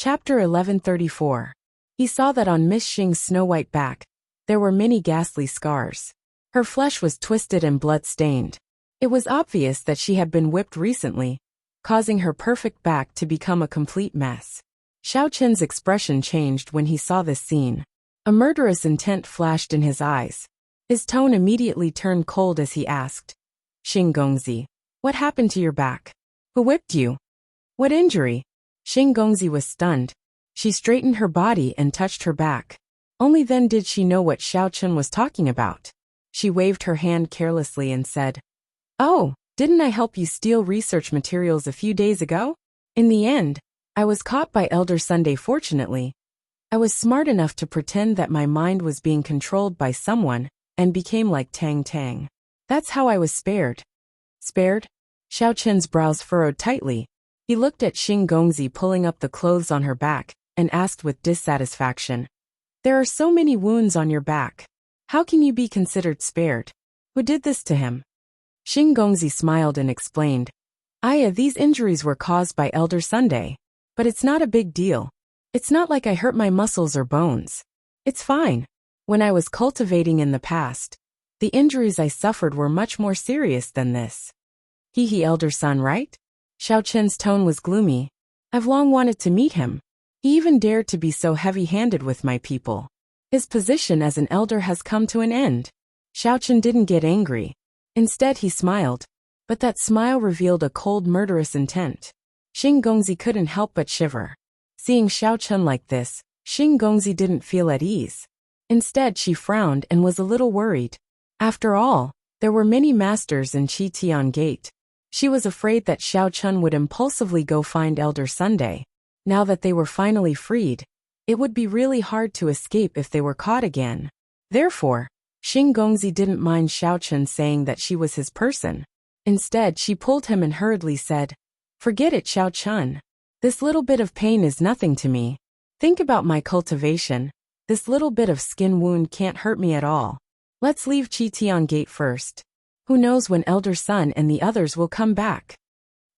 Chapter 1134. He saw that on Miss Xing's snow-white back, there were many ghastly scars. Her flesh was twisted and blood-stained. It was obvious that she had been whipped recently, causing her perfect back to become a complete mess. Xiao Chen's expression changed when he saw this scene. A murderous intent flashed in his eyes. His tone immediately turned cold as he asked, "Xing Gongzi, what happened to your back? Who whipped you? What injury?" Xing Gongzi was stunned. She straightened her body and touched her back. Only then did she know what Xiao Chen was talking about. She waved her hand carelessly and said, "Oh, didn't I help you steal research materials a few days ago? In the end, I was caught by Elder Sunday fortunately. I was smart enough to pretend that my mind was being controlled by someone and became like Tang Tang. That's how I was spared." Spared? Xiao Chen's brows furrowed tightly. He looked at Xing Gongzi pulling up the clothes on her back and asked with dissatisfaction, "There are so many wounds on your back. How can you be considered spared? Who did this to him?" Xing Gongzi smiled and explained, These injuries were caused by Elder Sunday. But it's not a big deal. It's not like I hurt my muscles or bones. It's fine. When I was cultivating in the past, the injuries I suffered were much more serious than this." He Elder Sun, right? Xiao Chen's tone was gloomy. "I've long wanted to meet him. He even dared to be so heavy-handed with my people. His position as an elder has come to an end." Xiao Chen didn't get angry. Instead he smiled. But that smile revealed a cold murderous intent. Xing Gongzi couldn't help but shiver. Seeing Xiao Chen like this, Xing Gongzi didn't feel at ease. Instead she frowned and was a little worried. After all, there were many masters in Qitian Gate. She was afraid that Xiao Chen would impulsively go find Elder Sunday. Now that they were finally freed, it would be really hard to escape if they were caught again. Therefore, Xing Gongzi didn't mind Xiao Chen saying that she was his person. Instead, she pulled him and hurriedly said, "Forget it, Xiao Chen. This little bit of pain is nothing to me. Think about my cultivation. This little bit of skin wound can't hurt me at all. Let's leave Qitian Gate first. Who knows when Elder Sun and the others will come back?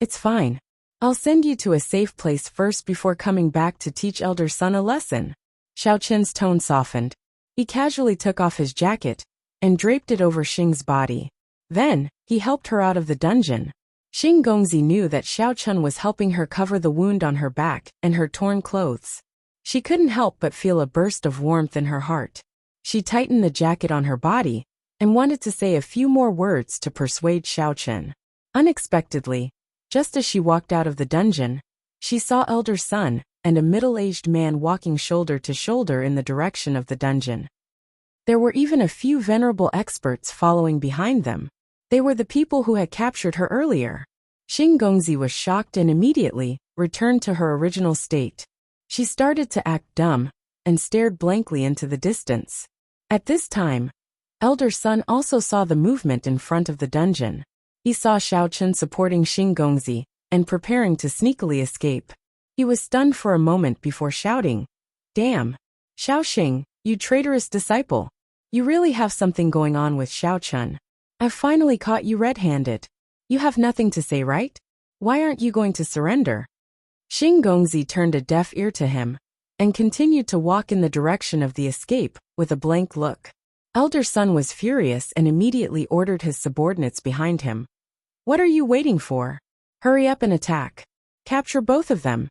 It's fine. I'll send you to a safe place first before coming back to teach Elder Sun a lesson." Xiao Chen's tone softened. He casually took off his jacket and draped it over Xing's body. Then, he helped her out of the dungeon. Xing Gongzi knew that Xiao Chen was helping her cover the wound on her back and her torn clothes. She couldn't help but feel a burst of warmth in her heart. She tightened the jacket on her body and wanted to say a few more words to persuade Xiao Chen. Unexpectedly, just as she walked out of the dungeon, she saw Elder Sun and a middle-aged man walking shoulder to shoulder in the direction of the dungeon. There were even a few venerable experts following behind them. They were the people who had captured her earlier. Xing Gongzi was shocked and immediately returned to her original state. She started to act dumb and stared blankly into the distance. At this time, Elder Sun also saw the movement in front of the dungeon. He saw Xiao Chen supporting Xing Gongzi and preparing to sneakily escape. He was stunned for a moment before shouting, "Damn! Xiao Xing, you traitorous disciple! You really have something going on with Xiao Chen. I've finally caught you red-handed. You have nothing to say, right? Why aren't you going to surrender?" Xing Gongzi turned a deaf ear to him and continued to walk in the direction of the escape with a blank look. Elder Sun was furious and immediately ordered his subordinates behind him. "What are you waiting for? Hurry up and attack. Capture both of them."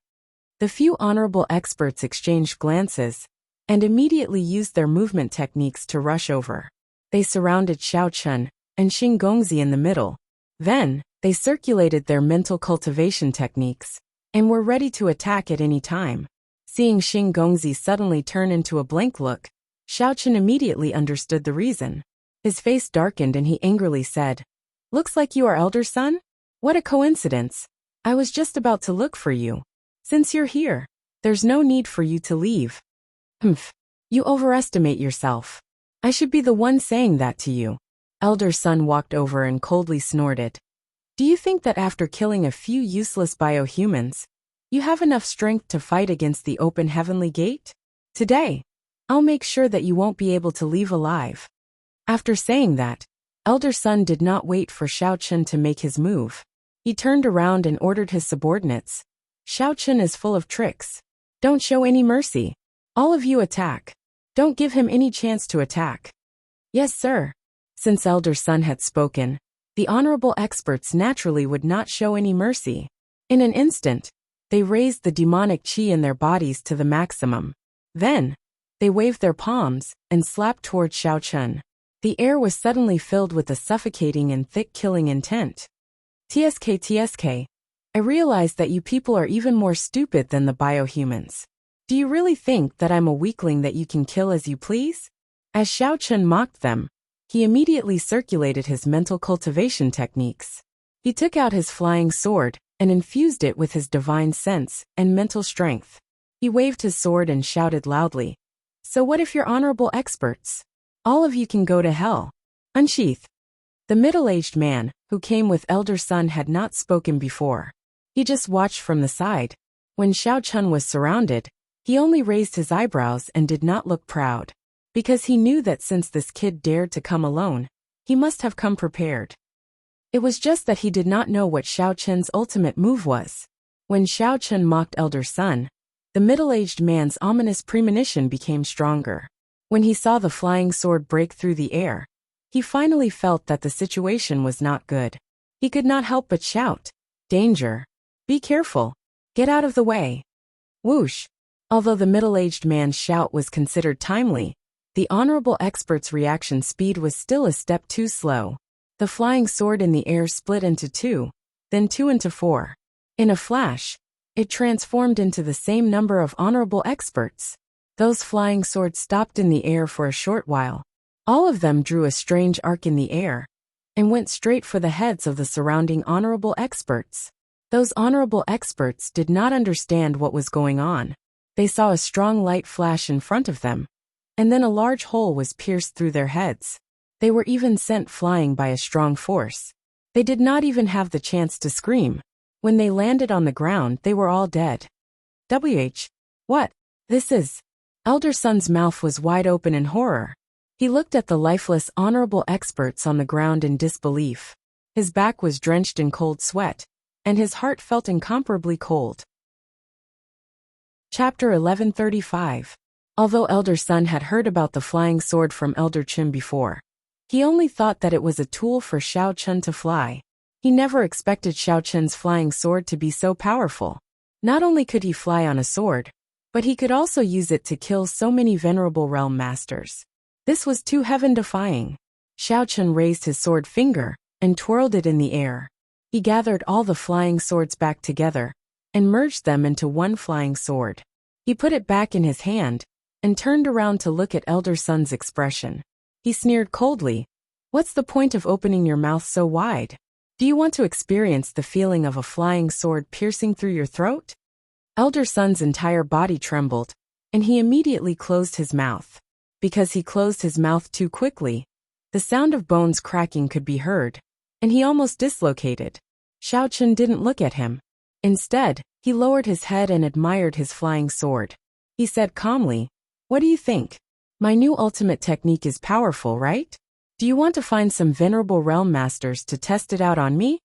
The few honorable experts exchanged glances and immediately used their movement techniques to rush over. They surrounded Xiao Chen and Xing Gongzi in the middle. Then, they circulated their mental cultivation techniques and were ready to attack at any time. Seeing Xing Gongzi suddenly turn into a blank look, Xiao Chen immediately understood the reason. His face darkened and he angrily said, "Looks like you are Elder Sun? What a coincidence. I was just about to look for you. Since you're here, there's no need for you to leave." "Humph. You overestimate yourself. I should be the one saying that to you." Elder Sun walked over and coldly snorted. "Do you think that after killing a few useless biohumans, you have enough strength to fight against the open heavenly gate? Today, I'll make sure that you won't be able to leave alive." After saying that, Elder Sun did not wait for Xiao Chen to make his move. He turned around and ordered his subordinates, "Xiao Chen is full of tricks. Don't show any mercy. All of you attack. Don't give him any chance to attack. Yes, sir. Since Elder Sun had spoken, the honorable experts naturally would not show any mercy. In an instant, they raised the demonic chi in their bodies to the maximum. Then, they waved their palms and slapped toward Xiao Chun. The air was suddenly filled with a suffocating and thick killing intent. TSK, I realize that you people are even more stupid than the biohumans. Do you really think that I'm a weakling that you can kill as you please? As Xiao Chun mocked them, he immediately circulated his mental cultivation techniques. He took out his flying sword and infused it with his divine sense and mental strength. He waved his sword and shouted loudly, "So what if you're honorable experts? All of you can go to hell. Unsheath." The middle-aged man, who came with Elder Sun, had not spoken before. He just watched from the side. When Xiao Chun was surrounded, he only raised his eyebrows and did not look proud, because he knew that since this kid dared to come alone, he must have come prepared. It was just that he did not know what Xiao Chun's ultimate move was. When Xiao Chun mocked Elder Sun, the middle-aged man's ominous premonition became stronger. When he saw the flying sword break through the air, he finally felt that the situation was not good. He could not help but shout, "Danger! Be careful! Get out of the way!" Whoosh! Although the middle-aged man's shout was considered timely, the honorable expert's reaction speed was still a step too slow. The flying sword in the air split into two, then two into four. In a flash, it transformed into the same number of honorable experts. Those flying swords stopped in the air for a short while. All of them drew a strange arc in the air and went straight for the heads of the surrounding honorable experts. Those honorable experts did not understand what was going on. They saw a strong light flash in front of them, and then a large hole was pierced through their heads. They were even sent flying by a strong force. They did not even have the chance to scream. When they landed on the ground, they were all dead. What? This is... Elder Sun's mouth was wide open in horror. He looked at the lifeless honorable experts on the ground in disbelief. His back was drenched in cold sweat, and his heart felt incomparably cold. Chapter 1135. Although Elder Sun had heard about the flying sword from Elder Chun before, he only thought that it was a tool for Xiao Chun to fly. He never expected Xiao Chun's flying sword to be so powerful. Not only could he fly on a sword, but he could also use it to kill so many venerable realm masters. This was too heaven-defying. Xiao Chun raised his sword finger and twirled it in the air. He gathered all the flying swords back together and merged them into one flying sword. He put it back in his hand and turned around to look at Elder Sun's expression. He sneered coldly, "What's the point of opening your mouth so wide? Do you want to experience the feeling of a flying sword piercing through your throat?" Elder Sun's entire body trembled, and he immediately closed his mouth. Because he closed his mouth too quickly, the sound of bones cracking could be heard, and he almost dislocated. Xiao Chun didn't look at him. Instead, he lowered his head and admired his flying sword. He said calmly, "What do you think? My new ultimate technique is powerful, right? Do you want to find some venerable realm masters to test it out on me?"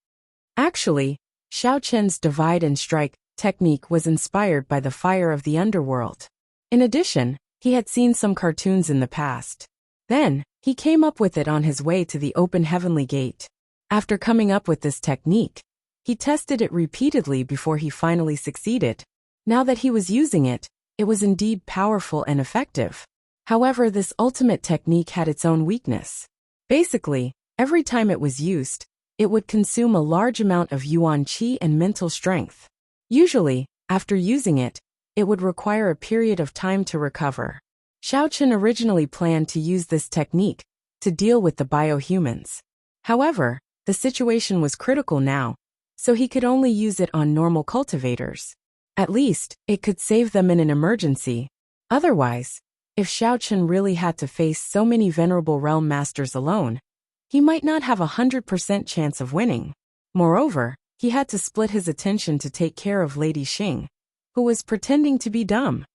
Actually, Xiao Chun's divide and strike technique was inspired by the fire of the underworld. In addition, he had seen some cartoons in the past. Then, he came up with it on his way to the open heavenly gate. After coming up with this technique, he tested it repeatedly before he finally succeeded. Now that he was using it, it was indeed powerful and effective. However, this ultimate technique had its own weakness. Basically, every time it was used, it would consume a large amount of yuan qi and mental strength. Usually, after using it, it would require a period of time to recover. Xiao Chun originally planned to use this technique to deal with the biohumans. However, the situation was critical now, so he could only use it on normal cultivators. At least, it could save them in an emergency. Otherwise, if Xiao Chun really had to face so many venerable realm masters alone, he might not have 100% chance of winning. Moreover, he had to split his attention to take care of Lady Xing, who was pretending to be dumb.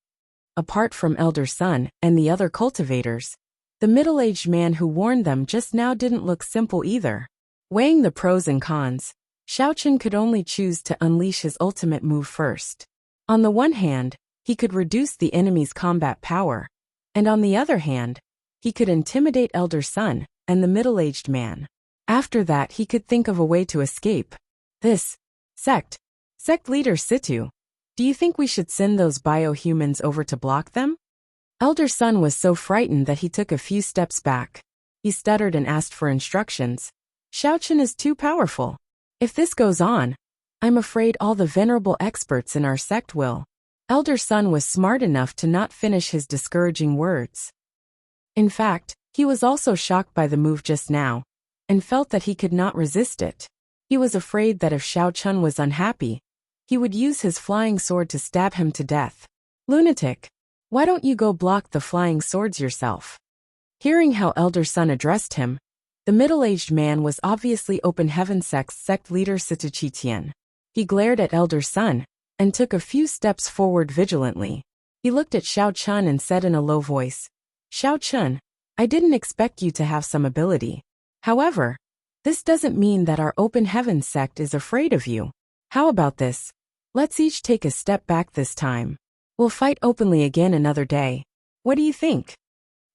Apart from Elder Sun and the other cultivators, the middle-aged man who warned them just now didn't look simple either. Weighing the pros and cons, Xiao Chun could only choose to unleash his ultimate move first. On the one hand, he could reduce the enemy's combat power, and on the other hand, he could intimidate Elder Sun and the middle-aged man. After that, he could think of a way to escape. This sect leader Situ, do you think we should send those biohumans over to block them? Elder Sun was so frightened that he took a few steps back. He stuttered and asked for instructions. Xiaochen is too powerful. If this goes on, I'm afraid all the venerable experts in our sect will. Elder Sun was smart enough to not finish his discouraging words. In fact, he was also shocked by the move just now, and felt that he could not resist it. He was afraid that if Xiaochen was unhappy, he would use his flying sword to stab him to death. Lunatic! Why don't you go block the flying swords yourself? Hearing how Elder Sun addressed him, the middle-aged man was obviously Open Heaven Sect's sect leader Situ Qitian. He glared at Elder Sun, and took a few steps forward vigilantly. He looked at Xiaochen and said in a low voice, Xiaochen, I didn't expect you to have some ability. However, this doesn't mean that our Open Heaven Sect is afraid of you. How about this? Let's each take a step back this time. We'll fight openly again another day. What do you think?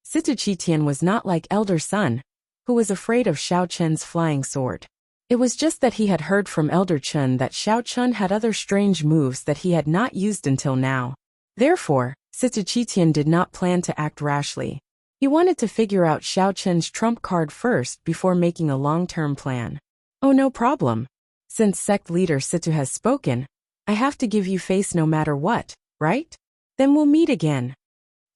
Situ Qitian was not like Elder Sun, who was afraid of Xiaochen's flying sword. It was just that he had heard from Elder Chun that Xiaochen had other strange moves that he had not used until now. Therefore, Situ Qitian did not plan to act rashly. He wanted to figure out Xiaochen's trump card first before making a long-term plan. Oh, no problem. Since sect leader Situ has spoken, I have to give you face no matter what, right? Then we'll meet again.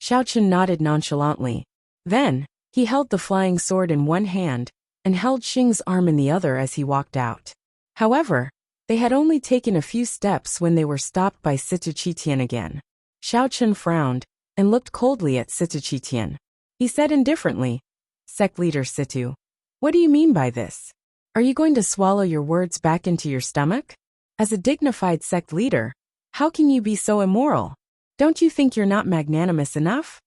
Xiaochen nodded nonchalantly. Then, he held the flying sword in one hand, and held Xing's arm in the other as he walked out. However, they had only taken a few steps when they were stopped by Situ Qitian again. Xiaochen frowned, and looked coldly at Situ Qitian. He said indifferently, Sect leader Situ, what do you mean by this? Are you going to swallow your words back into your stomach? As a dignified sect leader, how can you be so immoral? Don't you think you're not magnanimous enough?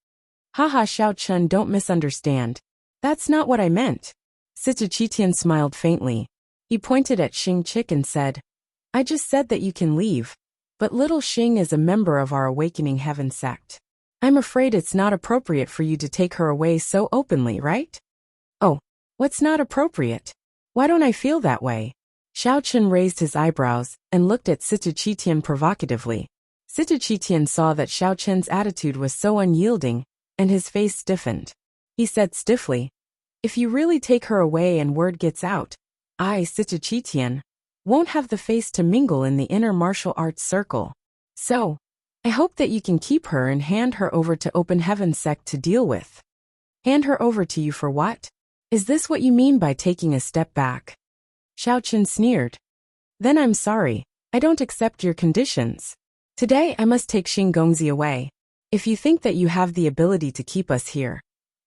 Haha, Xiaochen, don't misunderstand. That's not what I meant. Situ Qitian smiled faintly. He pointed at Xing Chick and said, I just said that you can leave, but little Xing is a member of our Awakening Heaven sect. I'm afraid it's not appropriate for you to take her away so openly, right? Oh, what's not appropriate? Why don't I feel that way? Xiaochen raised his eyebrows and looked at Situ Qitian provocatively. Situ Qitian saw that Xiaochen's attitude was so unyielding, and his face stiffened. He said stiffly, if you really take her away and word gets out, I, Situ Qitian, won't have the face to mingle in the inner martial arts circle. So, I hope that you can keep her and hand her over to Open Heaven Sect to deal with. Hand her over to you for what? Is this what you mean by taking a step back? Xiaochen sneered. Then I'm sorry, I don't accept your conditions. Today I must take Xing Gongzi away. If you think that you have the ability to keep us here,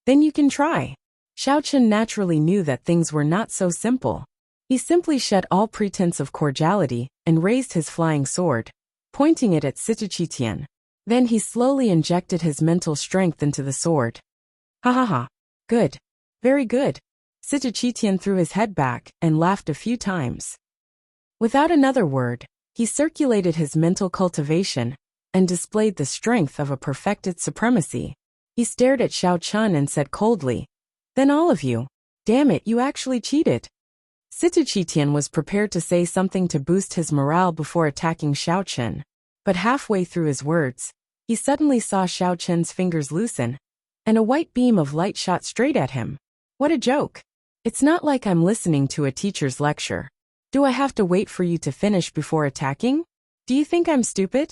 then you can try. Xiaochen naturally knew that things were not so simple. He simply shed all pretense of cordiality and raised his flying sword, pointing it at Situ Qitian. Then he slowly injected his mental strength into the sword. Ha ha ha. Good. Very good. Situ Qitian threw his head back and laughed a few times. Without another word, he circulated his mental cultivation and displayed the strength of a perfected supremacy. He stared at Xiaochen and said coldly, then all of you. Damn it, you actually cheated. Situ Qitian was prepared to say something to boost his morale before attacking Xiaochen, but halfway through his words, he suddenly saw Xiaochen's fingers loosen, and a white beam of light shot straight at him. What a joke. It's not like I'm listening to a teacher's lecture. Do I have to wait for you to finish before attacking? Do you think I'm stupid?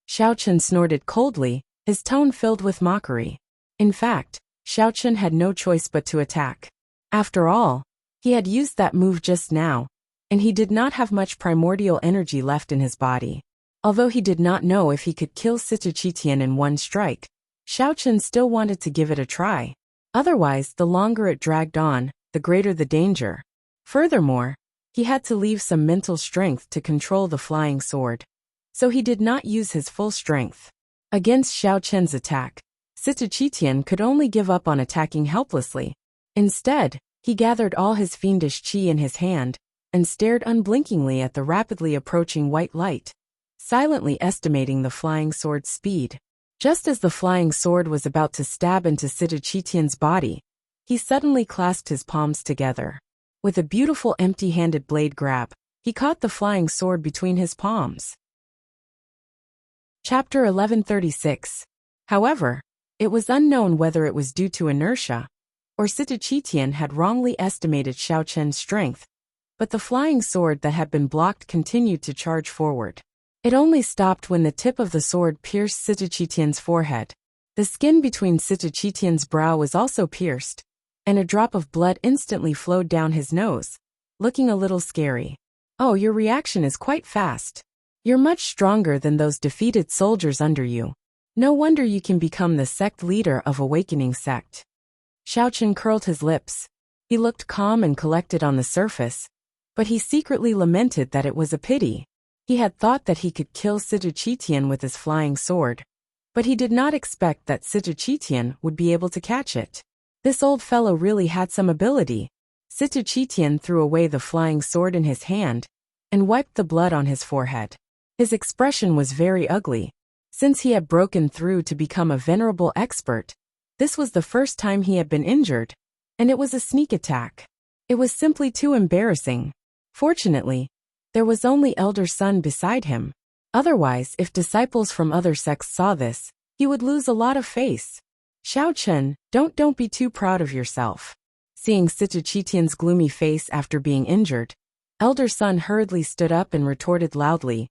Xiaochen snorted coldly, his tone filled with mockery. In fact, Xiaochen had no choice but to attack. After all, he had used that move just now, and he did not have much primordial energy left in his body. Although he did not know if he could kill Situ Qitian in one strike, Xiaochen still wanted to give it a try. Otherwise, the longer it dragged on, the greater the danger. Furthermore, he had to leave some mental strength to control the flying sword. So he did not use his full strength. Against Xiaochen's attack, Situ Qitian could only give up on attacking helplessly. Instead, he gathered all his fiendish chi in his hand, and stared unblinkingly at the rapidly approaching white light. silently estimating the flying sword's speed. Just as the flying sword was about to stab into Sita-Chitian's body, he suddenly clasped his palms together. With a beautiful empty-handed blade grab, he caught the flying sword between his palms. Chapter 1136. However, it was unknown whether it was due to inertia, or Sita-Chitian had wrongly estimated Xiao Chen's strength, but the flying sword that had been blocked continued to charge forward. It only stopped when the tip of the sword pierced Sita-Chitian's forehead. The skin between Sita-Chitian's brow was also pierced, and a drop of blood instantly flowed down his nose, looking a little scary. Oh, your reaction is quite fast. You're much stronger than those defeated soldiers under you. No wonder you can become the sect leader of Awakening Sect. Xiao Chen curled his lips. He looked calm and collected on the surface, but he secretly lamented that it was a pity. He had thought that he could kill Sita-Chitian with his flying sword, but he did not expect that Sita-Chitian would be able to catch it. This old fellow really had some ability. Sita-Chitian threw away the flying sword in his hand and wiped the blood on his forehead. His expression was very ugly. Since he had broken through to become a venerable expert, this was the first time he had been injured, and it was a sneak attack. It was simply too embarrassing. Fortunately, there was only Elder Sun beside him. Otherwise, if disciples from other sects saw this, he would lose a lot of face. Xiao Chen, don't be too proud of yourself. Seeing Sita-Chitian's gloomy face after being injured, Elder Sun hurriedly stood up and retorted loudly,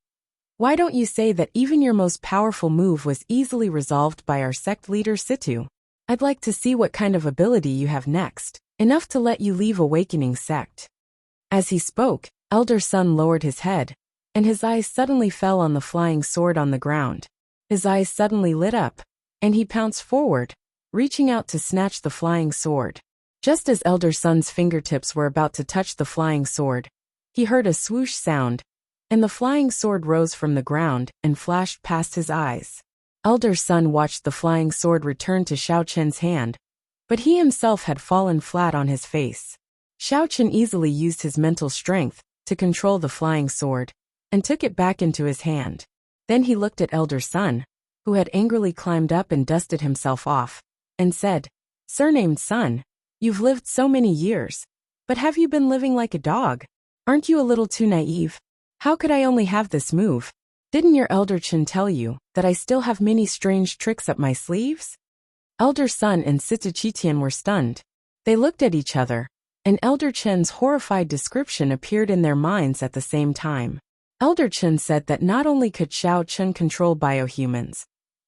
"Why don't you say that even your most powerful move was easily resolved by our sect leader Situ? I'd like to see what kind of ability you have next, enough to let you leave Awakening Sect." As he spoke, Elder Sun lowered his head, and his eyes suddenly fell on the flying sword on the ground. His eyes suddenly lit up, and he pounced forward, reaching out to snatch the flying sword. Just as Elder Sun's fingertips were about to touch the flying sword, he heard a swoosh sound, and the flying sword rose from the ground and flashed past his eyes. Elder Sun watched the flying sword return to Xiao Chen's hand, but he himself had fallen flat on his face. Xiao Chen easily used his mental strength to control the flying sword, and took it back into his hand. Then he looked at Elder Sun, who had angrily climbed up and dusted himself off, and said, "Surnamed Sun, you've lived so many years, but have you been living like a dog? Aren't you a little too naive? How could I only have this move? Didn't your Elder Chen tell you that I still have many strange tricks up my sleeves?" Elder Sun and Sita-Chitian were stunned. They looked at each other, and Elder Chen's horrified description appeared in their minds at the same time. Elder Chen said that not only could Xiao Chen control biohumans,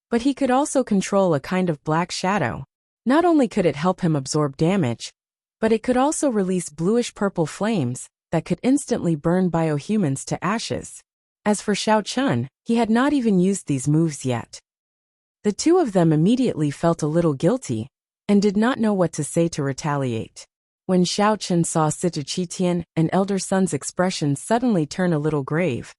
but he could also control a kind of black shadow. Not only could it help him absorb damage, but it could also release bluish-purple flames that could instantly burn biohumans to ashes. As for Xiao Chen, he had not even used these moves yet. The two of them immediately felt a little guilty, and did not know what to say to retaliate. When Xiao Chen saw Sita-Chitian and Elder Sun's expressions suddenly turn a little grave,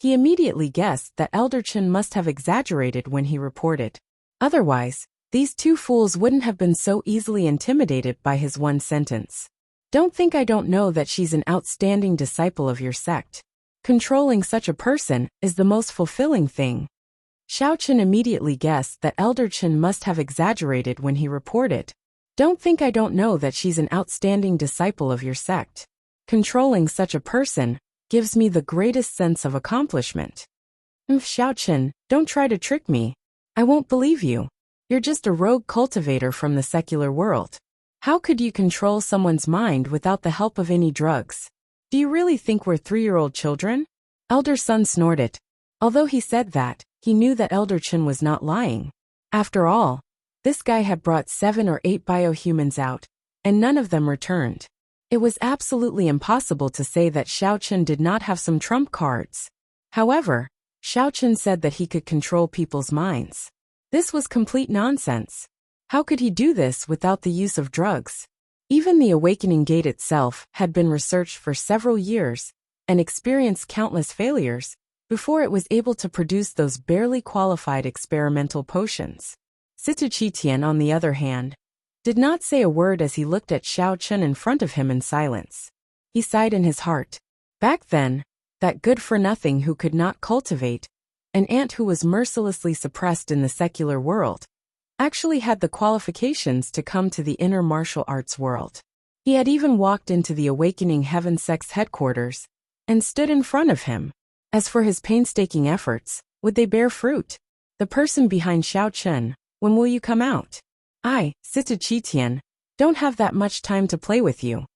he immediately guessed that Elder Chen must have exaggerated when he reported. Otherwise, these two fools wouldn't have been so easily intimidated by his one sentence. "Don't think I don't know that she's an outstanding disciple of your sect. Controlling such a person is the most fulfilling thing." Xiao Chen immediately guessed that Elder Chen must have exaggerated when he reported, "Don't think I don't know that she's an outstanding disciple of your sect. Controlling such a person gives me the greatest sense of accomplishment." Xiao Chen, don't try to trick me. I won't believe you. You're just a rogue cultivator from the secular world. How could you control someone's mind without the help of any drugs? Do you really think we're 3-year-old children? Elder Sun snorted. Although he said that, he knew that Elder Chen was not lying. After all, this guy had brought 7 or 8 biohumans out, and none of them returned. It was absolutely impossible to say that Xiao Chen did not have some trump cards. However, Xiao Chen said that he could control people's minds. This was complete nonsense. How could he do this without the use of drugs? Even the Awakening Gate itself had been researched for several years, and experienced countless failures, before it was able to produce those barely qualified experimental potions. Sita-Chitian, on the other hand, did not say a word as he looked at Xiao Chen in front of him in silence. He sighed in his heart. Back then, that good-for-nothing who could not cultivate an ant who was mercilessly suppressed in the secular world, actually had the qualifications to come to the inner martial arts world. He had even walked into the Awakening Heaven Sect's headquarters and stood in front of him. As for his painstaking efforts, would they bear fruit? The person behind Xiao Chen, when will you come out? I, Sita Qitian, don't have that much time to play with you.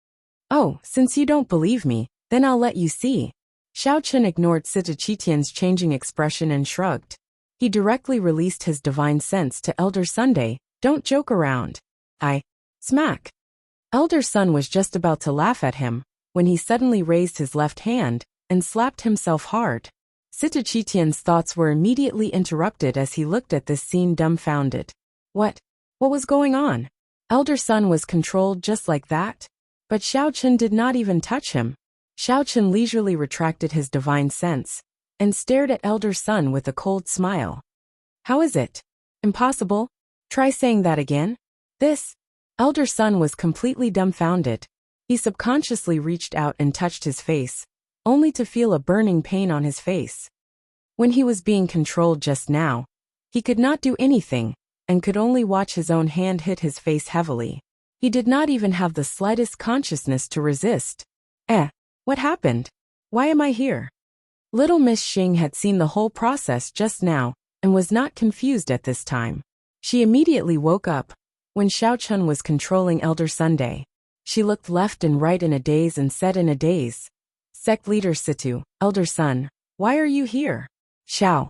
Oh, since you don't believe me, then I'll let you see. Xiao Chen ignored Sita Qitian's changing expression and shrugged. He directly released his divine sense to Elder Sunday. Don't joke around. Smack. Elder Sun was just about to laugh at him when he suddenly raised his left hand and slapped himself hard. Sita Qitian's thoughts were immediately interrupted as he looked at this scene dumbfounded. What was going on? Elder Sun was controlled just like that? But Xiao Chen did not even touch him. Xiao Chen leisurely retracted his divine sense and stared at Elder Sun with a cold smile. How is it? Impossible? Try saying that again. This? Elder Sun was completely dumbfounded. He subconsciously reached out and touched his face, only to feel a burning pain on his face. When he was being controlled just now, he could not do anything and could only watch his own hand hit his face heavily. He did not even have the slightest consciousness to resist. What happened? Why am I here? Little Miss Xing had seen the whole process just now and was not confused at this time. She immediately woke up when Xiao Chen was controlling Elder Sunday. She looked left and right in a daze and said in a daze, Sect Leader Situ, Elder Sun, why are you here? Xiao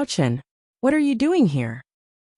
Chen, what are you doing here?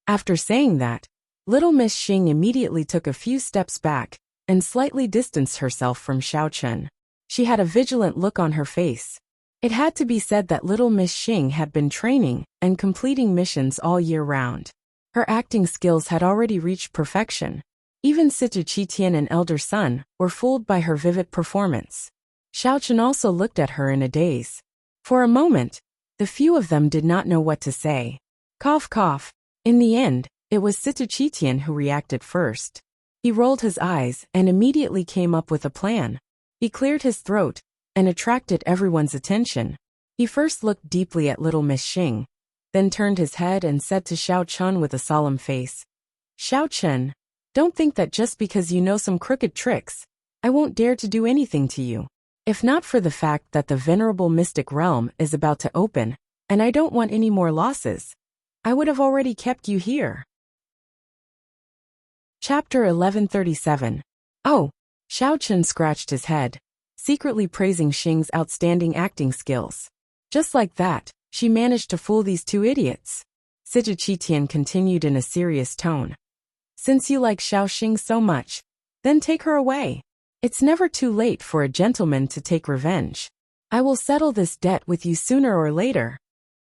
After saying that, Little Miss Xing immediately took a few steps back and slightly distanced herself from Xiao Chen. She had a vigilant look on her face. It had to be said that Little Miss Xing had been training and completing missions all year round. Her acting skills had already reached perfection. Even Sita Qitian and Elder Sun were fooled by her vivid performance. Xiao Chen also looked at her in a daze. For a moment, the few of them did not know what to say. Cough cough. In the end, it was Sita Qitian who reacted first. He rolled his eyes and immediately came up with a plan. He cleared his throat and attracted everyone's attention. He first looked deeply at Little Miss Xing, then turned his head and said to Xiao Chen with a solemn face, Xiao Chen, don't think that just because you know some crooked tricks, I won't dare to do anything to you. If not for the fact that the venerable mystic realm is about to open, and I don't want any more losses, I would have already kept you here. Chapter 1137. Oh, Xiao Chen scratched his head, secretly praising Xing's outstanding acting skills. Just like that, she managed to fool these two idiots. Sita Qitian continued in a serious tone. Since you like Xiao Xing so much, then take her away. It's never too late for a gentleman to take revenge. I will settle this debt with you sooner or later.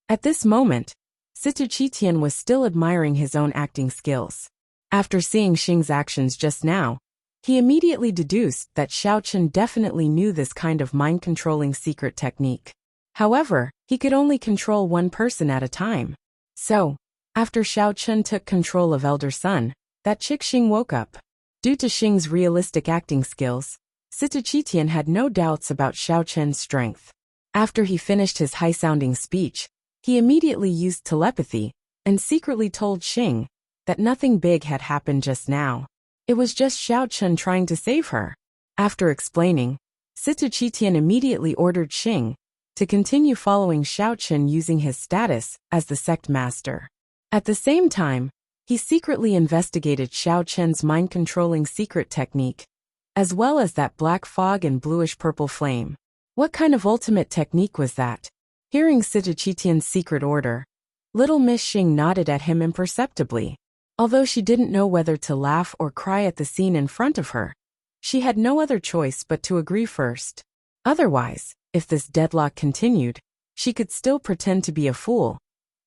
At this moment, Sita Qitian was still admiring his own acting skills. After seeing Xing's actions just now, he immediately deduced that Xiao Chen definitely knew this kind of mind-controlling secret technique. However, he could only control one person at a time. So, after Xiao Chen took control of Elder Sun, that chick Xing woke up. Due to Xing's realistic acting skills, Sita Qitian had no doubts about Xiao Chen's strength. After he finished his high-sounding speech, he immediately used telepathy and secretly told Xing that nothing big had happened just now. It was just Xiao Chen trying to save her. After explaining, Sita Qitian immediately ordered Xing to continue following Xiao Chen using his status as the sect master. At the same time, he secretly investigated Xiao Chen's mind-controlling secret technique, as well as that black fog and bluish-purple flame. What kind of ultimate technique was that? Hearing Sita Qitian's secret order, Little Miss Xing nodded at him imperceptibly. Although she didn't know whether to laugh or cry at the scene in front of her, she had no other choice but to agree first. Otherwise, if this deadlock continued, she could still pretend to be a fool.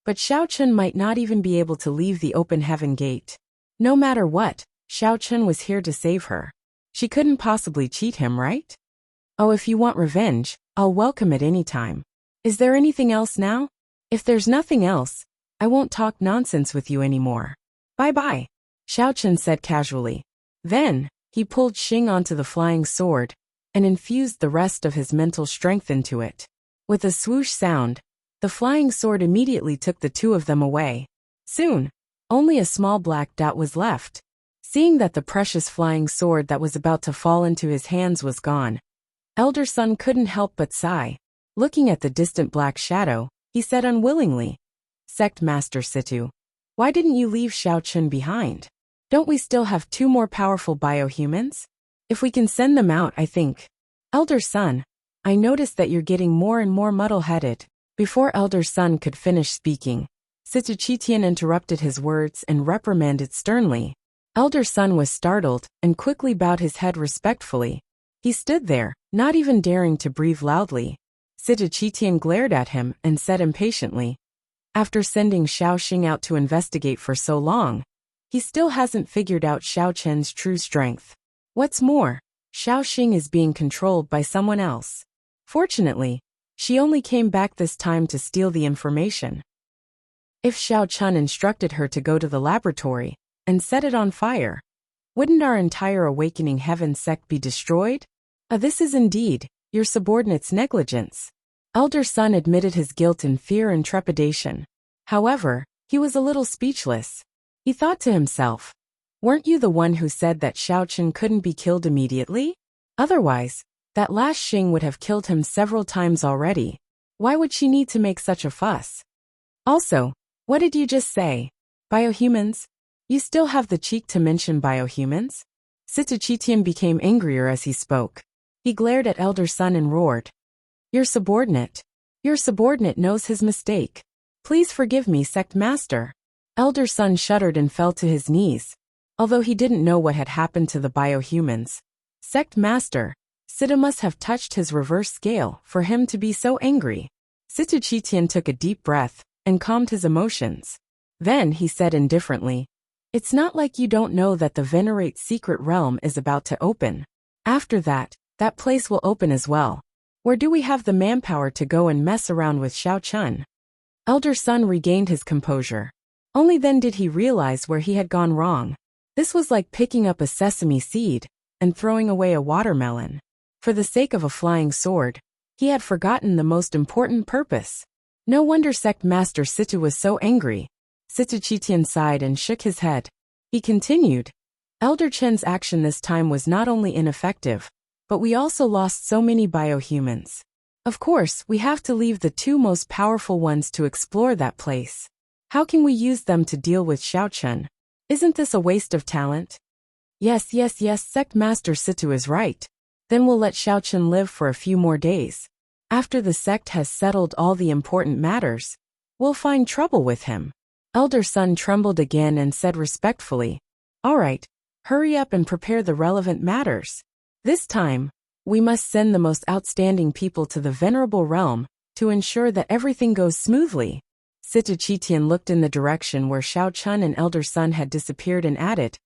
But Xiao Chen might not even be able to leave the open heaven gate. No matter what, Xiao Chen was here to save her. She couldn't possibly cheat him, right? Oh, if you want revenge, I'll welcome it any time. Is there anything else now? If there's nothing else, I won't talk nonsense with you anymore. Bye-bye, Xiao Chen said casually. Then, he pulled Xing onto the flying sword and infused the rest of his mental strength into it. With a swoosh sound, The flying sword immediately took the two of them away. Soon, only a small black dot was left. Seeing that the precious flying sword that was about to fall into his hands was gone, Elder Son couldn't help but sigh. Looking at the distant black shadow, he said unwillingly, "Sect Master Situ, why didn't you leave Xiao Chun behind? Don't we still have two more powerful biohumans? If we can send them out, I think." "Elder Son, I noticed that you're getting more and more muddle-headed." Before Elder Son could finish speaking, Situ Qitian interrupted his words and reprimanded sternly. Elder Son was startled and quickly bowed his head respectfully. He stood there, not even daring to breathe loudly. Situ Qitian glared at him and said impatiently, "After sending Xiao Xing out to investigate for so long, he still hasn't figured out Xiao Chen's true strength. What's more, Xiao Xing is being controlled by someone else. Fortunately, she only came back this time to steal the information. If Xiao Chun instructed her to go to the laboratory and set it on fire, wouldn't our entire Awakening Heaven sect be destroyed? This is indeed your subordinate's negligence." Elder Son admitted his guilt in fear and trepidation. However, he was a little speechless. He thought to himself, "Weren't you the one who said that Xiao Chun couldn't be killed immediately? Otherwise, that last Xing would have killed him several times already. Why would she need to make such a fuss? Also, what did you just say? Biohumans? You still have the cheek to mention biohumans?" Situ Qitian became angrier as he spoke. He glared at Elder Son and roared, Your subordinate knows his mistake. Please forgive me, Sect Master." Elder Son shuddered and fell to his knees. Although he didn't know what had happened to the biohumans, Sect Master Situ must have touched his reverse scale for him to be so angry. Situ Qitian took a deep breath and calmed his emotions. Then he said indifferently, "It's not like you don't know that the Venerate secret realm is about to open. After that, that place will open as well. Where do we have the manpower to go and mess around with Xiao Chun?" Elder Son regained his composure. Only then did he realize where he had gone wrong. This was like picking up a sesame seed and throwing away a watermelon. For the sake of a flying sword, he had forgotten the most important purpose. No wonder Sect Master Situ was so angry. Situ Qitian sighed and shook his head. He continued, "Elder Chen's action this time was not only ineffective, but we also lost so many biohumans. Of course, we have to leave the two most powerful ones to explore that place. How can we use them to deal with Xiao Chun? Isn't this a waste of talent?" Yes, Sect Master Situ is right. Then we'll let Xiao Chun live for a few more days. After the sect has settled all the important matters, we'll find trouble with him." Elder Son trembled again and said respectfully, "All right, hurry up and prepare the relevant matters. This time, we must send the most outstanding people to the Venerable Realm to ensure that everything goes smoothly." Situ Qitian looked in the direction where Xiao Chun and Elder Son had disappeared and added,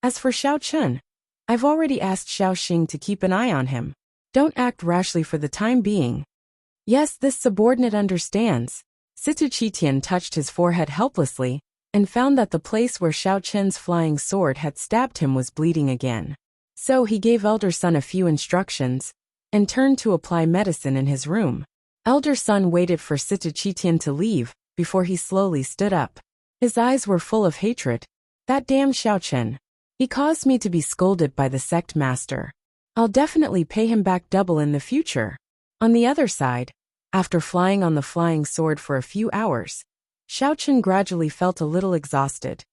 "As for Xiao Chun, I've already asked Xiao Xing to keep an eye on him. Don't act rashly for the time being." "Yes, this subordinate understands." Situ Qitian touched his forehead helplessly and found that the place where Xiao Chen's flying sword had stabbed him was bleeding again. So he gave Elder Son a few instructions and turned to apply medicine in his room. Elder Son waited for Situ Qitian to leave before he slowly stood up. His eyes were full of hatred. "That damn Xiao Chen. He caused me to be scolded by the sect master. I'll definitely pay him back double in the future." On the other side, after flying on the flying sword for a few hours, Xiao Chen gradually felt a little exhausted.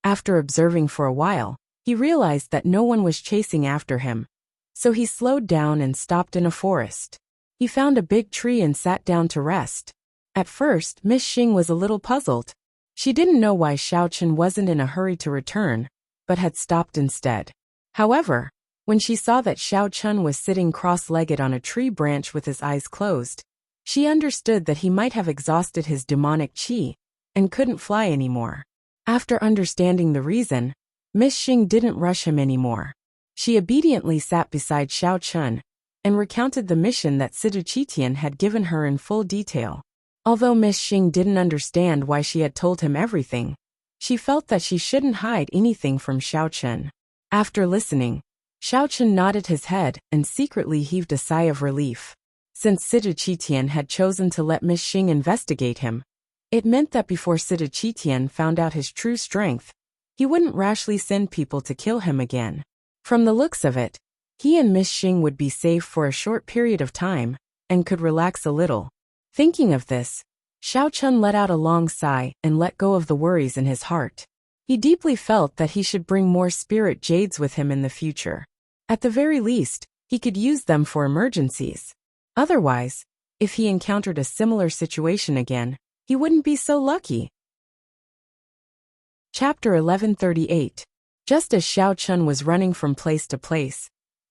After observing for a while, he realized that no one was chasing after him, so he slowed down and stopped in a forest. He found a big tree and sat down to rest. At first, Miss Xing was a little puzzled. She didn't know why Xiao Chen wasn't in a hurry to return, but had stopped instead. However, when she saw that Xiao Chun was sitting cross-legged on a tree branch with his eyes closed, she understood that he might have exhausted his demonic qi and couldn't fly anymore. After understanding the reason, Miss Xing didn't rush him anymore. She obediently sat beside Xiao Chun and recounted the mission that Situ Qitian had given her in full detail. Although Miss Xing didn't understand why she had told him everything, she felt that she shouldn't hide anything from Xiao Chun. After listening, Xiao Chun nodded his head and secretly heaved a sigh of relief. Since Sita Qitian had chosen to let Miss Xing investigate him, it meant that before Sita Qitian found out his true strength, he wouldn't rashly send people to kill him again. From the looks of it, he and Miss Xing would be safe for a short period of time and could relax a little. Thinking of this, Xiao Chun let out a long sigh and let go of the worries in his heart. He deeply felt that he should bring more spirit jades with him in the future. At the very least, he could use them for emergencies. Otherwise, if he encountered a similar situation again, he wouldn't be so lucky. Chapter 1138. Just as Xiao Chun was running from place to place,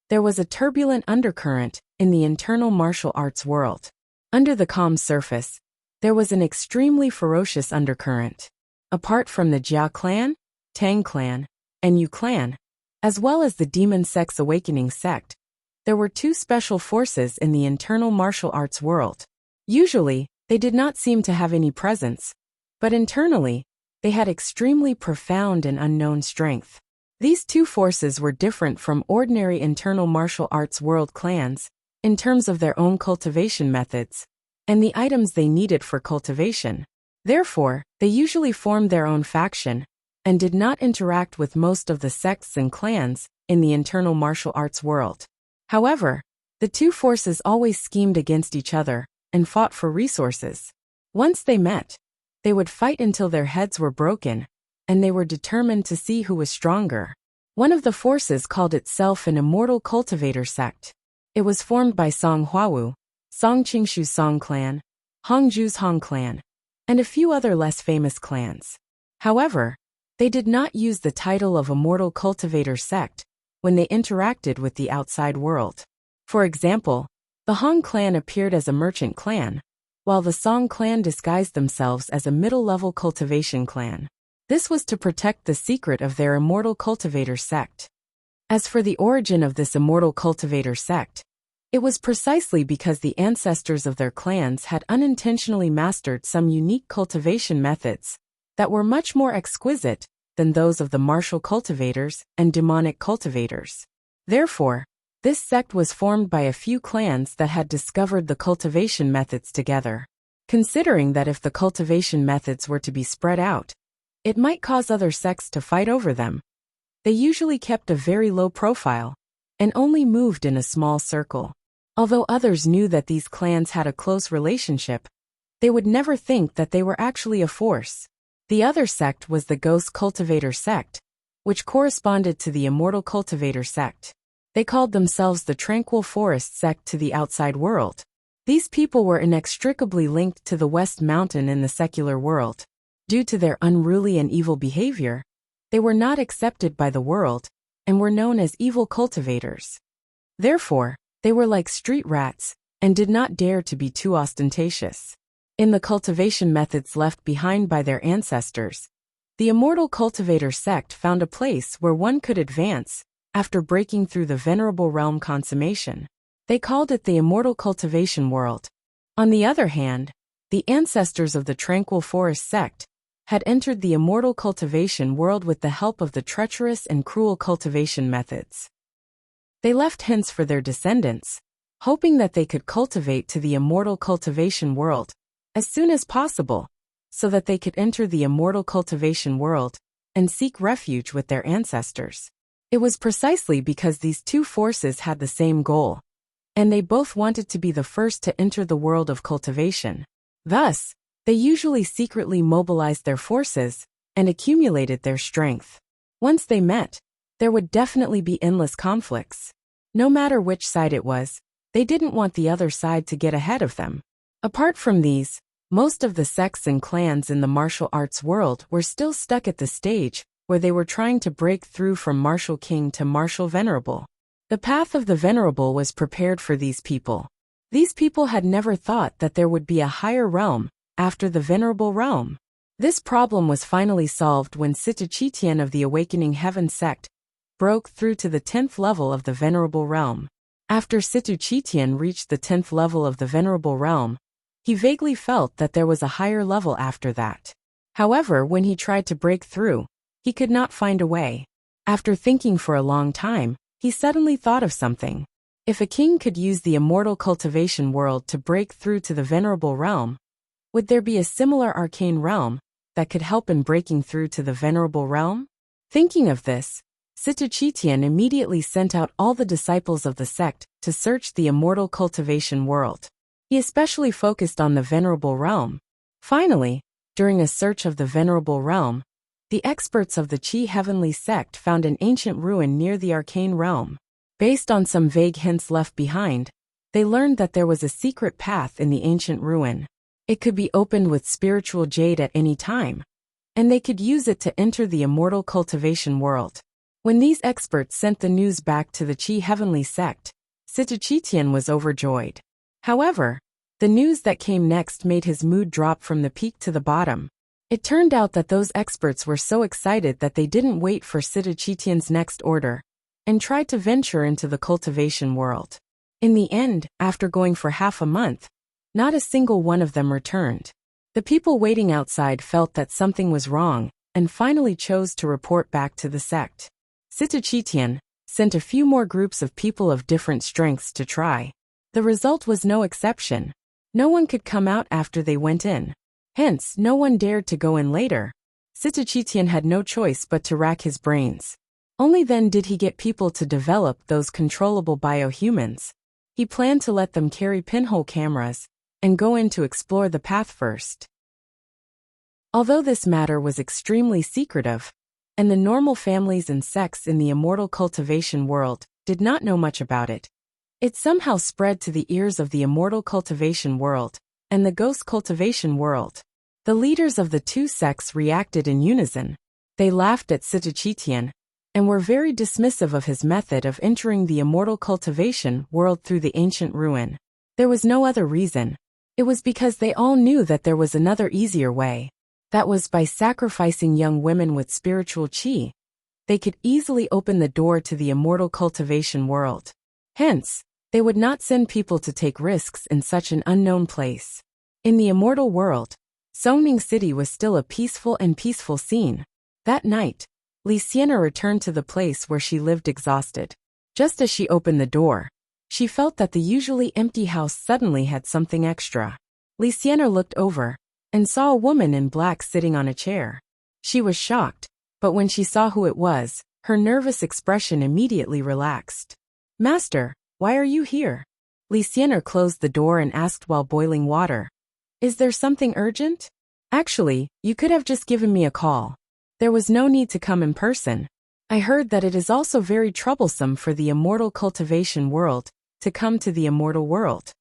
there was a turbulent undercurrent in the internal martial arts world. Under the calm surface, there was an extremely ferocious undercurrent. Apart from the Jia clan, Tang clan, and Yu clan, as well as the Demon Sex Awakening sect, there were two special forces in the internal martial arts world. Usually, they did not seem to have any presence, but internally, they had extremely profound and unknown strength. These two forces were different from ordinary internal martial arts world clans in terms of their own cultivation methods and the items they needed for cultivation. Therefore, they usually formed their own faction and did not interact with most of the sects and clans in the internal martial arts world. However, the two forces always schemed against each other and fought for resources. Once they met, they would fight until their heads were broken, and they were determined to see who was stronger. One of the forces called itself an Immortal Cultivator sect. It was formed by Song Huawu, Song Qingshu's Song clan, Hongzhu's Hong clan, and a few other less famous clans. However, they did not use the title of Immortal Cultivator sect when they interacted with the outside world. For example, the Hong clan appeared as a merchant clan, while the Song clan disguised themselves as a middle-level cultivation clan. This was to protect the secret of their Immortal Cultivator sect. As for the origin of this Immortal Cultivator sect, it was precisely because the ancestors of their clans had unintentionally mastered some unique cultivation methods that were much more exquisite than those of the martial cultivators and demonic cultivators. Therefore, this sect was formed by a few clans that had discovered the cultivation methods together. Considering that if the cultivation methods were to be spread out, it might cause other sects to fight over them, they usually kept a very low profile and only moved in a small circle. Although others knew that these clans had a close relationship, they would never think that they were actually a force. The other sect was the Ghost Cultivator sect, which corresponded to the Immortal Cultivator sect. They called themselves the Tranquil Forest sect to the outside world. These people were inextricably linked to the West Mountain in the secular world. Due to their unruly and evil behavior, they were not accepted by the world and were known as evil cultivators. Therefore, they were like street rats and did not dare to be too ostentatious. In the cultivation methods left behind by their ancestors, the Immortal Cultivator sect found a place where one could advance after breaking through the Venerable Realm consummation. They called it the Immortal Cultivation World. On the other hand, the ancestors of the Tranquil Forest sect had entered the Immortal Cultivation World with the help of the treacherous and cruel cultivation methods. They left hints for their descendants, hoping that they could cultivate to the Immortal Cultivation World as soon as possible, so that they could enter the Immortal Cultivation World and seek refuge with their ancestors. It was precisely because these two forces had the same goal, and they both wanted to be the first to enter the world of cultivation. Thus, they usually secretly mobilized their forces and accumulated their strength. Once they met, there would definitely be endless conflicts. No matter which side it was, they didn't want the other side to get ahead of them. Apart from these, most of the sects and clans in the martial arts world were still stuck at the stage where they were trying to break through from Martial King to Martial Venerable. The path of the Venerable was prepared for these people. These people had never thought that there would be a higher realm after the Venerable Realm. This problem was finally solved when Sita Qitian of the Awakening Heaven sect broke through to the 10th level of the Venerable Realm. After Sita Qitian reached the 10th level of the Venerable Realm, he vaguely felt that there was a higher level after that. However, when he tried to break through, he could not find a way. After thinking for a long time, he suddenly thought of something. If a king could use the immortal cultivation world to break through to the venerable realm, would there be a similar arcane realm that could help in breaking through to the venerable realm? Thinking of this, Sitachitian immediately sent out all the disciples of the sect to search the immortal cultivation world. He especially focused on the venerable realm. Finally, during a search of the venerable realm, the experts of the Qi Heavenly sect found an ancient ruin near the arcane realm. Based on some vague hints left behind, they learned that there was a secret path in the ancient ruin. It could be opened with spiritual jade at any time, and they could use it to enter the immortal cultivation world. When these experts sent the news back to the Qi Heavenly sect, Sitachitian was overjoyed. However, the news that came next made his mood drop from the peak to the bottom. It turned out that those experts were so excited that they didn't wait for Sitachitian's next order and tried to venture into the cultivation world. In the end, after going for half a month, not a single one of them returned. The people waiting outside felt that something was wrong and finally chose to report back to the sect. Sitachitian sent a few more groups of people of different strengths to try. The result was no exception. No one could come out after they went in. Hence, no one dared to go in later. Sitachitian had no choice but to rack his brains. Only then did he get people to develop those controllable biohumans. He planned to let them carry pinhole cameras and go in to explore the path first. Although this matter was extremely secretive, and the normal families and sects in the immortal cultivation world did not know much about it, it somehow spread to the ears of the immortal cultivation world and the ghost cultivation world. The leaders of the two sects reacted in unison. They laughed at Sitachitian and were very dismissive of his method of entering the immortal cultivation world through the ancient ruin. There was no other reason. It was because they all knew that there was another easier way. That was by sacrificing young women with spiritual qi. They could easily open the door to the immortal cultivation world. Hence, they would not send people to take risks in such an unknown place. In the immortal world, Songning City was still a peaceful scene. That night, Sienna returned to the place where she lived exhausted. Just as she opened the door, she felt that the usually empty house suddenly had something extra. Sienna looked over and saw a woman in black sitting on a chair. She was shocked, but when she saw who it was, her nervous expression immediately relaxed. "Master, why are you here?" Sienna closed the door and asked while boiling water. "Is there something urgent?" "Actually, you could have just given me a call. There was no need to come in person. I heard that it is also very troublesome for the immortal cultivation world to come to the immortal world."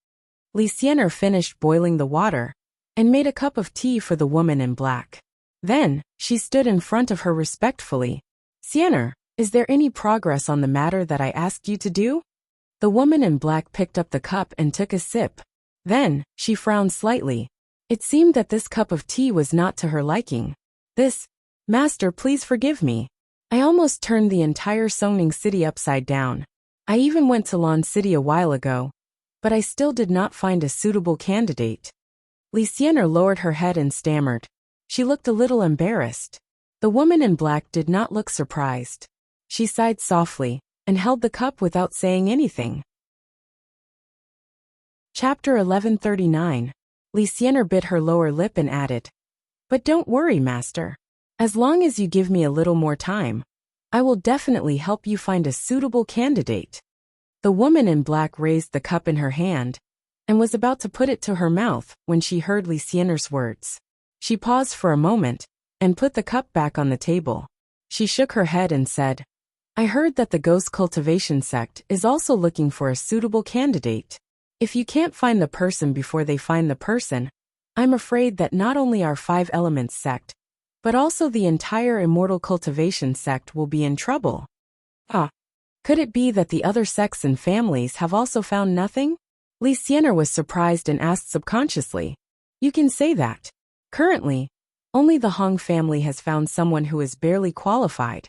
Sienna finished boiling the water and made a cup of tea for the woman in black. Then, she stood in front of her respectfully. "Sienna, is there any progress on the matter that I asked you to do?" The woman in black picked up the cup and took a sip. Then, she frowned slightly. It seemed that this cup of tea was not to her liking. "Master, please forgive me. I almost turned the entire Songning City upside down. I even went to Lan City a while ago, but I still did not find a suitable candidate." Sienna lowered her head and stammered. She looked a little embarrassed. The woman in black did not look surprised. She sighed softly and held the cup without saying anything. Chapter 1139. Sienna bit her lower lip and added, "But don't worry, Master. As long as you give me a little more time, I will definitely help you find a suitable candidate." The woman in black raised the cup in her hand and was about to put it to her mouth when she heard Sienna's words. She paused for a moment and put the cup back on the table. She shook her head and said, "I heard that the ghost cultivation sect is also looking for a suitable candidate. If you can't find the person before they find the person, I'm afraid that not only our 5 Elements sect, but also the entire immortal cultivation sect will be in trouble." Could it be that the other sects and families have also found nothing? Sienna was surprised and asked subconsciously, "You can say that. Currently, only the Hong family has found someone who is barely qualified.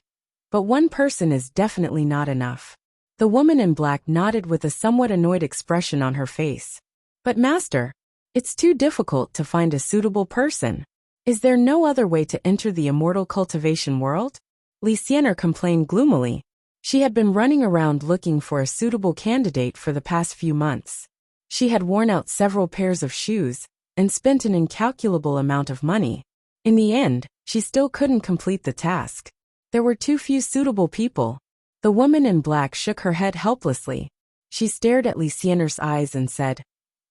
But one person is definitely not enough." The woman in black nodded with a somewhat annoyed expression on her face. "But Master, it's too difficult to find a suitable person. Is there no other way to enter the immortal cultivation world?" Sienna complained gloomily. She had been running around looking for a suitable candidate for the past few months. She had worn out several pairs of shoes and spent an incalculable amount of money. In the end, she still couldn't complete the task. There were too few suitable people. The woman in black shook her head helplessly. She stared at Luciener's eyes and said,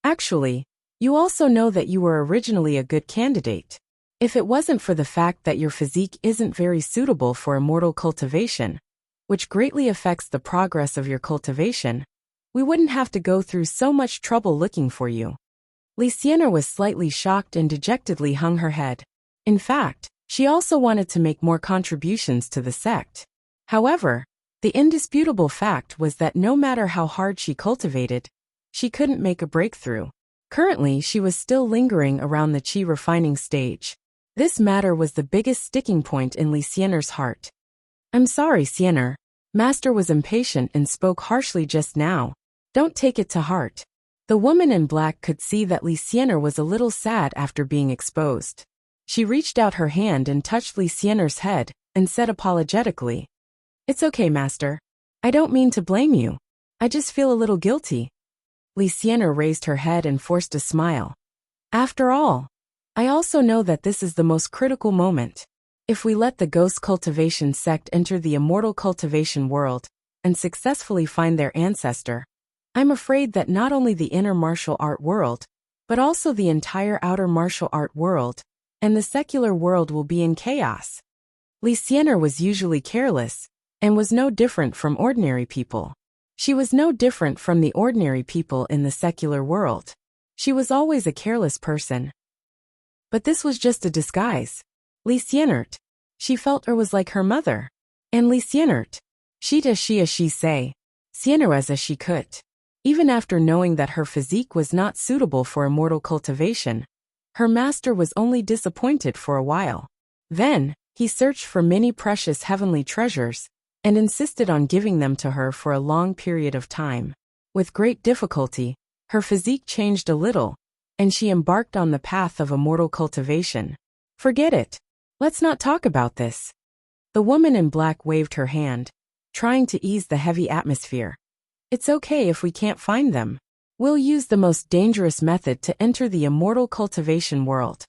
"Actually, you also know that you were originally a good candidate. If it wasn't for the fact that your physique isn't very suitable for immortal cultivation, which greatly affects the progress of your cultivation, we wouldn't have to go through so much trouble looking for you." Luciener was slightly shocked and dejectedly hung her head. In fact, she also wanted to make more contributions to the sect. However, the indisputable fact was that no matter how hard she cultivated, she couldn't make a breakthrough. Currently, she was still lingering around the chi refining stage. This matter was the biggest sticking point in Luciener's heart. "I'm sorry, Siener. Master was impatient and spoke harshly just now. Don't take it to heart." The woman in black could see that Luciener was a little sad after being exposed. She reached out her hand and touched Luciener's head and said apologetically, "It's okay, Master. I don't mean to blame you. I just feel a little guilty." Luciener raised her head and forced a smile. "After all, I also know that this is the most critical moment. If we let the ghost cultivation sect enter the immortal cultivation world and successfully find their ancestor, I'm afraid that not only the inner martial art world, but also the entire outer martial art world and the secular world will be in chaos." Luciener was usually careless and was no different from ordinary people. She was no different from the ordinary people in the secular world. She was always a careless person. But this was just a disguise. Lucienert. She felt was like her mother. And Lucienert. She say. Siener as she could. Even after knowing that her physique was not suitable for immortal cultivation, her master was only disappointed for a while. Then, he searched for many precious heavenly treasures and insisted on giving them to her for a long period of time. With great difficulty, her physique changed a little, and she embarked on the path of immortal cultivation. "Forget it. Let's not talk about this." The woman in black waved her hand, trying to ease the heavy atmosphere. "It's okay if we can't find them. We'll use the most dangerous method to enter the immortal cultivation world."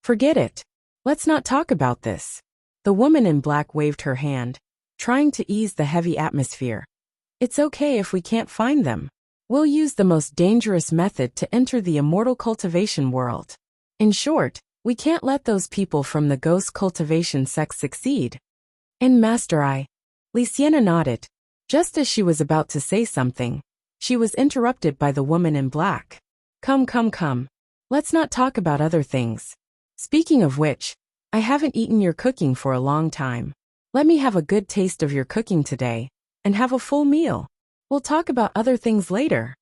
"Forget it. Let's not talk about this." The woman in black waved her hand, trying to ease the heavy atmosphere. "It's okay if we can't find them. We'll use the most dangerous method to enter the immortal cultivation world. In short, we can't let those people from the ghost cultivation sect succeed." "And Master Luciena nodded. Just as she was about to say something, she was interrupted by the woman in black. Come. Let's not talk about other things. Speaking of which, I haven't eaten your cooking for a long time. Let me have a good taste of your cooking today, and have a full meal. We'll talk about other things later."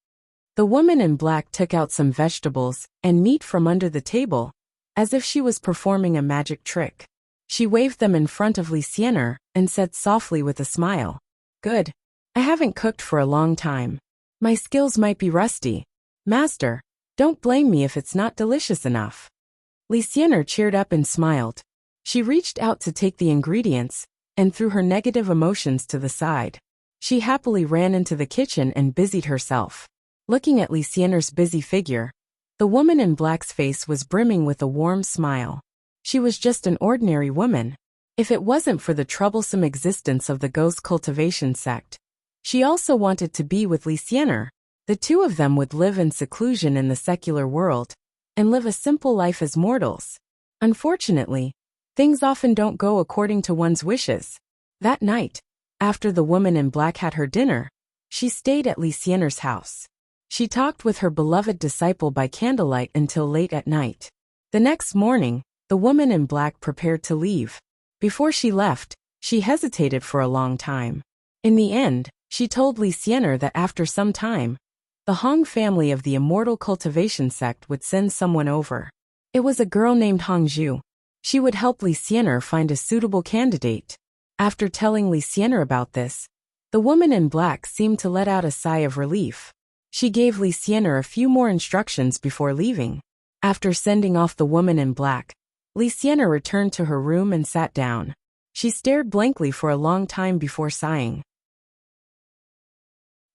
The woman in black took out some vegetables and meat from under the table, as if she was performing a magic trick. She waved them in front of Luciener and said softly with a smile, "Good. I haven't cooked for a long time. My skills might be rusty. Master, don't blame me if it's not delicious enough." Luciener cheered up and smiled. She reached out to take the ingredients and threw her negative emotions to the side. She happily ran into the kitchen and busied herself. Looking at Luciener's busy figure, the woman in black's face was brimming with a warm smile. She was just an ordinary woman. If it wasn't for the troublesome existence of the ghost cultivation sect, she also wanted to be with Luciener. The two of them would live in seclusion in the secular world and live a simple life as mortals. Unfortunately, things often don't go according to one's wishes. That night, after the woman in black had her dinner, she stayed at Luciener's house. She talked with her beloved disciple by candlelight until late at night. The next morning, the woman in black prepared to leave. Before she left, she hesitated for a long time. In the end, she told Luciener that after some time, the Hong family of the immortal cultivation sect would send someone over. It was a girl named Hongju. She would help Luciener find a suitable candidate. After telling Luciener about this, the woman in black seemed to let out a sigh of relief. She gave Luciener a few more instructions before leaving. After sending off the woman in black, Luciener returned to her room and sat down. She stared blankly for a long time before sighing.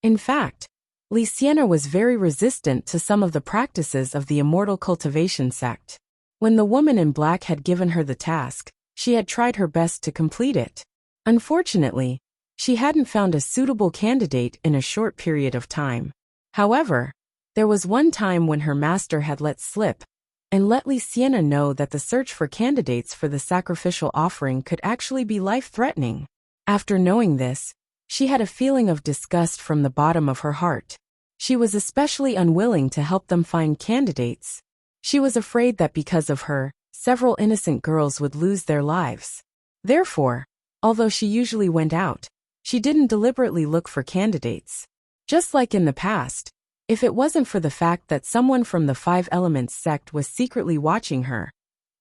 In fact, Li Sienna was very resistant to some of the practices of the immortal cultivation sect. When the woman in black had given her the task, she had tried her best to complete it. Unfortunately, she hadn't found a suitable candidate in a short period of time. However, there was one time when her master had let slip and let Li Sienna know that the search for candidates for the sacrificial offering could actually be life-threatening. After knowing this, she had a feeling of disgust from the bottom of her heart. She was especially unwilling to help them find candidates. She was afraid that because of her, several innocent girls would lose their lives. Therefore, although she usually went out, she didn't deliberately look for candidates. Just like in the past, if it wasn't for the fact that someone from the Five Elements sect was secretly watching her,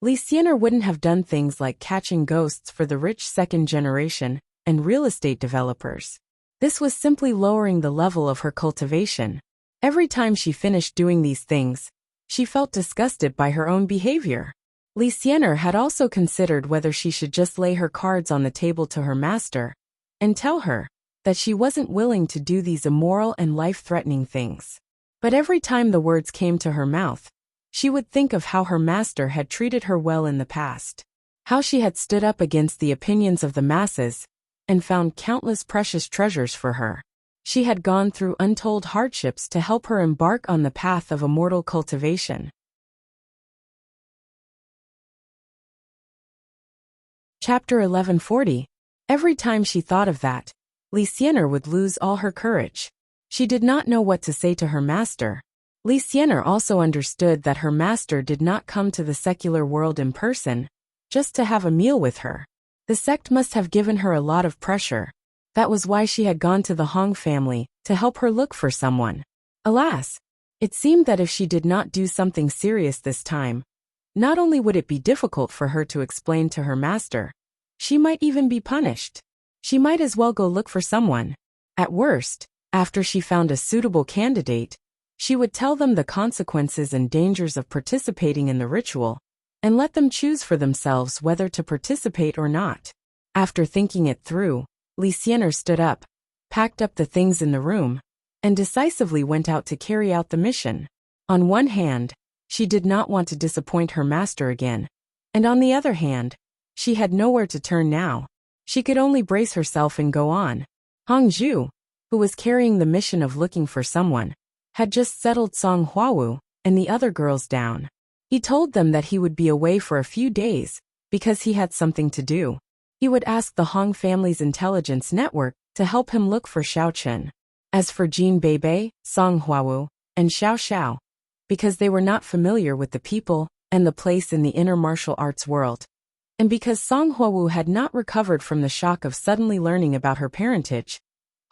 Li Sienna wouldn't have done things like catching ghosts for the rich second generation and real estate developers. This was simply lowering the level of her cultivation. Every time she finished doing these things, she felt disgusted by her own behavior. Li Sienna had also considered whether she should just lay her cards on the table to her master and tell her that she wasn't willing to do these immoral and life-threatening things. But every time the words came to her mouth, she would think of how her master had treated her well in the past, how she had stood up against the opinions of the masses and found countless precious treasures for her. She had gone through untold hardships to help her embark on the path of immortal cultivation. Chapter 1140. Every time she thought of that, Li Sienna would lose all her courage. She did not know what to say to her master. Li Sienna also understood that her master did not come to the secular world in person, just to have a meal with her. The sect must have given her a lot of pressure. That was why she had gone to the Hong family, to help her look for someone. Alas, it seemed that if she did not do something serious this time, not only would it be difficult for her to explain to her master, she might even be punished. She might as well go look for someone. At worst, after she found a suitable candidate, she would tell them the consequences and dangers of participating in the ritual, and let them choose for themselves whether to participate or not. After thinking it through, Li Sienna stood up, packed up the things in the room, and decisively went out to carry out the mission. On one hand, she did not want to disappoint her master again, and on the other hand, she had nowhere to turn now. She could only brace herself and go on. Hong Zhu, who was carrying the mission of looking for someone, had just settled Song Huawu and the other girls down. He told them that he would be away for a few days because he had something to do. He would ask the Hong family's intelligence network to help him look for Xiao Chen. As for Jin Beibei, Song Huawu, and Xiao Xiao, because they were not familiar with the people and the place in the inner martial arts world, and because Song Huawu had not recovered from the shock of suddenly learning about her parentage,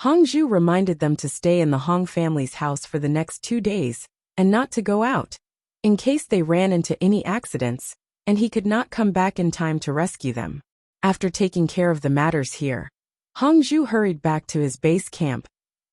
Hong Zhu reminded them to stay in the Hong family's house for the next 2 days and not to go out, in case they ran into any accidents, and he could not come back in time to rescue them. After taking care of the matters here, Hong Zhu hurried back to his base camp,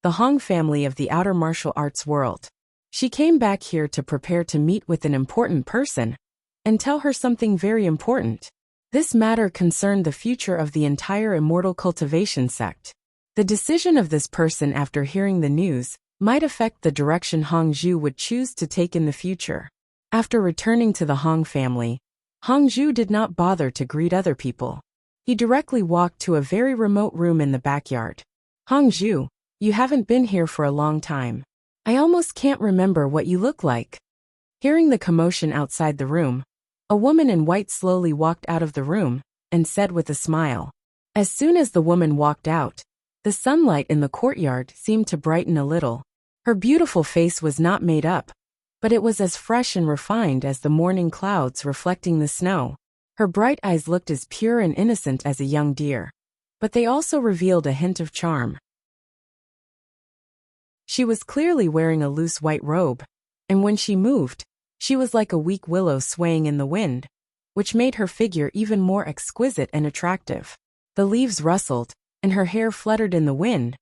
the Hong family of the outer martial arts world. She came back here to prepare to meet with an important person and tell her something very important. This matter concerned the future of the entire immortal cultivation sect. The decision of this person after hearing the news might affect the direction Hong Zhu would choose to take in the future. After returning to the Hong family, Hong Zhu did not bother to greet other people. He directly walked to a very remote room in the backyard. Hong Zhu, you haven't been here for a long time. I almost can't remember what you look like. Hearing the commotion outside the room, a woman in white slowly walked out of the room and said with a smile. As soon as the woman walked out, the sunlight in the courtyard seemed to brighten a little. Her beautiful face was not made up, but it was as fresh and refined as the morning clouds reflecting the snow. Her bright eyes looked as pure and innocent as a young deer, but they also revealed a hint of charm. She was clearly wearing a loose white robe, and when she moved, she was like a weak willow swaying in the wind, which made her figure even more exquisite and attractive. The leaves rustled, and her hair fluttered in the wind,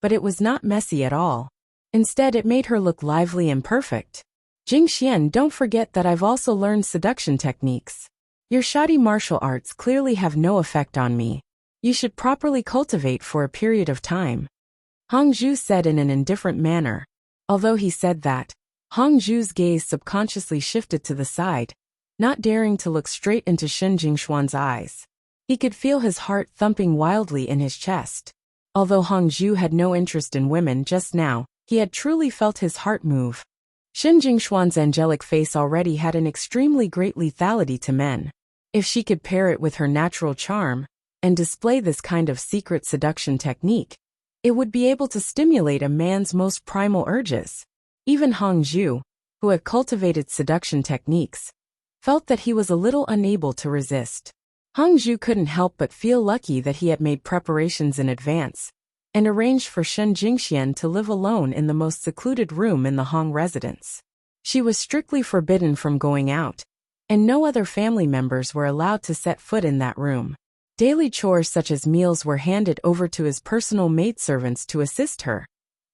but it was not messy at all. Instead, it made her look lively and perfect. Jing Xian, don't forget that I've also learned seduction techniques. Your shoddy martial arts clearly have no effect on me. You should properly cultivate for a period of time. Hongzhu said in an indifferent manner. Although he said that, Hongzhu's gaze subconsciously shifted to the side, not daring to look straight into Shen Jingshuan's eyes. He could feel his heart thumping wildly in his chest. Although Hongzhu had no interest in women just now, he had truly felt his heart move. Shen Jingshuan's angelic face already had an extremely great lethality to men. If she could pair it with her natural charm, and display this kind of secret seduction technique, it would be able to stimulate a man's most primal urges. Even Hongzhu, who had cultivated seduction techniques, felt that he was a little unable to resist. Hongzhu couldn't help but feel lucky that he had made preparations in advance, and arranged for Shen Jingxian to live alone in the most secluded room in the Hong residence. She was strictly forbidden from going out, and no other family members were allowed to set foot in that room. Daily chores such as meals were handed over to his personal maidservants to assist her,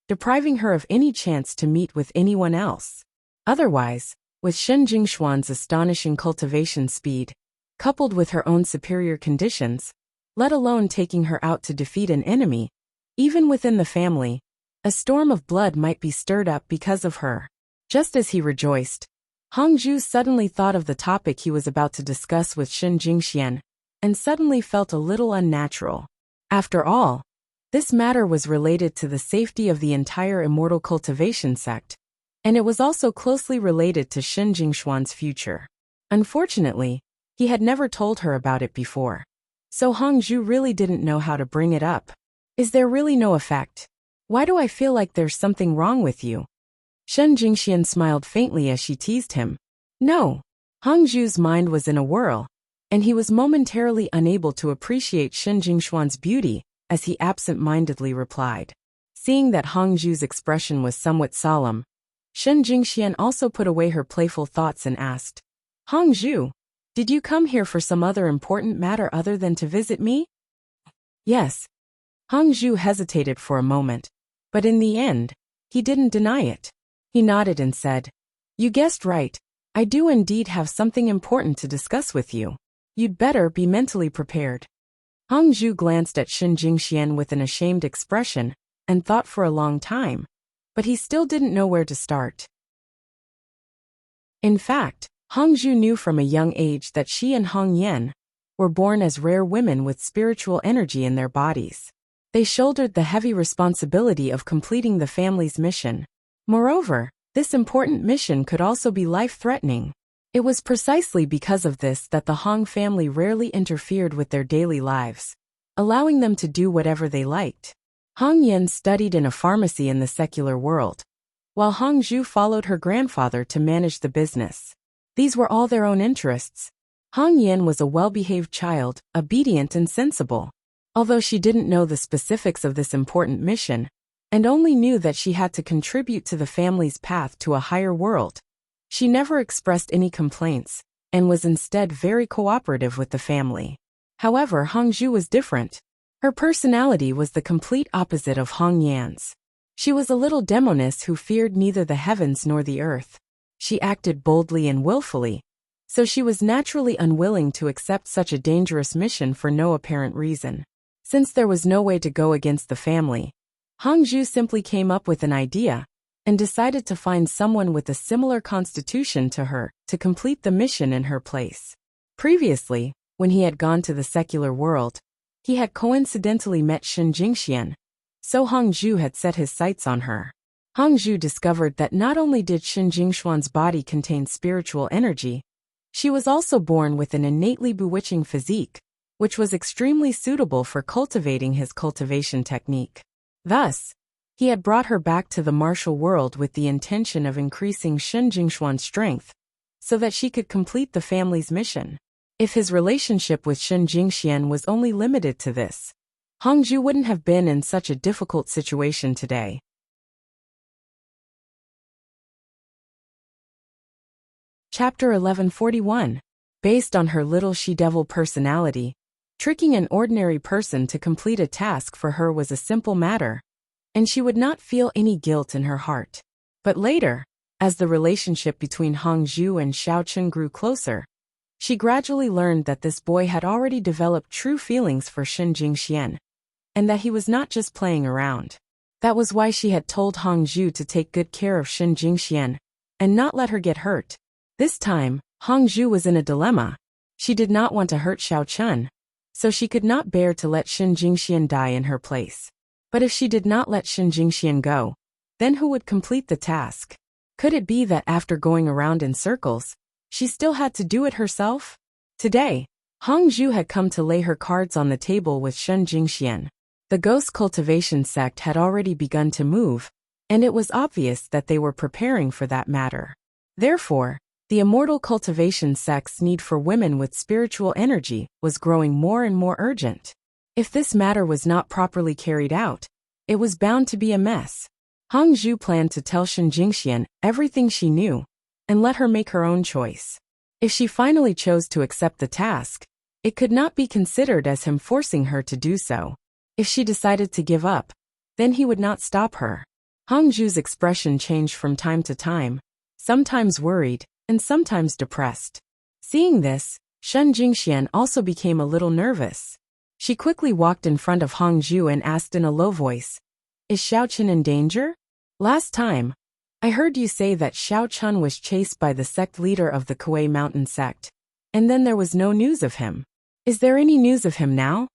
depriving her of any chance to meet with anyone else. Otherwise, with Shen Jingshuan's astonishing cultivation speed, coupled with her own superior conditions, let alone taking her out to defeat an enemy, even within the family, a storm of blood might be stirred up because of her. Just as he rejoiced, Hongzhu suddenly thought of the topic he was about to discuss with Shen Jingxian, and suddenly felt a little unnatural. After all, this matter was related to the safety of the entire immortal cultivation sect, and it was also closely related to Shen Jingshuan's future. Unfortunately, he had never told her about it before, so Hongzhu really didn't know how to bring it up. Is there really no effect? Why do I feel like there's something wrong with you? Shen Jingxian smiled faintly as she teased him. No. Hongzhu's mind was in a whirl, and he was momentarily unable to appreciate Shen Jingshuan's beauty as he absent-mindedly replied. Seeing that Hongzhu's expression was somewhat solemn, Shen Jingxian also put away her playful thoughts and asked, Hongzhu, did you come here for some other important matter other than to visit me? Yes. Hongzhu hesitated for a moment, but in the end, he didn't deny it. He nodded and said, You guessed right, I do indeed have something important to discuss with you. You'd better be mentally prepared. Hongzhu glanced at Shen Jingxian with an ashamed expression and thought for a long time, but he still didn't know where to start. In fact, Hongzhu knew from a young age that she and Hong Yan were born as rare women with spiritual energy in their bodies. They shouldered the heavy responsibility of completing the family's mission. Moreover, this important mission could also be life-threatening. It was precisely because of this that the Hong family rarely interfered with their daily lives, allowing them to do whatever they liked. Hong Yan studied in a pharmacy in the secular world, while Hongzhu followed her grandfather to manage the business. These were all their own interests. Hong Yan was a well-behaved child, obedient and sensible. Although she didn't know the specifics of this important mission, and only knew that she had to contribute to the family's path to a higher world, she never expressed any complaints, and was instead very cooperative with the family. However, Hongzhu was different. Her personality was the complete opposite of Hong Yan's. She was a little demoness who feared neither the heavens nor the earth. She acted boldly and willfully, so she was naturally unwilling to accept such a dangerous mission for no apparent reason. Since there was no way to go against the family, Hongzhu simply came up with an idea and decided to find someone with a similar constitution to her to complete the mission in her place. Previously, when he had gone to the secular world, he had coincidentally met Shen Jingxian, so Hongzhu had set his sights on her. Hongzhu discovered that not only did Shen Jingshuan's body contain spiritual energy, she was also born with an innately bewitching physique, which was extremely suitable for cultivating his cultivation technique. Thus, he had brought her back to the martial world with the intention of increasing Shen Jingshuan's strength, so that she could complete the family's mission. If his relationship with Shen Jingxian was only limited to this, Hongzhu wouldn't have been in such a difficult situation today. Chapter 1141. Based on her little she-devil personality, tricking an ordinary person to complete a task for her was a simple matter, and she would not feel any guilt in her heart. But later, as the relationship between Hongzhu and Xiaochun grew closer, she gradually learned that this boy had already developed true feelings for Shen Jingxian, and that he was not just playing around. That was why she had told Hongzhu to take good care of Shen Jingxian and not let her get hurt. This time, Hongzhu was in a dilemma. She did not want to hurt Xiao Chun, so she could not bear to let Shen Jingxian die in her place. But if she did not let Shen Jingxian go, then who would complete the task? Could it be that after going around in circles, she still had to do it herself? Today, Hongzhu had come to lay her cards on the table with Shen Jingxian. The ghost cultivation sect had already begun to move, and it was obvious that they were preparing for that matter. Therefore, the immortal cultivation sect's need for women with spiritual energy was growing more and more urgent. If this matter was not properly carried out, it was bound to be a mess. Hongzhu planned to tell Shen Jingxian everything she knew and let her make her own choice. If she finally chose to accept the task, it could not be considered as him forcing her to do so. If she decided to give up, then he would not stop her. Hongzhu's expression changed from time to time, sometimes worried and sometimes depressed. Seeing this, Shen Jingxian also became a little nervous. She quickly walked in front of Hongzhu and asked in a low voice, "Is Xiao Chun in danger? Last time, I heard you say that Xiao Chun was chased by the sect leader of the Kuei Mountain sect, and then there was no news of him. Is there any news of him now?"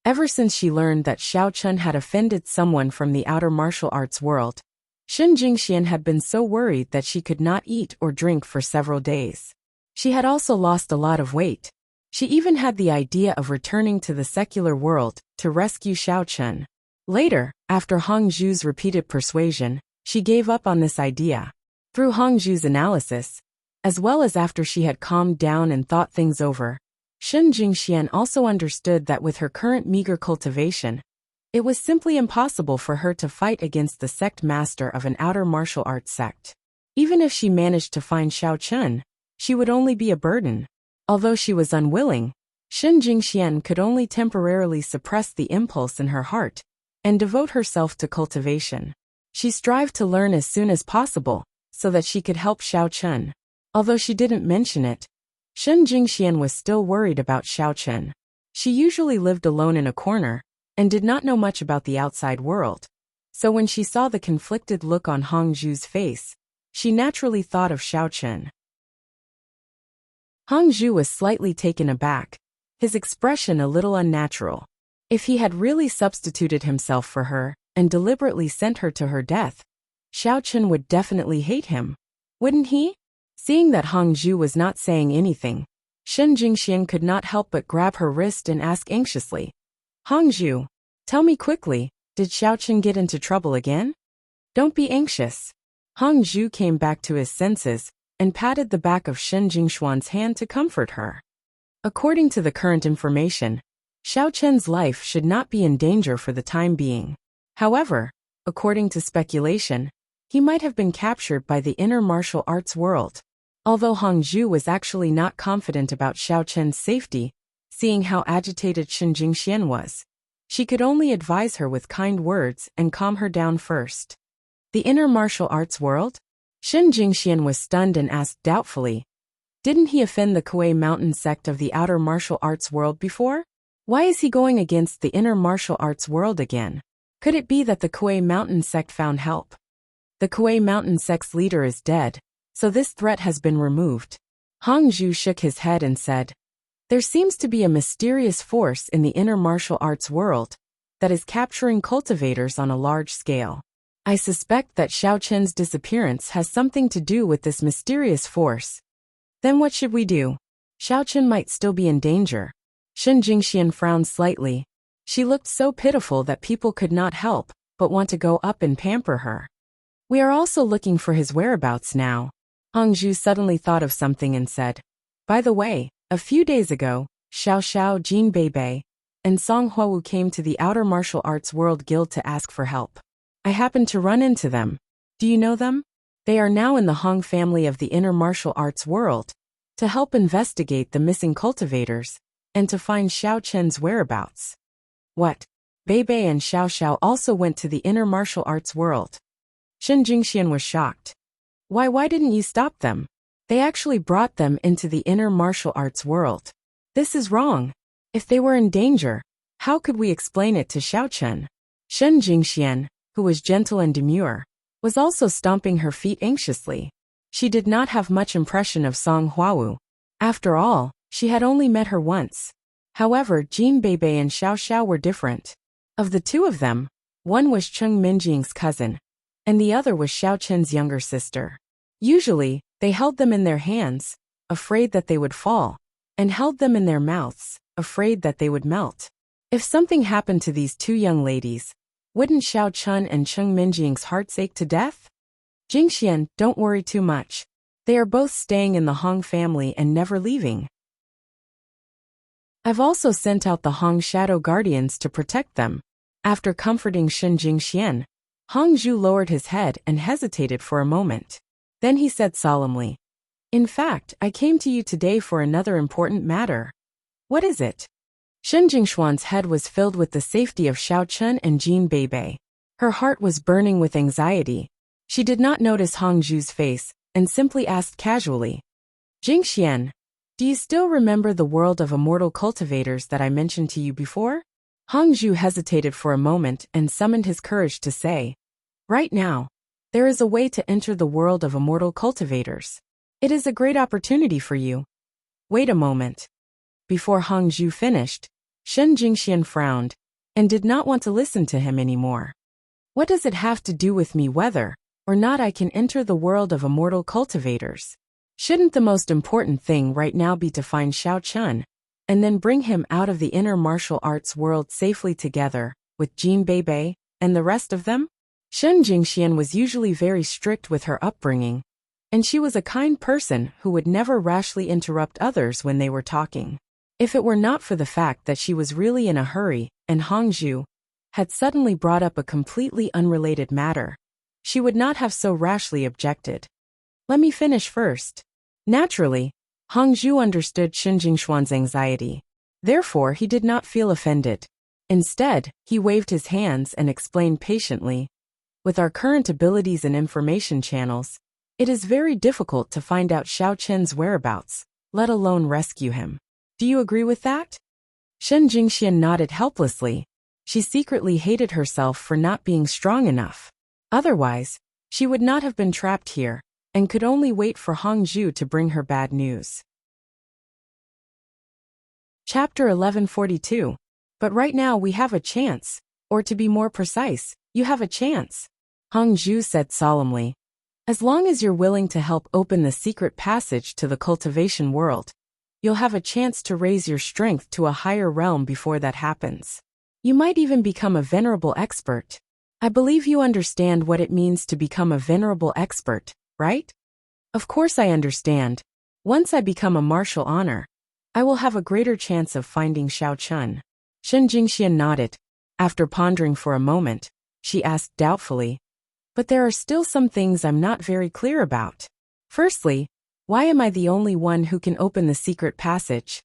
Ever since she learned that Xiao Chun had offended someone from the outer martial arts world, Shen Jingxian had been so worried that she could not eat or drink for several days. She had also lost a lot of weight. She even had the idea of returning to the secular world to rescue Xiao Chun. Later, after Hongzhu's repeated persuasion, she gave up on this idea. Through Hongzhu's analysis, as well as after she had calmed down and thought things over, Shen Jingxian also understood that with her current meager cultivation, it was simply impossible for her to fight against the sect master of an outer martial arts sect. Even if she managed to find Xiao Chun, she would only be a burden. Although she was unwilling, Shen Jingxian could only temporarily suppress the impulse in her heart and devote herself to cultivation. She strived to learn as soon as possible so that she could help Xiao Chun. Although she didn't mention it, Shen Jingxian was still worried about Xiao Chun. She usually lived alone in a corner and did not know much about the outside world. So when she saw the conflicted look on Hongzhu's face, she naturally thought of Xiao Chun. Hongzhu was slightly taken aback, his expression a little unnatural. If he had really substituted himself for her and deliberately sent her to her death, Xiao Chun would definitely hate him, wouldn't he? Seeing that Hongzhu was not saying anything, Shen Jingxian could not help but grab her wrist and ask anxiously, "Hongzhu, tell me quickly, did Xiao Chun get into trouble again?" "Don't be anxious." Hongzhu came back to his senses and patted the back of Shen Jingxuan's hand to comfort her. According to the current information, Xiao Chun's life should not be in danger for the time being. However, according to speculation, he might have been captured by the inner martial arts world. Although Hongzhu was actually not confident about Xiao Chun's safety, seeing how agitated Shen Jingxian was, she could only advise her with kind words and calm her down first. The inner martial arts world? Shen Jingxian was stunned and asked doubtfully, "Didn't he offend the Kuei Mountain sect of the outer martial arts world before? Why is he going against the inner martial arts world again? Could it be that the Kuei Mountain sect found help? The Kuei Mountain sect's leader is dead, so this threat has been removed." Hongzhu shook his head and said, "There seems to be a mysterious force in the inner martial arts world that is capturing cultivators on a large scale. I suspect that Xiao Chun's disappearance has something to do with this mysterious force. Then what should we do? Xiao Chun might still be in danger." Shen Jingxian frowned slightly. She looked so pitiful that people could not help but want to go up and pamper her. "We are also looking for his whereabouts now." Hongzhu suddenly thought of something and said, "By the way, a few days ago, Xiao Xiao, Jin Beibei, and Song Huowu came to the Outer Martial Arts World Guild to ask for help. I happened to run into them. Do you know them? They are now in the Hong family of the Inner Martial Arts World, to help investigate the missing cultivators, and to find Xiao Chun's whereabouts." "What? Beibei and Xiao Xiao also went to the Inner Martial Arts World?" Shen Jingxian was shocked. Why didn't you stop them? They actually brought them into the Inner Martial Arts World. This is wrong. If they were in danger, how could we explain it to Xiao Chun?" Shen Jingxian, who was gentle and demure, was also stomping her feet anxiously. She did not have much impression of Song Huawu. After all, she had only met her once. However, Jin Beibei and Xiao Xiao were different. Of the two of them, one was Cheng Minjing's cousin, and the other was Xiao Chen's younger sister. Usually, they held them in their hands, afraid that they would fall, and held them in their mouths, afraid that they would melt. If something happened to these two young ladies, wouldn't Xiao Chen and Cheng Minjing's hearts ache to death? Jingxian, don't worry too much. They are both staying in the Hong family and never leaving. I've also sent out the Hong Shadow Guardians to protect them. After comforting Shen Jingxian, Hong Zhu lowered his head and hesitated for a moment. Then he said solemnly, "In fact, I came to you today for another important matter." "What is it?" Shen Jingshuan's head was filled with the safety of Xiao Chen and Jin Beibei. Her heart was burning with anxiety. She did not notice Hong Zhu's face, and simply asked casually, "Jingxian, do you still remember the world of immortal cultivators that I mentioned to you before?" Hong Zhu hesitated for a moment and summoned his courage to say, "Right now, there is a way to enter the world of immortal cultivators. It is a great opportunity for you." "Wait a moment." Before Hong Zhu finished, Shen Jingxian frowned, and did not want to listen to him anymore. "What does it have to do with me whether or not I can enter the world of immortal cultivators? Shouldn't the most important thing right now be to find Xiao Chen, and then bring him out of the inner martial arts world safely together with Jin Beibei and the rest of them?" Shen Jingxian was usually very strict with her upbringing, and she was a kind person who would never rashly interrupt others when they were talking. If it were not for the fact that she was really in a hurry and Hong Zhu had suddenly brought up a completely unrelated matter, she would not have so rashly objected. "Let me finish first." Naturally, Hong Zhu understood Shen Jingshuan's anxiety. Therefore, he did not feel offended. Instead, he waved his hands and explained patiently, "With our current abilities and information channels, it is very difficult to find out Xiao Chen's whereabouts, let alone rescue him. Do you agree with that?" Shen Jingxian nodded helplessly. She secretly hated herself for not being strong enough. Otherwise, she would not have been trapped here, and could only wait for Hong Zhu to bring her bad news. Chapter 1142. But right now we have a chance, or to be more precise, you have a chance, Hong Zhu said solemnly. As long as you're willing to help open the secret passage to the cultivation world, you'll have a chance to raise your strength to a higher realm before that happens. You might even become a venerable expert. I believe you understand what it means to become a venerable expert, right? Of course I understand. Once I become a martial honor, I will have a greater chance of finding Xiao Chen. Shen Jingxian nodded. After pondering for a moment, she asked doubtfully, "But there are still some things I'm not very clear about. Firstly, why am I the only one who can open the secret passage?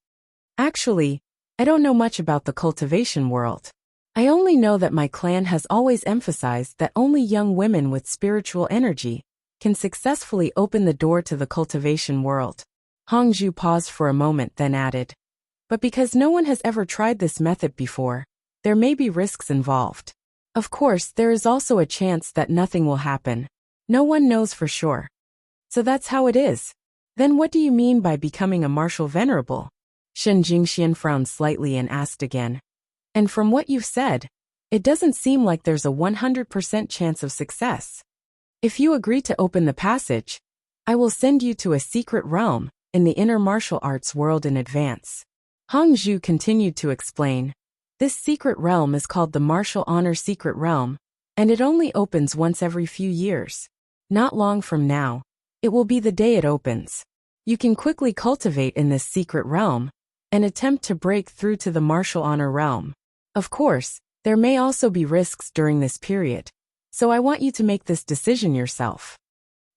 Actually, I don't know much about the cultivation world. I only know that my clan has always emphasized that only young women with spiritual energy can successfully open the door to the cultivation world." Hong Zhu paused for a moment, then added, "But because no one has ever tried this method before, there may be risks involved. Of course, there is also a chance that nothing will happen. No one knows for sure. So that's how it is. Then what do you mean by becoming a martial venerable?" Shen Jingxian frowned slightly and asked again. "And from what you've said, it doesn't seem like there's a 100% chance of success. If you agree to open the passage, I will send you to a secret realm in the inner martial arts world in advance." Hong Zhu continued to explain. "This secret realm is called the Martial Honor Secret Realm, and it only opens once every few years. Not long from now, it will be the day it opens. You can quickly cultivate in this secret realm and attempt to break through to the Martial Honor realm. Of course, there may also be risks during this period, so I want you to make this decision yourself."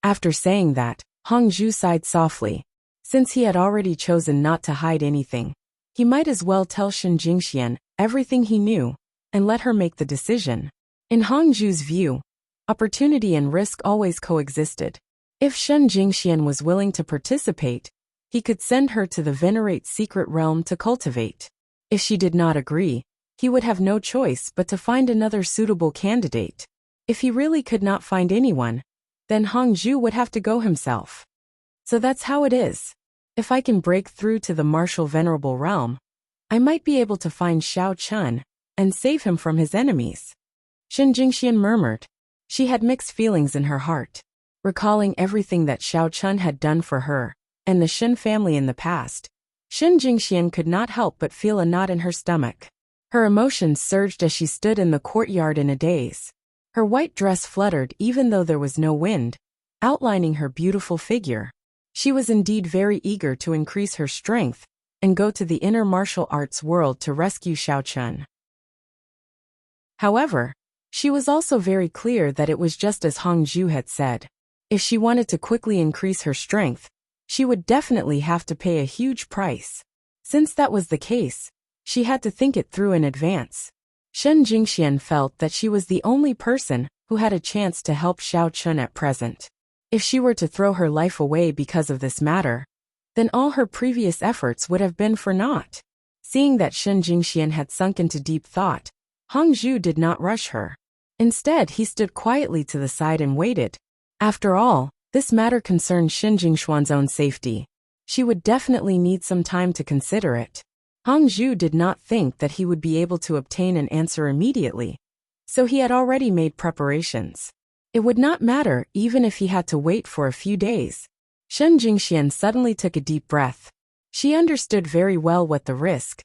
After saying that, Hong Zhu sighed softly. Since he had already chosen not to hide anything, he might as well tell Shen Jingxian everything he knew and let her make the decision. In Hong Zhu's view, opportunity and risk always coexisted. If Shen Jingxian was willing to participate, he could send her to the Venerate secret realm to cultivate. If she did not agree, he would have no choice but to find another suitable candidate. If he really could not find anyone, then Hongzhu would have to go himself. So that's how it is. If I can break through to the martial venerable realm, I might be able to find Xiao Chun and save him from his enemies. Shen Jingxian murmured. She had mixed feelings in her heart, recalling everything that Xiao Chun had done for her and the Shen family in the past. Shen Jingxian could not help but feel a knot in her stomach. Her emotions surged as she stood in the courtyard in a daze. Her white dress fluttered even though there was no wind, outlining her beautiful figure. She was indeed very eager to increase her strength and go to the inner martial arts world to rescue Xiao Chun. However, she was also very clear that it was just as Hongzhu had said. If she wanted to quickly increase her strength, she would definitely have to pay a huge price. Since that was the case, she had to think it through in advance. Shen Jingxian felt that she was the only person who had a chance to help Xiao Chun at present. If she were to throw her life away because of this matter, then all her previous efforts would have been for naught. Seeing that Shen Jingxian had sunk into deep thought, Hongzhu did not rush her. Instead, he stood quietly to the side and waited. After all, this matter concerned Shen Jingshuan's own safety. She would definitely need some time to consider it. Hongzhu did not think that he would be able to obtain an answer immediately, so he had already made preparations. It would not matter even if he had to wait for a few days. Shen Jingxian suddenly took a deep breath. She understood very well what the risk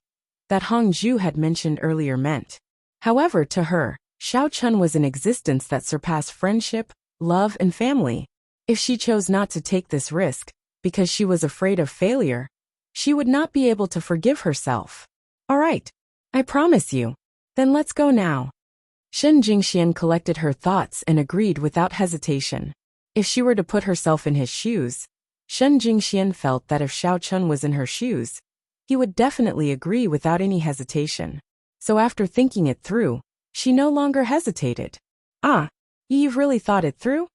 that Hongzhu had mentioned earlier meant. However, to her, Xiao Chun was an existence that surpassed friendship, love, and family. If she chose not to take this risk, because she was afraid of failure, she would not be able to forgive herself. All right, I promise you. Then let's go now. Shen Jingxian collected her thoughts and agreed without hesitation. If she were to put herself in his shoes, Shen Jingxian felt that if Xiao Chun was in her shoes, he would definitely agree without any hesitation. So after thinking it through, she no longer hesitated. Ah, you've really thought it through?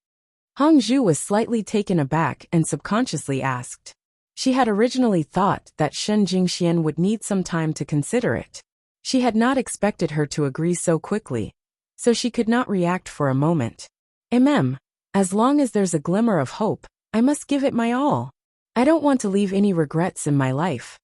Hongzhu was slightly taken aback and subconsciously asked. She had originally thought that Shen Jingxian would need some time to consider it. She had not expected her to agree so quickly, so she could not react for a moment. As long as there's a glimmer of hope, I must give it my all. I don't want to leave any regrets in my life.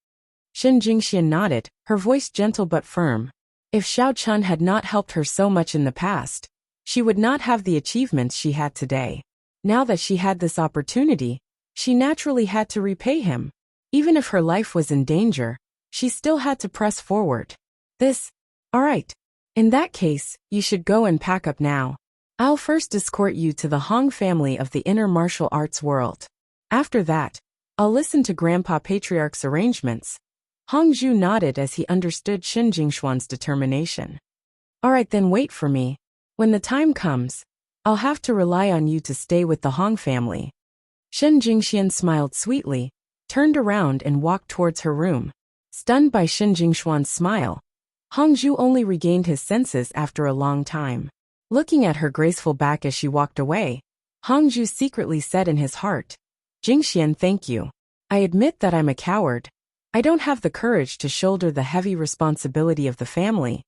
Shen Jingxian nodded, her voice gentle but firm. If Xiao Chun had not helped her so much in the past, she would not have the achievements she had today. Now that she had this opportunity, she naturally had to repay him. Even if her life was in danger, she still had to press forward. All right. In that case, you should go and pack up now. I'll first escort you to the Hong family of the inner martial arts world. After that, I'll listen to Grandpa Patriarch's arrangements. Hongzhu nodded as he understood Shen Jingshuan's determination. All right, then wait for me. When the time comes, I'll have to rely on you to stay with the Hong family. Shen Jingxian smiled sweetly, turned around and walked towards her room. Stunned by Shen Jingshuan's smile, Hongzhu only regained his senses after a long time. Looking at her graceful back as she walked away, Hongzhu secretly said in his heart, Jingxian, thank you. I admit that I'm a coward. I don't have the courage to shoulder the heavy responsibility of the family,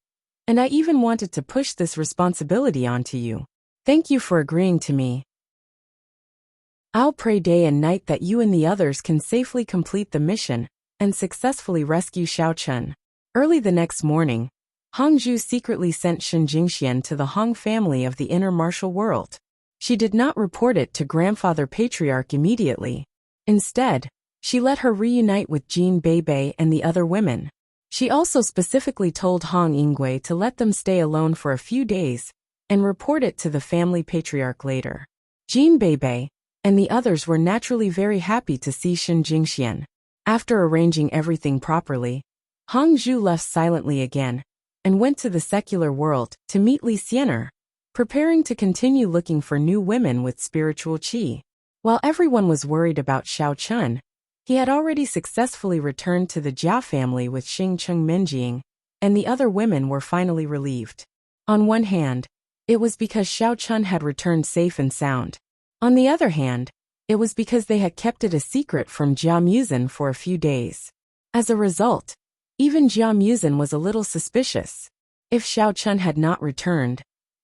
and I even wanted to push this responsibility onto you. Thank you for agreeing to me. I'll pray day and night that you and the others can safely complete the mission and successfully rescue Xiao Chun. Early the next morning, Hongzhu secretly sent Shen Jingxian to the Hong family of the inner martial world. She did not report it to Grandfather Patriarch immediately. Instead, she let her reunite with Jean Beibei and the other women. She also specifically told Hong Yingwei to let them stay alone for a few days and report it to the family patriarch later. Jean Beibei and the others were naturally very happy to see Shen Jingxian. After arranging everything properly, Hongzhu left silently again and went to the secular world to meet Li Xiener, preparing to continue looking for new women with spiritual qi. While everyone was worried about Xiao Chun, he had already successfully returned to the Jia family with Xing Cheng Minjing, and the other women were finally relieved. On one hand, it was because Xiao Chun had returned safe and sound. On the other hand, it was because they had kept it a secret from Jia Muzin for a few days. As a result, even Jia Muzin was a little suspicious. If Xiao Chun had not returned,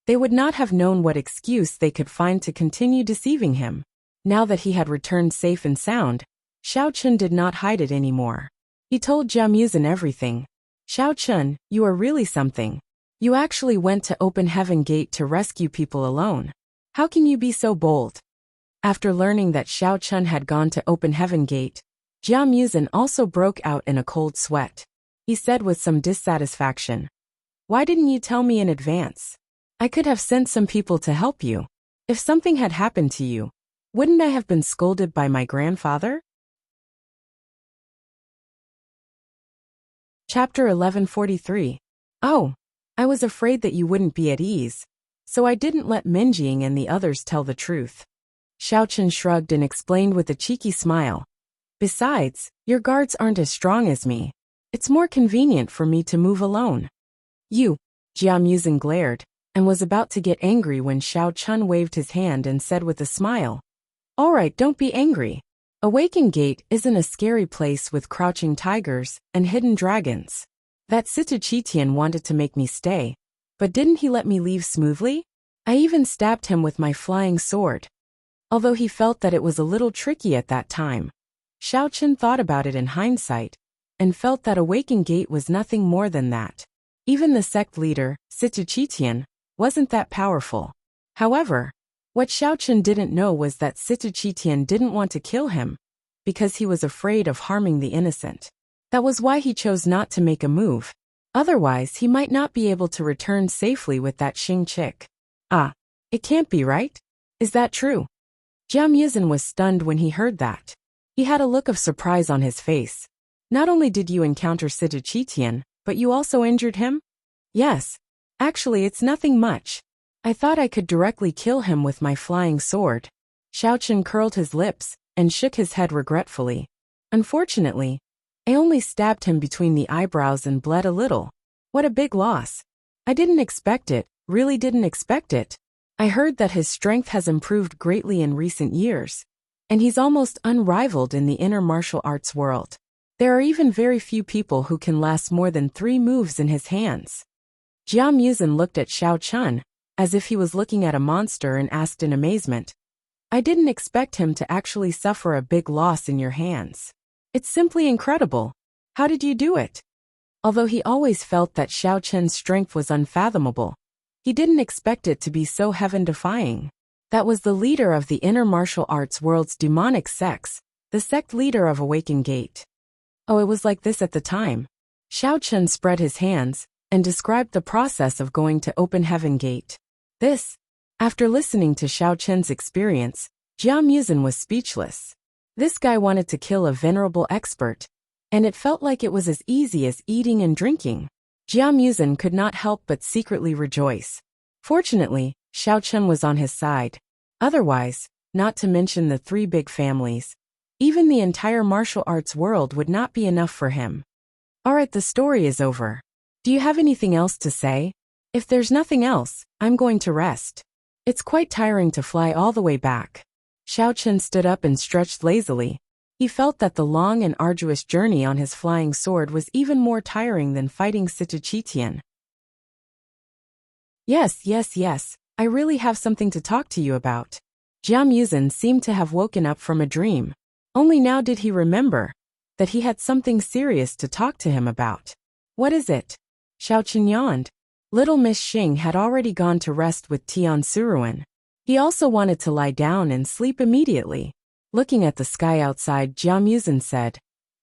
They would not have known what excuse they could find to continue deceiving him. Now that he had returned safe and sound, Xiao Chun did not hide it anymore. He told Jia Muzin everything. Xiao Chun, you are really something. You actually went to Open Heaven Gate to rescue people alone. How can you be so bold? After learning that Xiao Chun had gone to Open Heaven Gate, Jia Muzin also broke out in a cold sweat. He said with some dissatisfaction, "Why didn't you tell me in advance? I could have sent some people to help you. If something had happened to you, wouldn't I have been scolded by my grandfather?" Chapter 1143. Oh, I was afraid that you wouldn't be at ease, so I didn't let Minjing and the others tell the truth. Xiao Chun shrugged and explained with a cheeky smile. Besides, your guards aren't as strong as me. It's more convenient for me to move alone. You, Jia Muzin glared, and was about to get angry when Xiao Chun waved his hand and said with a smile, "All right, don't be angry. Awaken Gate isn't a scary place with crouching tigers and hidden dragons. That Situ Chitian wanted to make me stay, but didn't he let me leave smoothly? I even stabbed him with my flying sword." Although he felt that it was a little tricky at that time, Xiao Chun thought about it in hindsight, and felt that Awaken Gate was nothing more than that. Even the sect leader, Situ Chitian, wasn't that powerful. However, what Xiao Chun didn't know was that Situ Chitian didn't want to kill him, because he was afraid of harming the innocent. That was why he chose not to make a move. Otherwise, he might not be able to return safely with that Xing chick. Ah, it can't be right? Is that true? Jia Muzin was stunned when he heard that. He had a look of surprise on his face. Not only did you encounter Situ Chitian, but you also injured him? Yes. Actually, it's nothing much. I thought I could directly kill him with my flying sword. Xiao Chun curled his lips and shook his head regretfully. Unfortunately, I only stabbed him between the eyebrows and bled a little. What a big loss. I didn't expect it, really didn't expect it. I heard that his strength has improved greatly in recent years, and he's almost unrivaled in the inner martial arts world. There are even very few people who can last more than 3 moves in his hands. Jia Muzin looked at Xiao Chun, as if he was looking at a monster, and asked in amazement, I didn't expect him to actually suffer a big loss in your hands. It's simply incredible. How did you do it? Although he always felt that Xiao Chun's strength was unfathomable, he didn't expect it to be so heaven-defying. That was the leader of the inner martial arts world's demonic sects, the sect leader of Awaken Gate. Oh, it was like this at the time. Xiao Chun spread his hands and described the process of going to Open Heaven Gate. After listening to Xiao Chun's experience, Jia Muzin was speechless. This guy wanted to kill a venerable expert, and it felt like it was as easy as eating and drinking. Jia Muzin could not help but secretly rejoice. Fortunately, Xiao Chun was on his side. Otherwise, not to mention the 3 big families, even the entire martial arts world would not be enough for him. Alright, the story is over. Do you have anything else to say? If there's nothing else, I'm going to rest. It's quite tiring to fly all the way back. Xiao Chun stood up and stretched lazily. He felt that the long and arduous journey on his flying sword was even more tiring than fighting Situ Chitian. Yes, I really have something to talk to you about. Jia Muzin seemed to have woken up from a dream. Only now did he remember that he had something serious to talk to him about. What is it? Xiao Chun yawned. Little Miss Xing had already gone to rest with Tian Suruan. He also wanted to lie down and sleep immediately. Looking at the sky outside, Jia Muzin said,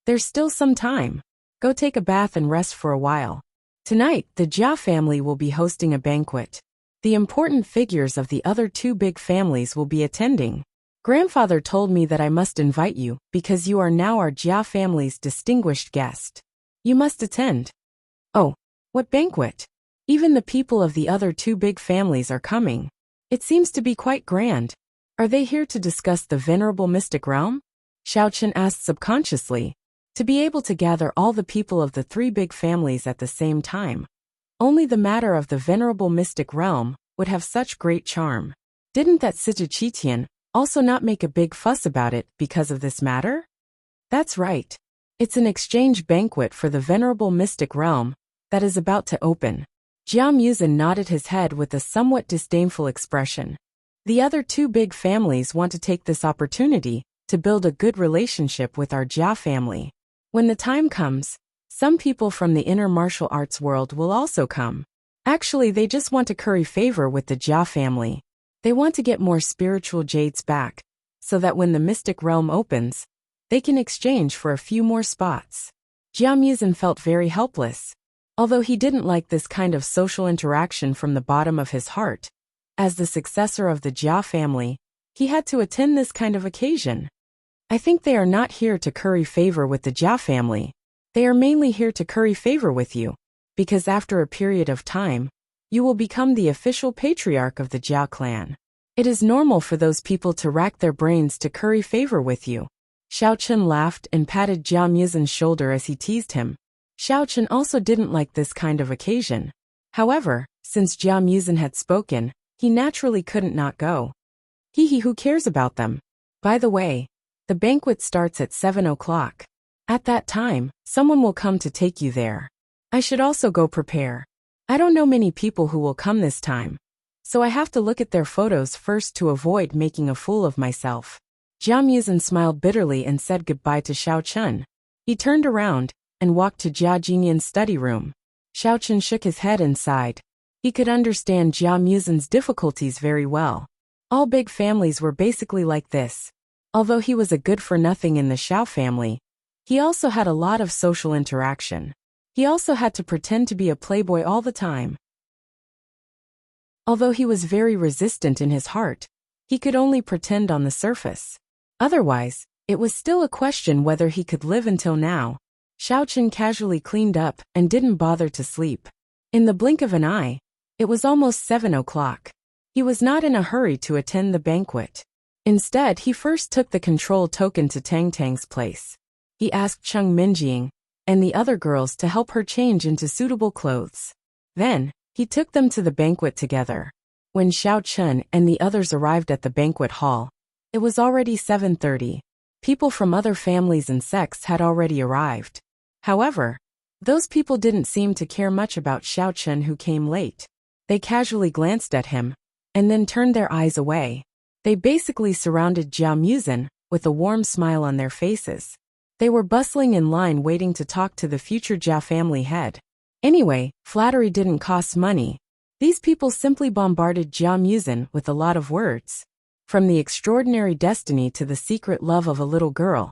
There's still some time. Go take a bath and rest for a while. Tonight, the Jia family will be hosting a banquet. The important figures of the other 2 big families will be attending. Grandfather told me that I must invite you because you are now our Jia family's distinguished guest. You must attend. Oh, what banquet? Even the people of the other 2 big families are coming. It seems to be quite grand. Are they here to discuss the venerable mystic realm? Xiao Chun asked subconsciously. To be able to gather all the people of the 3 big families at the same time. Only the matter of the venerable mystic realm would have such great charm. Didn't that Situ Chitian also not make a big fuss about it because of this matter? That's right. It's an exchange banquet for the venerable mystic realm that is about to open. Jia Muzin nodded his head with a somewhat disdainful expression. The other two big families want to take this opportunity to build a good relationship with our Jia family. When the time comes, some people from the inner martial arts world will also come. Actually, they just want to curry favor with the Jia family. They want to get more spiritual jades back, so that when the mystic realm opens, they can exchange for a few more spots. Jia Muzin felt very helpless. Although he didn't like this kind of social interaction from the bottom of his heart, as the successor of the Jia family, he had to attend this kind of occasion. I think they are not here to curry favor with the Jia family. They are mainly here to curry favor with you, because after a period of time, you will become the official patriarch of the Jia clan. It is normal for those people to rack their brains to curry favor with you. Xiao Chen laughed and patted Jia Muzin's shoulder as he teased him. Xiao Chen also didn't like this kind of occasion. However, since Jia Muzin had spoken, he naturally couldn't not go. Who cares about them? By the way, the banquet starts at 7 o'clock. At that time, someone will come to take you there. I should also go prepare. I don't know many people who will come this time, so I have to look at their photos first to avoid making a fool of myself. Jia Muzin smiled bitterly and said goodbye to Xiao Chen. He turned around and walked to Jia Jinyan's study room. Xiao Chen shook his head and sighed. He could understand Jia Muzin's difficulties very well. All big families were basically like this. Although he was a good-for-nothing in the Xiao family, he also had a lot of social interaction. He also had to pretend to be a playboy all the time. Although he was very resistant in his heart, he could only pretend on the surface. Otherwise, it was still a question whether he could live until now. Xiao Chen casually cleaned up and didn't bother to sleep. In the blink of an eye, it was almost 7 o'clock. He was not in a hurry to attend the banquet. Instead, he first took the control token to Tang Tang's place. He asked Cheng Minjing and the other girls to help her change into suitable clothes. Then, he took them to the banquet together. When Xiao Chen and the others arrived at the banquet hall, it was already 7:30. People from other families and sects had already arrived. However, those people didn't seem to care much about Xiao Chen, who came late. They casually glanced at him, and then turned their eyes away. They basically surrounded Jia Muzin, with a warm smile on their faces. They were bustling in line waiting to talk to the future Jia family head. Anyway, flattery didn't cost money. These people simply bombarded Jia Muzin with a lot of words. From the extraordinary destiny to the secret love of a little girl.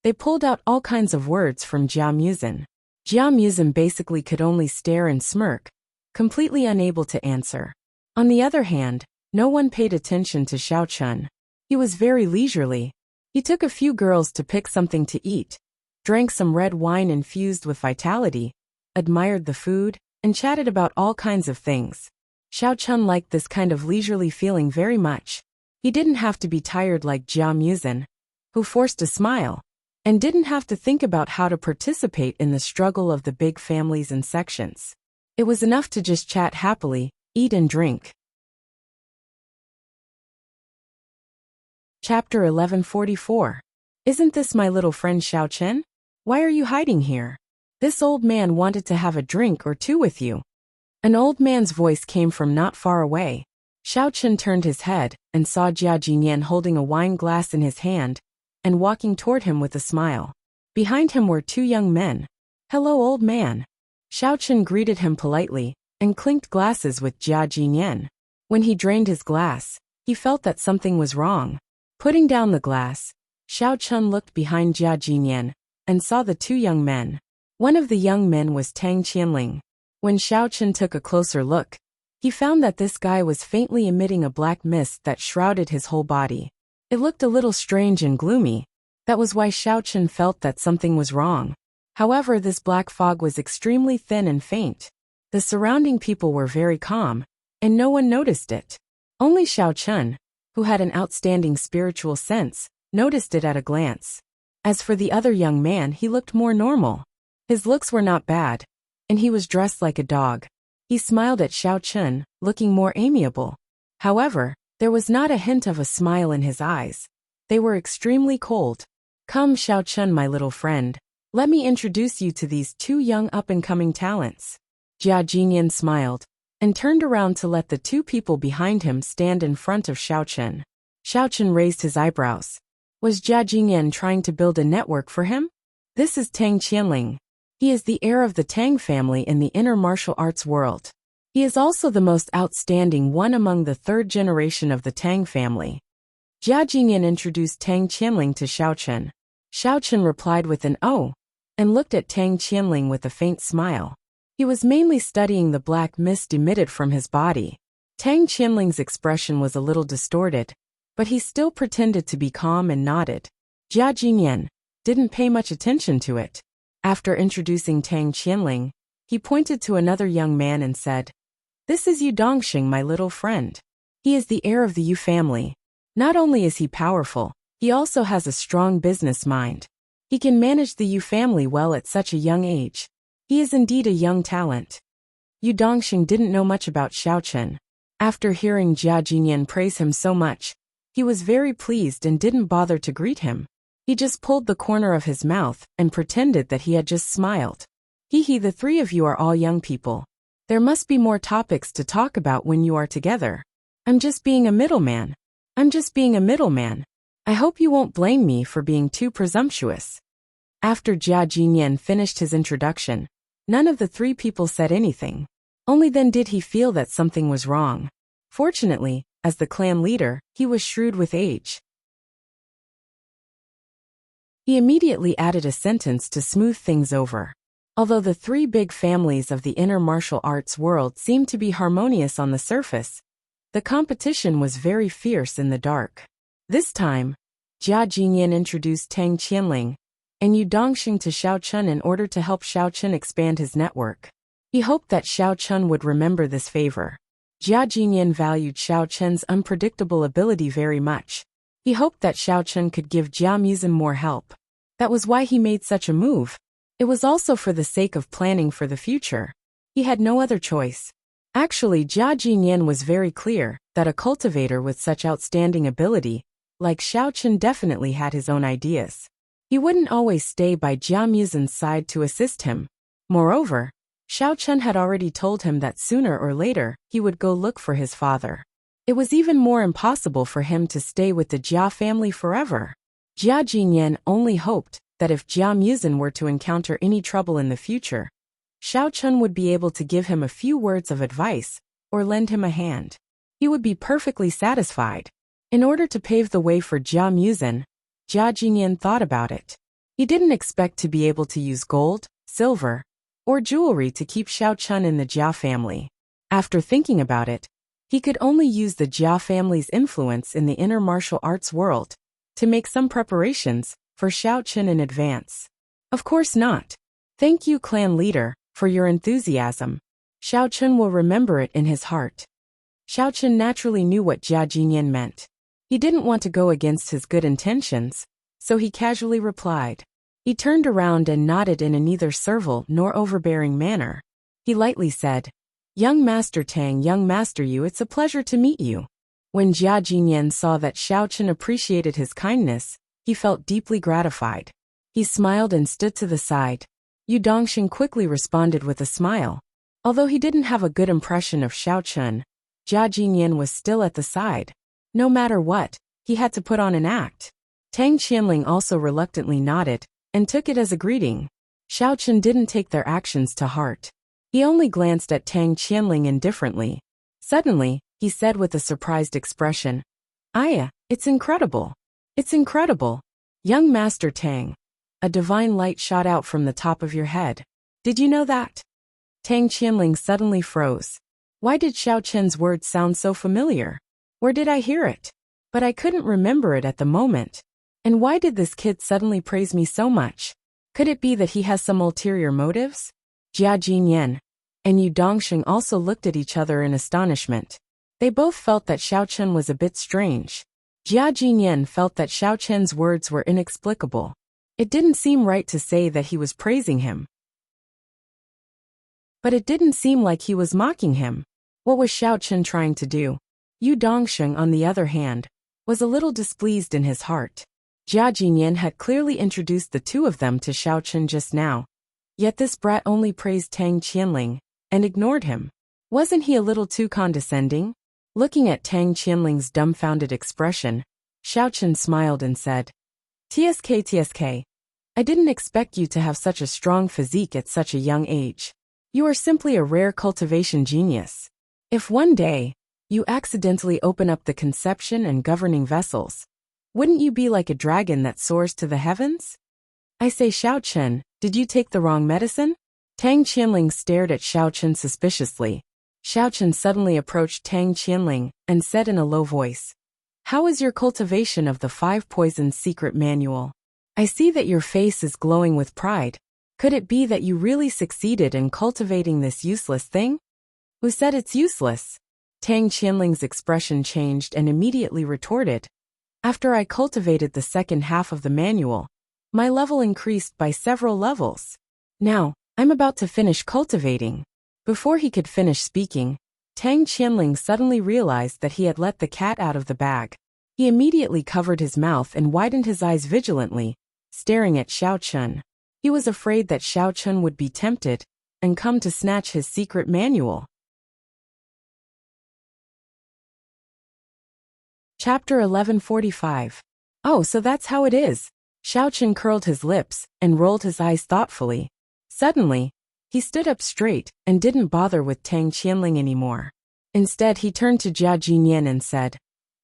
They pulled out all kinds of words from Jia Muzin. Jia Muzin basically could only stare and smirk, completely unable to answer. On the other hand, no one paid attention to Xiao Chen. He was very leisurely. He took a few girls to pick something to eat, drank some red wine infused with vitality, admired the food, and chatted about all kinds of things. Xiao Chen liked this kind of leisurely feeling very much. He didn't have to be tired like Jia Muzin, who forced a smile, and didn't have to think about how to participate in the struggle of the big families and sections. It was enough to just chat happily, eat and drink. Chapter 1144. Isn't this my little friend Xiao Chen? Why are you hiding here? This old man wanted to have a drink or two with you. An old man's voice came from not far away. Xiao Chen turned his head and saw Jia Jinyan holding a wine glass in his hand and walking toward him with a smile. Behind him were two young men. Hello, old man. Xiao Chen greeted him politely and clinked glasses with Jia Jinyan. When he drained his glass, he felt that something was wrong. Putting down the glass, Xiao Chen looked behind Jia Jinyan and saw the two young men. One of the young men was Tang Qianling. When Xiao Chen took a closer look, he found that this guy was faintly emitting a black mist that shrouded his whole body. It looked a little strange and gloomy. That was why Xiao Chen felt that something was wrong. However, this black fog was extremely thin and faint. The surrounding people were very calm, and no one noticed it. Only Xiao Chen, who had an outstanding spiritual sense, noticed it at a glance. As for the other young man, he looked more normal. His looks were not bad, and he was dressed like a dog. He smiled at Xiao Chen, looking more amiable. However, there was not a hint of a smile in his eyes. They were extremely cold. Come, Xiao Chen, my little friend. Let me introduce you to these two young up-and-coming talents. Jia Jinyan smiled, and turned around to let the two people behind him stand in front of Xiaochen. Xiaochen raised his eyebrows. Was Jia Jingyan trying to build a network for him? This is Tang Qianling. He is the heir of the Tang family in the inner martial arts world. He is also the most outstanding one among the third generation of the Tang family. Jia Jingyan introduced Tang Qianling to Xiaochen. Xiaochen replied with an "oh," and looked at Tang Qianling with a faint smile. He was mainly studying the black mist emitted from his body. Tang Qianling's expression was a little distorted, but he still pretended to be calm and nodded. Jia Jingyan didn't pay much attention to it. After introducing Tang Qianling, he pointed to another young man and said, "This is Yu Dongxing, my little friend. He is the heir of the Yu family. Not only is he powerful, he also has a strong business mind. He can manage the Yu family well at such a young age. He is indeed a young talent." Yu Dongxing didn't know much about Xiaochen. After hearing Jia Jingyan praise him so much, he was very pleased and didn't bother to greet him. He just pulled the corner of his mouth and pretended that he had just smiled. The three of you are all young people. There must be more topics to talk about when you are together. I'm just being a middleman. I hope you won't blame me for being too presumptuous. After Jia Jingyan finished his introduction, none of the three people said anything. Only then did he feel that something was wrong. Fortunately, as the clan leader, he was shrewd with age. He immediately added a sentence to smooth things over. Although the three big families of the inner martial arts world seemed to be harmonious on the surface, the competition was very fierce in the dark. This time, Jia Jingyan introduced Tang Qianling and Yu Dongxing to Xiaochen in order to help Xiaochen expand his network. He hoped that Xiaochen would remember this favor. Jia Jingyan valued Xiaochen's unpredictable ability very much. He hoped that Xiaochen could give Jia Muzhen more help. That was why he made such a move. It was also for the sake of planning for the future. He had no other choice. Actually, Jia Jingyan was very clear that a cultivator with such outstanding ability, like Xiaochen, definitely had his own ideas. He wouldn't always stay by Jia Muzhen's side to assist him. Moreover, Xiaochen had already told him that sooner or later he would go look for his father. It was even more impossible for him to stay with the Jia family forever. Jia Jingyan only hoped that if Jia Muzhen were to encounter any trouble in the future, Xiaochen would be able to give him a few words of advice or lend him a hand. He would be perfectly satisfied. In order to pave the way for Jia Muzhen, Jia Jingyan thought about it. He didn't expect to be able to use gold, silver, or jewelry to keep Xiaochen in the Jia family. After thinking about it, he could only use the Jia family's influence in the inner martial arts world to make some preparations for Xiaochen in advance. Of course not. Thank you, clan leader, for your enthusiasm. Xiaochen will remember it in his heart. Xiaochen naturally knew what Jia Jingyan meant. He didn't want to go against his good intentions, so he casually replied. He turned around and nodded in a neither servile nor overbearing manner. He lightly said, "Young Master Tang, young Master Yu, it's a pleasure to meet you." When Jia Jingyan saw that Xiaochen appreciated his kindness, he felt deeply gratified. He smiled and stood to the side. Yu Dongxing quickly responded with a smile. Although he didn't have a good impression of Xiaochen, Jia Jingyan was still at the side. No matter what, he had to put on an act. Tang Qianling also reluctantly nodded and took it as a greeting. Xiaochen didn't take their actions to heart. He only glanced at Tang Qianling indifferently. Suddenly, he said with a surprised expression, "Aya, it's incredible. It's incredible. Young Master Tang. A divine light shot out from the top of your head. Did you know that?" Tang Qianling suddenly froze. Why did Xiaochen's words sound so familiar? Where did I hear it? But I couldn't remember it at the moment. And why did this kid suddenly praise me so much? Could it be that he has some ulterior motives? Jia Jingyan and Yu Dongxing also looked at each other in astonishment. They both felt that Xiaochen was a bit strange. Jia Jingyan felt that Xiaochen's words were inexplicable. It didn't seem right to say that he was praising him. But it didn't seem like he was mocking him. What was Xiaochen trying to do? Yu Dongxing, on the other hand, was a little displeased in his heart. Jia Jingyan had clearly introduced the two of them to Xiaochen just now. Yet this brat only praised Tang Qianling and ignored him. Wasn't he a little too condescending? Looking at Tang Qianling's dumbfounded expression, Xiaochen smiled and said, "TSK. I didn't expect you to have such a strong physique at such a young age. You are simply a rare cultivation genius. If one day, you accidentally open up the conception and governing vessels, wouldn't you be like a dragon that soars to the heavens?" "I say, Xiaochen, did you take the wrong medicine?" Tang Qianling stared at Xiaochen suspiciously. Xiaochen suddenly approached Tang Qianling and said in a low voice, "How is your cultivation of the 5 Poisons Secret Manual? I see that your face is glowing with pride. Could it be that you really succeeded in cultivating this useless thing?" "Who said it's useless?" Tang Qianling's expression changed and immediately retorted, "After I cultivated the second half of the manual, my level increased by several levels. Now, I'm about to finish cultivating." Before he could finish speaking, Tang Qianling suddenly realized that he had let the cat out of the bag. He immediately covered his mouth and widened his eyes vigilantly, staring at Xiaochen. He was afraid that Xiaochen would be tempted and come to snatch his secret manual. Chapter 1145. "Oh, so that's how it is." Xiaochen curled his lips and rolled his eyes thoughtfully. Suddenly, he stood up straight and didn't bother with Tang Qianling anymore. Instead, he turned to Jia Jinyan and said,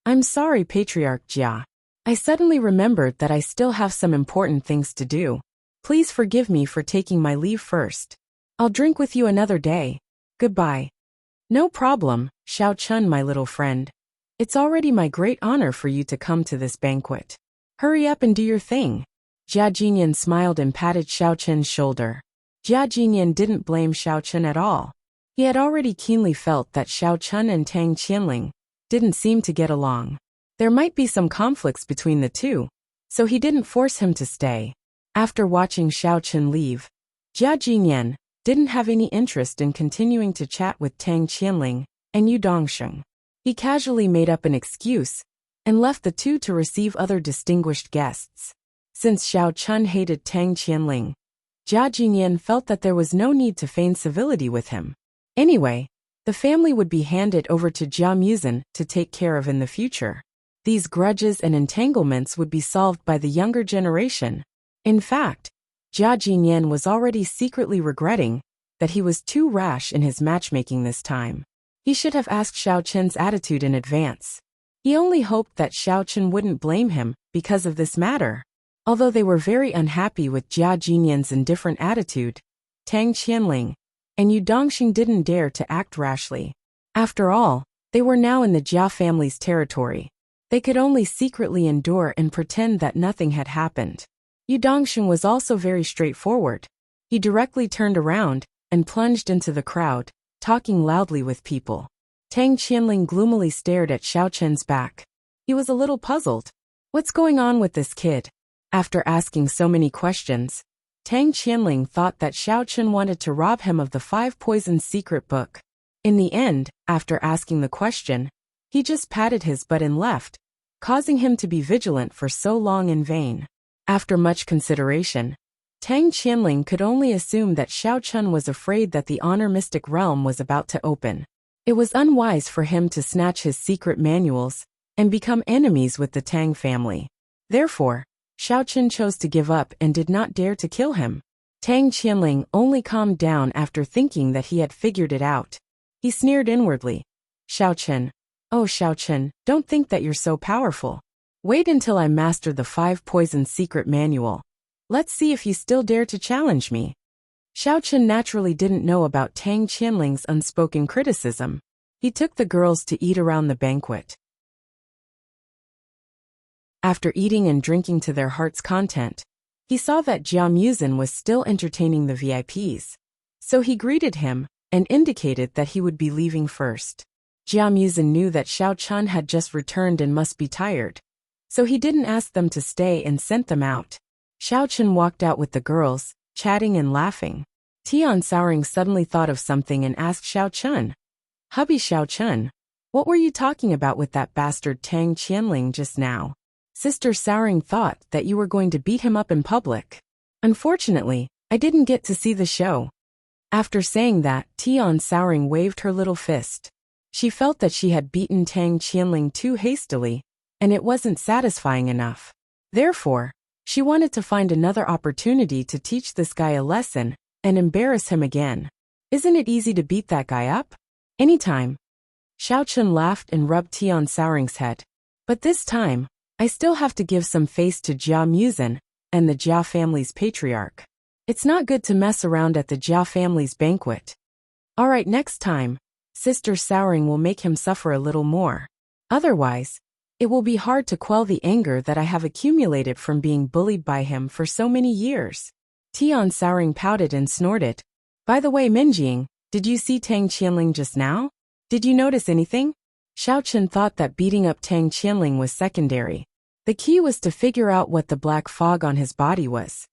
"I'm sorry, Patriarch Jia. I suddenly remembered that I still have some important things to do. Please forgive me for taking my leave first. I'll drink with you another day. Goodbye." "No problem, Xiaochen, my little friend. It's already my great honor for you to come to this banquet. Hurry up and do your thing." Jia Jinyan smiled and patted Xiaochen's shoulder. Jia Jinyan didn't blame Xiaochen at all. He had already keenly felt that Xiaochen and Tang Qianling didn't seem to get along. There might be some conflicts between the two, so he didn't force him to stay. After watching Xiaochen leave, Jia Jinyan didn't have any interest in continuing to chat with Tang Qianling and Yu Dongsheng. He casually made up an excuse and left the two to receive other distinguished guests. Since Xiaochen hated Tang Qianling, Jia Jinyan felt that there was no need to feign civility with him. Anyway, the family would be handed over to Jia Muzin to take care of in the future. These grudges and entanglements would be solved by the younger generation. In fact, Jia Jinyan was already secretly regretting that he was too rash in his matchmaking this time. He should have asked Xiaochen's attitude in advance. He only hoped that Xiaochen wouldn't blame him because of this matter. Although they were very unhappy with Jia Jinyan's indifferent attitude, Tang Qianling and Yu Dongxing didn't dare to act rashly. After all, they were now in the Jia family's territory. They could only secretly endure and pretend that nothing had happened. Yu Dongxing was also very straightforward. He directly turned around and plunged into the crowd, talking loudly with people. Tang Qianling gloomily stared at Xiaochen's back. He was a little puzzled. What's going on with this kid? After asking so many questions, Tang Qianling thought that Xiaochen wanted to rob him of the 5 Poisons Secret Book. In the end, after asking the question, he just patted his butt and left, causing him to be vigilant for so long in vain. After much consideration, Tang Qianling could only assume that Xiaochen was afraid that the Honor Mystic Realm was about to open. It was unwise for him to snatch his secret manuals and become enemies with the Tang family. Therefore, Xiaochen chose to give up and did not dare to kill him. Tang Qianling only calmed down after thinking that he had figured it out. He sneered inwardly. "Xiaochen, oh Xiaochen, don't think that you're so powerful. Wait until I master the 5 Poisons Secret Manual. Let's see if you still dare to challenge me." Xiaochen naturally didn't know about Tang Qianling's unspoken criticism. He took the girls to eat around the banquet. After eating and drinking to their heart's content, he saw that Jia Muzin was still entertaining the VIPs. So he greeted him and indicated that he would be leaving first. Jia Muzin knew that Xiaochen had just returned and must be tired, so he didn't ask them to stay and sent them out. Xiaochen walked out with the girls, chatting and laughing. Tian Souring suddenly thought of something and asked Xiaochen, "Hubby Xiaochen, what were you talking about with that bastard Tang Qianling just now? Sister Souring thought that you were going to beat him up in public. Unfortunately, I didn't get to see the show." After saying that, Tian Souring waved her little fist. She felt that she had beaten Tang Qianling too hastily, and it wasn't satisfying enough. Therefore, she wanted to find another opportunity to teach this guy a lesson and embarrass him again. Isn't it easy to beat that guy up? Anytime. Xiao Chun laughed and rubbed Tian Souring's head. But this time, I still have to give some face to Jia Muzhen and the Jia family's patriarch. It's not good to mess around at the Jia family's banquet. Alright, next time, Sister Souring will make him suffer a little more. Otherwise, it will be hard to quell the anger that I have accumulated from being bullied by him for so many years. Tian Souring pouted and snorted. By the way, Minjing, did you see Tang Qianling just now? Did you notice anything? Xiao Chun thought that beating up Tang Qianling was secondary. The key was to figure out what the black fog on his body was.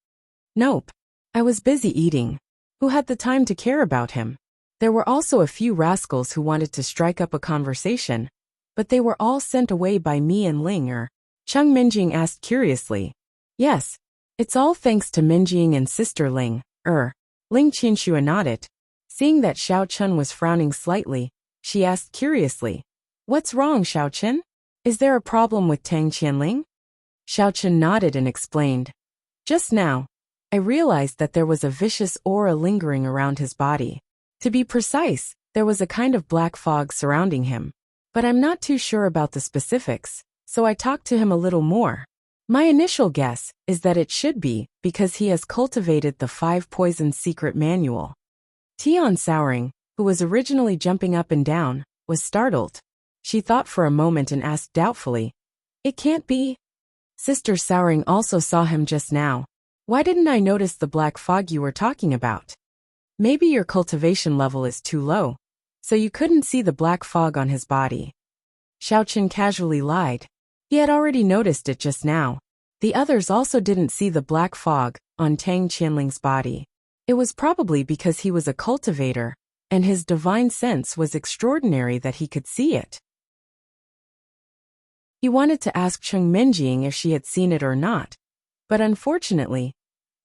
Nope. I was busy eating. Who had the time to care about him? There were also a few rascals who wanted to strike up a conversation, but they were all sent away by me and Ling. Cheng Minjing asked curiously. Yes. It's all thanks to Minjing and Sister Ling. Ling Qianxue nodded. Seeing that Xiao Chun was frowning slightly, she asked curiously. What's wrong, Xiao Chun? Is there a problem with Tang Qianling? Xiao Chun nodded and explained. Just now, I realized that there was a vicious aura lingering around his body. To be precise, there was a kind of black fog surrounding him. But I'm not too sure about the specifics, so I talked to him a little more. My initial guess is that it should be because he has cultivated the 5 Poisons Secret Manual. Tian Souring, who was originally jumping up and down, was startled. She thought for a moment and asked doubtfully, It can't be? Sister Souring also saw him just now. Why didn't I notice the black fog you were talking about? Maybe your cultivation level is too low, so you couldn't see the black fog on his body. Xiao Chun casually lied. He had already noticed it just now. The others also didn't see the black fog on Tang Qianling's body. It was probably because he was a cultivator, and his divine sense was extraordinary that he could see it. He wanted to ask Cheng Minjing if she had seen it or not, but unfortunately,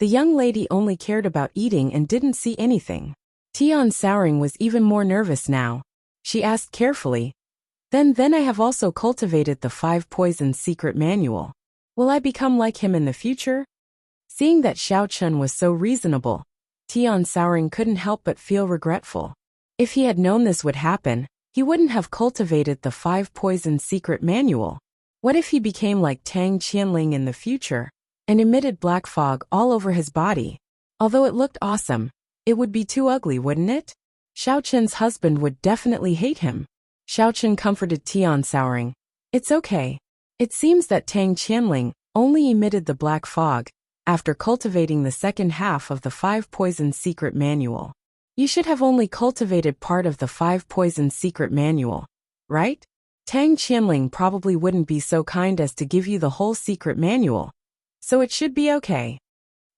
the young lady only cared about eating and didn't see anything. Tian Souring was even more nervous now. She asked carefully, Then I have also cultivated the 5 Poisons Secret Manual. Will I become like him in the future? Seeing that Xiao Chun was so reasonable, Tian Souring couldn't help but feel regretful. If he had known this would happen, he wouldn't have cultivated the 5 Poisons Secret Manual. What if he became like Tang Qianling in the future and emitted black fog all over his body? Although it looked awesome, it would be too ugly, wouldn't it? Xiao Chun's husband would definitely hate him. Xiao Chun comforted Tian Souring. It's okay. It seems that Tang Qianling only emitted the black fog after cultivating the second half of the 5 Poisons Secret Manual. You should have only cultivated part of the 5 Poisons Secret Manual, right? Tang Qianling probably wouldn't be so kind as to give you the whole secret manual, so it should be okay.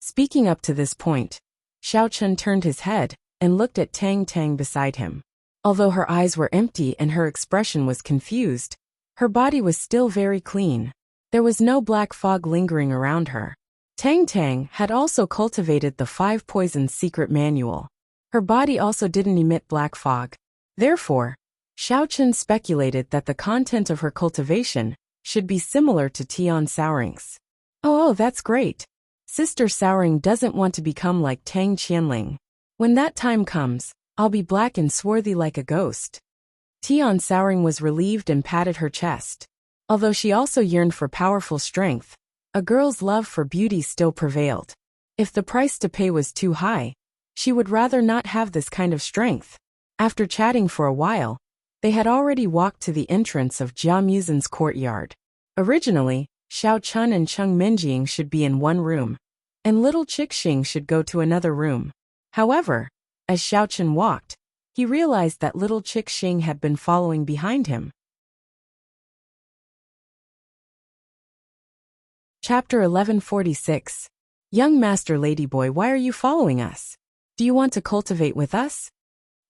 Speaking up to this point, Xiao Chun turned his head and looked at Tang Tang beside him. Although her eyes were empty and her expression was confused, her body was still very clean. There was no black fog lingering around her. Tang Tang had also cultivated the 5 Poisons Secret Manual. Her body also didn't emit black fog. Therefore, Xiao Chun speculated that the content of her cultivation should be similar to Tian Souring's. Oh, that's great. Sister Souring doesn't want to become like Tang Qianling. When that time comes, I'll be black and swarthy like a ghost. Tian Souring was relieved and patted her chest. Although she also yearned for powerful strength, a girl's love for beauty still prevailed. If the price to pay was too high, she would rather not have this kind of strength. After chatting for a while, they had already walked to the entrance of Jia Muzhen's courtyard. Originally, Xiao Chun and Cheng Minjing should be in one room, and little Chixing should go to another room. However, as Xiao Chun walked, he realized that little Chixing had been following behind him. Chapter 1146. Young Master Ladyboy, why are you following us? Do you want to cultivate with us?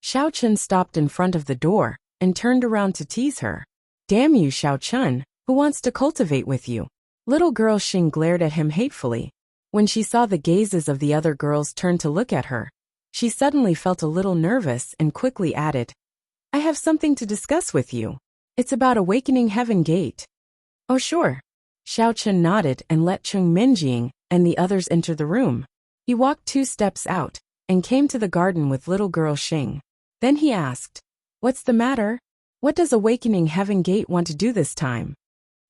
Xiao Chun stopped in front of the door and turned around to tease her. Damn you, Xiao Chun, who wants to cultivate with you? Little girl Xing glared at him hatefully. When she saw the gazes of the other girls turn to look at her, She suddenly felt a little nervous and quickly added, I have something to discuss with you. It's about awakening Heaven Gate. Oh sure. Xiao Chen nodded and let Chung Minjing and the others enter the room. He walked 2 steps out and came to the garden with little girl Xing. Then he asked, What's the matter? What does awakening Heaven Gate want to do this time?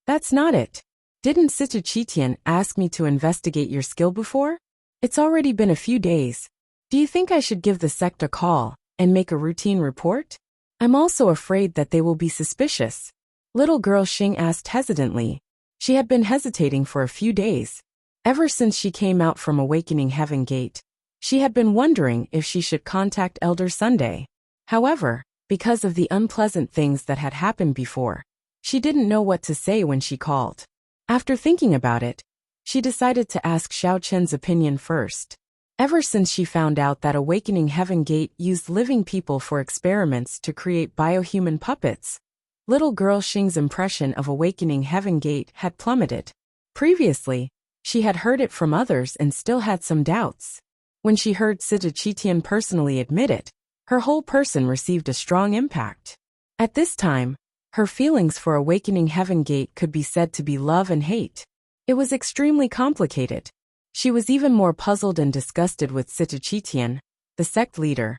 That's not it. Didn't Situ Qitian ask me to investigate your skill before? It's already been a few days. Do you think I should give the sect a call and make a routine report? I'm also afraid that they will be suspicious. Little girl Xing asked hesitantly. She had been hesitating for a few days. Ever since she came out from Awakening Heaven Gate, she had been wondering if she should contact Elder Sunday. However, because of the unpleasant things that had happened before, she didn't know what to say when she called. After thinking about it, she decided to ask Xiao Chen's opinion first. Ever since she found out that Awakening Heaven Gate used living people for experiments to create biohuman puppets, little girl Xing's impression of Awakening Heaven Gate had plummeted. Previously, she had heard it from others and still had some doubts. When she heard Situ Qitian personally admit it, her whole person received a strong impact. At this time, her feelings for Awakening Heaven Gate could be said to be love and hate. It was extremely complicated. She was even more puzzled and disgusted with Situ Qitian, the sect leader.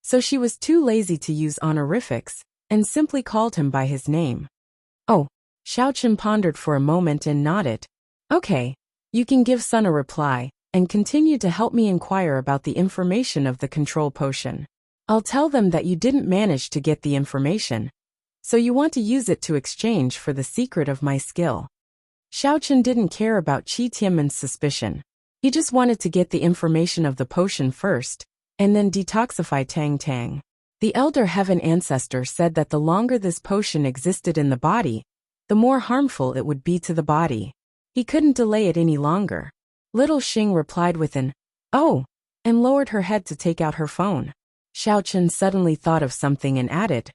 So she was too lazy to use honorifics and simply called him by his name. Oh, Xiao Chen pondered for a moment and nodded. Okay, you can give Sun a reply and continue to help me inquire about the information of the control potion. I'll tell them that you didn't manage to get the information, so you want to use it to exchange for the secret of my skill. Xiao Chen didn't care about Qi Tianmen's suspicion. He just wanted to get the information of the potion first, and then detoxify Tang Tang. The Elder Heaven Ancestor said that the longer this potion existed in the body, the more harmful it would be to the body. He couldn't delay it any longer. Little Xing replied with an, "Oh," and lowered her head to take out her phone. Xiao Chen suddenly thought of something and added,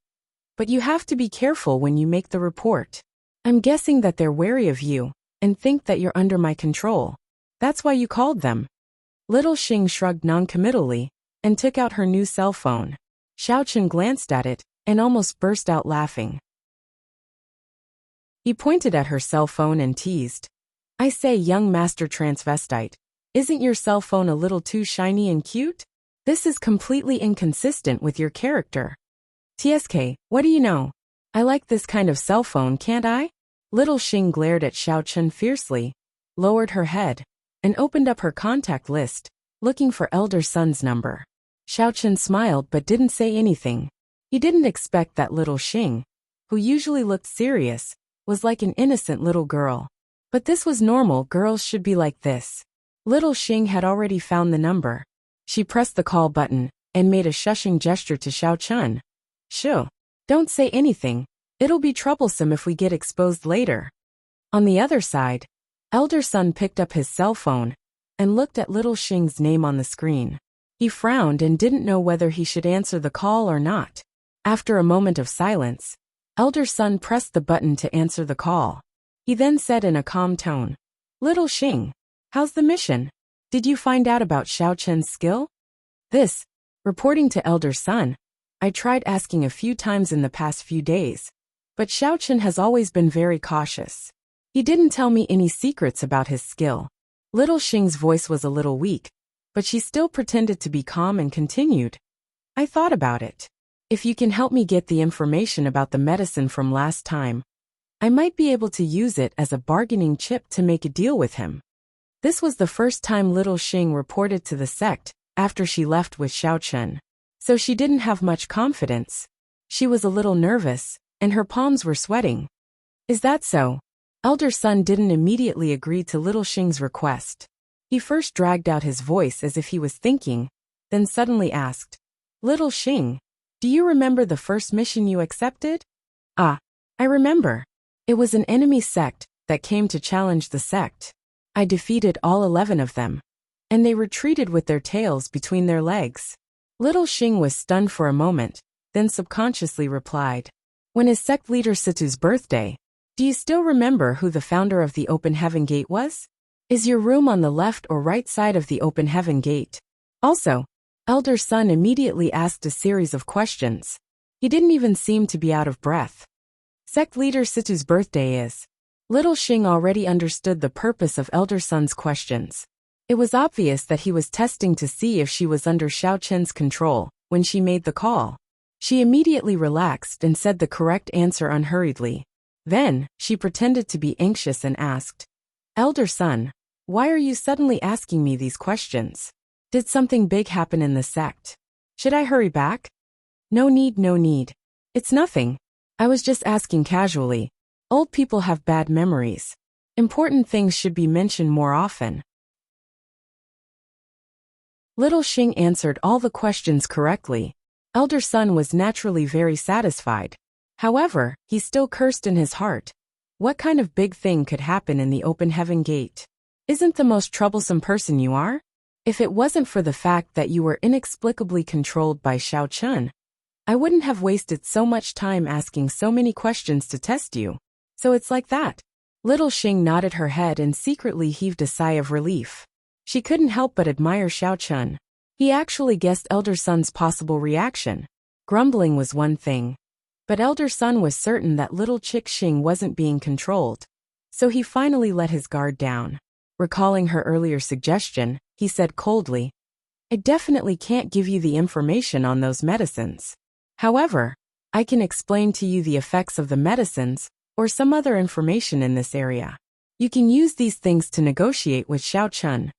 "But you have to be careful when you make the report. I'm guessing that they're wary of you and think that you're under my control. That's why you called them." Little Xing shrugged noncommittally and took out her new cell phone. Xiao Chen glanced at it and almost burst out laughing. He pointed at her cell phone and teased, "I say, young master transvestite, isn't your cell phone a little too shiny and cute? This is completely inconsistent with your character. TSK, what do you know? I like this kind of cell phone, can't I?" Little Xing glared at Xiao Chen fiercely, lowered her head, and opened up her contact list, looking for Elder Sun's number. Xiao Chen smiled but didn't say anything. He didn't expect that Little Xing, who usually looked serious, was like an innocent little girl. But this was normal, girls should be like this. Little Xing had already found the number. She pressed the call button and made a shushing gesture to Xiao Chen. "Shoo, don't say anything. It'll be troublesome if we get exposed later." On the other side, Elder Sun picked up his cell phone and looked at Little Xing's name on the screen. He frowned and didn't know whether he should answer the call or not. After a moment of silence, Elder Sun pressed the button to answer the call. He then said in a calm tone, "Little Xing, how's the mission? Did you find out about Xiao Chen's skill?" "This, reporting to Elder Sun, I tried asking a few times in the past few days, but Xiao Chen has always been very cautious. He didn't tell me any secrets about his skill." Little Xing's voice was a little weak, but she still pretended to be calm and continued, "I thought about it. If you can help me get the information about the medicine from last time, I might be able to use it as a bargaining chip to make a deal with him." This was the first time Little Xing reported to the sect after she left with Xiao Chen, so she didn't have much confidence. She was a little nervous, and her palms were sweating. "Is that so?" Elder Sun didn't immediately agree to Little Xing's request. He first dragged out his voice as if he was thinking, then suddenly asked, "Little Xing, do you remember the first mission you accepted?" "Ah, I remember. It was an enemy sect that came to challenge the sect. I defeated all 11 of them, and they retreated with their tails between their legs." Little Xing was stunned for a moment, then subconsciously replied, "When is sect leader Situ's birthday? Do you still remember who the founder of the Open Heaven Gate was? Is your room on the left or right side of the Open Heaven Gate? Also, Elder son immediately asked a series of questions. He didn't even seem to be out of breath. Sect leader Situ's birthday is. Little Xing already understood the purpose of Elder son's questions. It was obvious that he was testing to see if she was under Xiao Chen's control when she made the call. She immediately relaxed and said the correct answer unhurriedly. Then, she pretended to be anxious and asked, Elder son, why are you suddenly asking me these questions? Did something big happen in the sect? Should I hurry back? No need, no need. It's nothing. I was just asking casually. Old people have bad memories. Important things should be mentioned more often. Little Xing answered all the questions correctly. Elder son was naturally very satisfied. However, he still cursed in his heart. What kind of big thing could happen in the open heaven gate? Isn't the most troublesome person you are? If it wasn't for the fact that you were inexplicably controlled by Xiao Chen, I wouldn't have wasted so much time asking so many questions to test you. So it's like that. Little Xing nodded her head and secretly heaved a sigh of relief. She couldn't help but admire Xiao Chen. He actually guessed Elder son's possible reaction. Grumbling was one thing. But Elder son was certain that little Chick Xing wasn't being controlled. So he finally let his guard down. Recalling her earlier suggestion, he said coldly, I definitely can't give you the information on those medicines. However, I can explain to you the effects of the medicines, or some other information in this area. You can use these things to negotiate with Xiao Chen.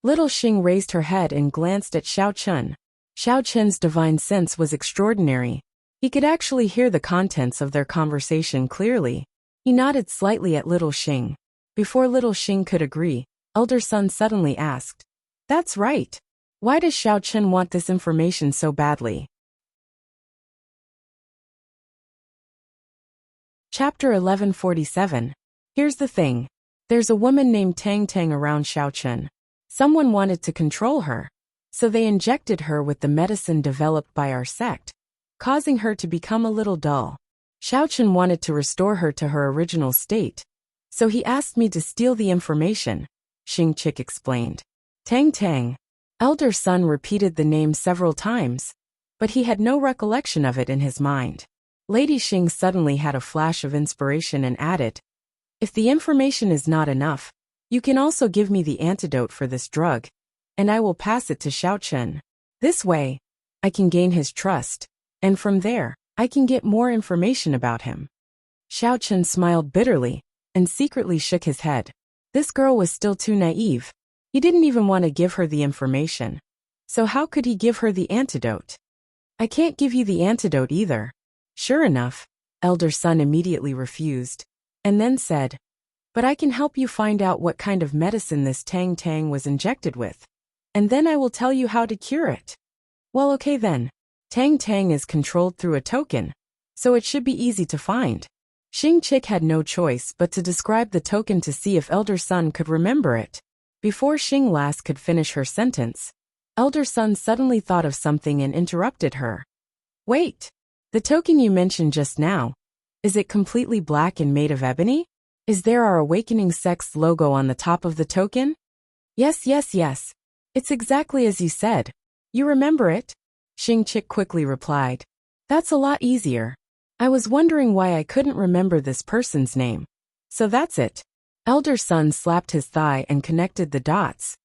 Little Xing raised her head and glanced at Xiao Chen. Xiao Chen's divine sense was extraordinary. He could actually hear the contents of their conversation clearly. He nodded slightly at Little Xing. Before Little Xing could agree, Elder son suddenly asked, That's right. Why does Xiao Chen want this information so badly? Chapter 1147. Here's the thing. There's a woman named Tang Tang around Xiao Chen. Someone wanted to control her, so they injected her with the medicine developed by our sect, causing her to become a little dull. Xiao Chen wanted to restore her to her original state, so he asked me to steal the information, Xing Chick explained. Tang Tang. Elder son repeated the name several times, but he had no recollection of it in his mind. Lady Xing suddenly had a flash of inspiration and added, If the information is not enough, you can also give me the antidote for this drug, and I will pass it to Xiao Chen. This way, I can gain his trust, and from there, I can get more information about him. Xiao Chen smiled bitterly, and secretly shook his head. This girl was still too naive. He didn't even want to give her the information. So how could he give her the antidote? I can't give you the antidote either. Sure enough, Elder son immediately refused, and then said, But I can help you find out what kind of medicine this Tang Tang was injected with, and then I will tell you how to cure it. Well, okay then. Tang Tang is controlled through a token, so it should be easy to find. Xing Chick had no choice but to describe the token to see if Elder son could remember it. Before Xing last could finish her sentence, Elder son suddenly thought of something and interrupted her. Wait! The token you mentioned just now, is it completely black and made of ebony? Is there our Awakening Sect's logo on the top of the token? Yes. It's exactly as you said. You remember it? Xing Chick quickly replied. That's a lot easier. I was wondering why I couldn't remember this person's name. So that's it. Elder son slapped his thigh and connected the dots.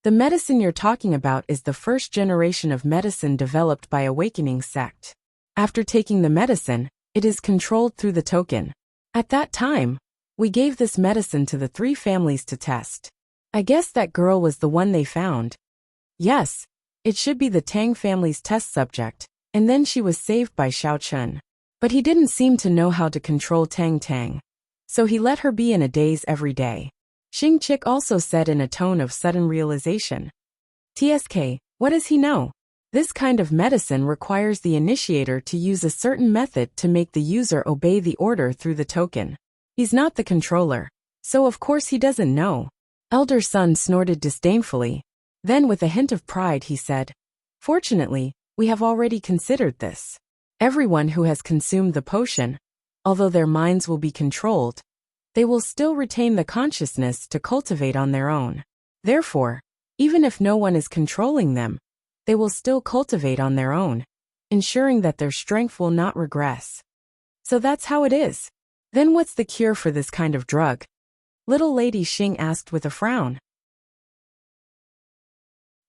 The medicine you're talking about is the first generation of medicine developed by Awakening Sect. After taking the medicine, it is controlled through the token. At that time, we gave this medicine to the 3 families to test. I guess that girl was the one they found. Yes, it should be the Tang family's test subject, and then she was saved by Xiao Chen. But he didn't seem to know how to control Tang Tang, so he let her be in a daze every day. Xing Chick also said in a tone of sudden realization. TSK, what does he know? This kind of medicine requires the initiator to use a certain method to make the user obey the order through the token. He's not the controller, so of course he doesn't know. Elder son snorted disdainfully. Then with a hint of pride he said, Fortunately, we have already considered this. Everyone who has consumed the potion, although their minds will be controlled, they will still retain the consciousness to cultivate on their own. Therefore, even if no one is controlling them, they will still cultivate on their own, ensuring that their strength will not regress. So that's how it is. Then what's the cure for this kind of drug? Little Lady Xing asked with a frown.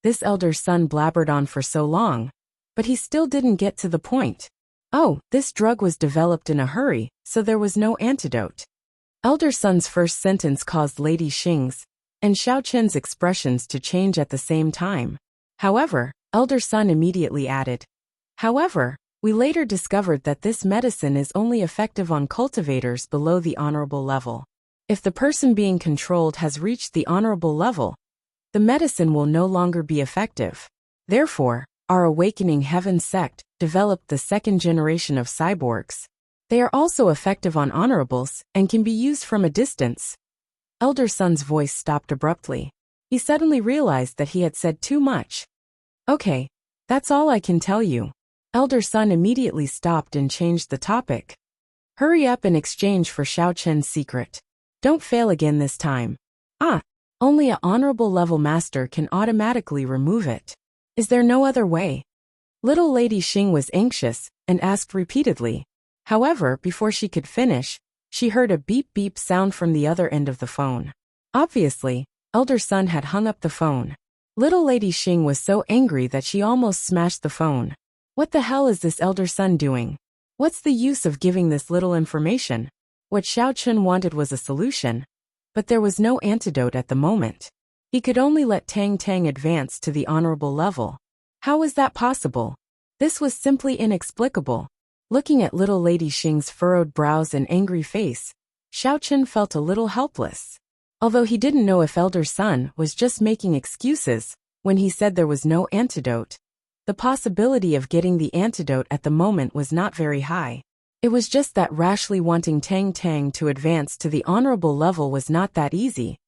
This elder son blabbered on for so long, but he still didn't get to the point. Oh, this drug was developed in a hurry, so there was no antidote. Elder son's first sentence caused Lady Xing's and Xiao Chen's expressions to change at the same time. However, elder son immediately added, however, we later discovered that this medicine is only effective on cultivators below the honorable level. If the person being controlled has reached the honorable level, the medicine will no longer be effective. Therefore, our Awakening Heaven sect developed the second generation of cyborgs. They are also effective on honorables and can be used from a distance. Elder son's voice stopped abruptly. He suddenly realized that he had said too much. Okay, that's all I can tell you. Elder son immediately stopped and changed the topic. Hurry up and exchange for Xiao Chen's secret. Don't fail again this time. Only an honorable level master can automatically remove it. Is there no other way? Little Lady Xing was anxious and asked repeatedly. However, before she could finish, she heard a beep-beep sound from the other end of the phone. Obviously, elder son had hung up the phone. Little Lady Xing was so angry that she almost smashed the phone. What the hell is this elder son doing? What's the use of giving this little information? What Xiao Chen wanted was a solution, but there was no antidote at the moment. He could only let Tang Tang advance to the honorable level. How was that possible? This was simply inexplicable. Looking at little Lady Xing's furrowed brows and angry face, Xiao Chen felt a little helpless. Although he didn't know if elder son was just making excuses when he said there was no antidote, the possibility of getting the antidote at the moment was not very high. It was just that rashly wanting Tang Tang to advance to the honorable level was not that easy.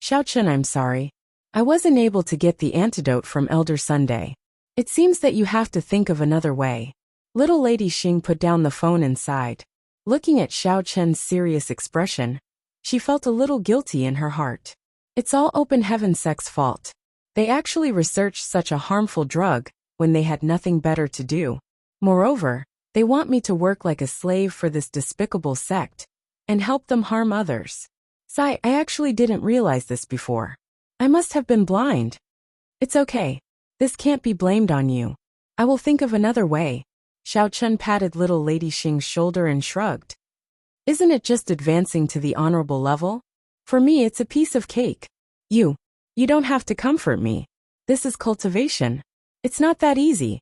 Xiao Chen, I'm sorry. I wasn't able to get the antidote from Elder Sunday. It seems that you have to think of another way. Little Lady Xing put down the phone and sighed. Looking at Xiao Chen's serious expression, she felt a little guilty in her heart. It's all Open Heaven sect's fault. They actually researched such a harmful drug when they had nothing better to do. Moreover, they want me to work like a slave for this despicable sect and help them harm others. Sigh, I actually didn't realize this before. I must have been blind. It's okay. This can't be blamed on you. I will think of another way. Xiao Chen patted little Lady Xing's shoulder and shrugged. Isn't it just advancing to the honorable level? For me, it's a piece of cake. You don't have to comfort me. This is cultivation. It's not that easy.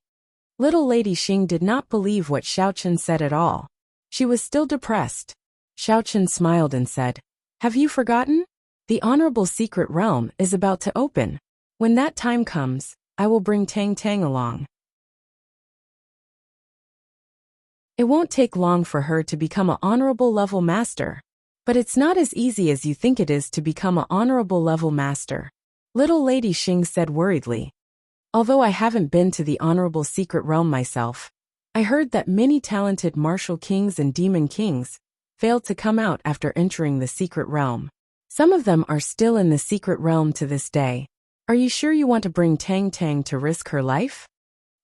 Little Lady Xing did not believe what Xiao Chen said at all. She was still depressed. Xiao Chen smiled and said, have you forgotten? The honorable secret realm is about to open. When that time comes, I will bring Tang Tang along. It won't take long for her to become an honorable level master. But it's not as easy as you think it is to become an honorable level master. Little Lady Xing said worriedly. Although I haven't been to the honorable secret realm myself, I heard that many talented martial kings and demon kings failed to come out after entering the secret realm. Some of them are still in the secret realm to this day. Are you sure you want to bring Tang Tang to risk her life?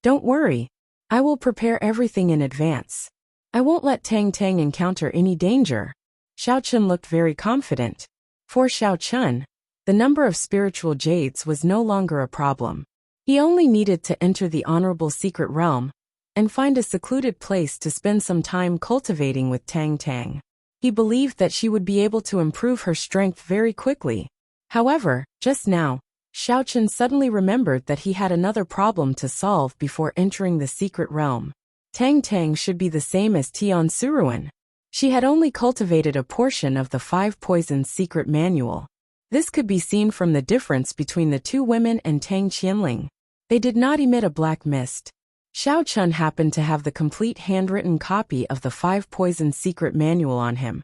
Don't worry. I will prepare everything in advance. I won't let Tang Tang encounter any danger. Xiao Chen looked very confident. For Xiao Chen, the number of spiritual jades was no longer a problem. He only needed to enter the honorable secret realm and find a secluded place to spend some time cultivating with Tang Tang. He believed that she would be able to improve her strength very quickly. However, just now, Xiao Chen suddenly remembered that he had another problem to solve before entering the secret realm. Tang Tang should be the same as Tian Suruan. She had only cultivated a portion of the 5 Poisons secret manual. This could be seen from the difference between the two women and Tang Qianling. They did not emit a black mist. Xiao Chen happened to have the complete handwritten copy of the 5 Poisons secret manual on him,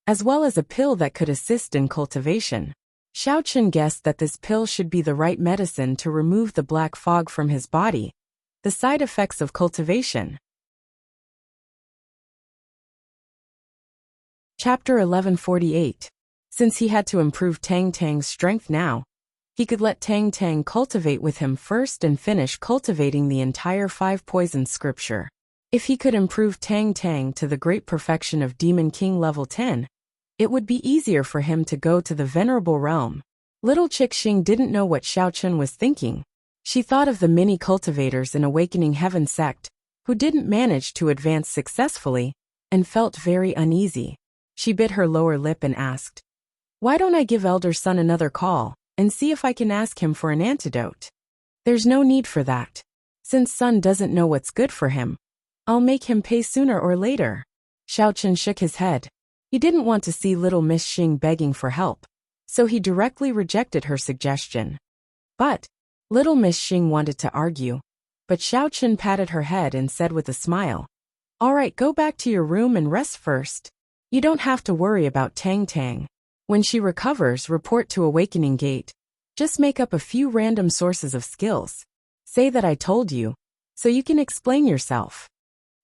as well as a pill that could assist in cultivation. Xiao Chen guessed that this pill should be the right medicine to remove the black fog from his body, the side effects of cultivation. Chapter 1148. Since he had to improve Tang Tang's strength now, He could let Tang Tang cultivate with him first and finish cultivating the entire 5 poisons scripture. If he could improve Tang Tang to the great perfection of Demon King level 10, it would be easier for him to go to the Venerable Realm. Little Chick Xing didn't know what Xiao Chun was thinking. She thought of the many cultivators in Awakening Heaven sect who didn't manage to advance successfully and felt very uneasy. She bit her lower lip and asked, "Why don't I give Elder Sun another call and see if I can ask him for an antidote?" "There's no need for that. Since Sun doesn't know what's good for him, I'll make him pay sooner or later." Xiao Chun shook his head. He didn't want to see little Miss Xing begging for help, so he directly rejected her suggestion. But little Miss Xing wanted to argue, but Xiao Chun patted her head and said with a smile, "All right, go back to your room and rest first. You don't have to worry about Tang Tang. When she recovers, report to Awakening Gate. Just make up a few random sources of skills. Say that I told you, so you can explain yourself."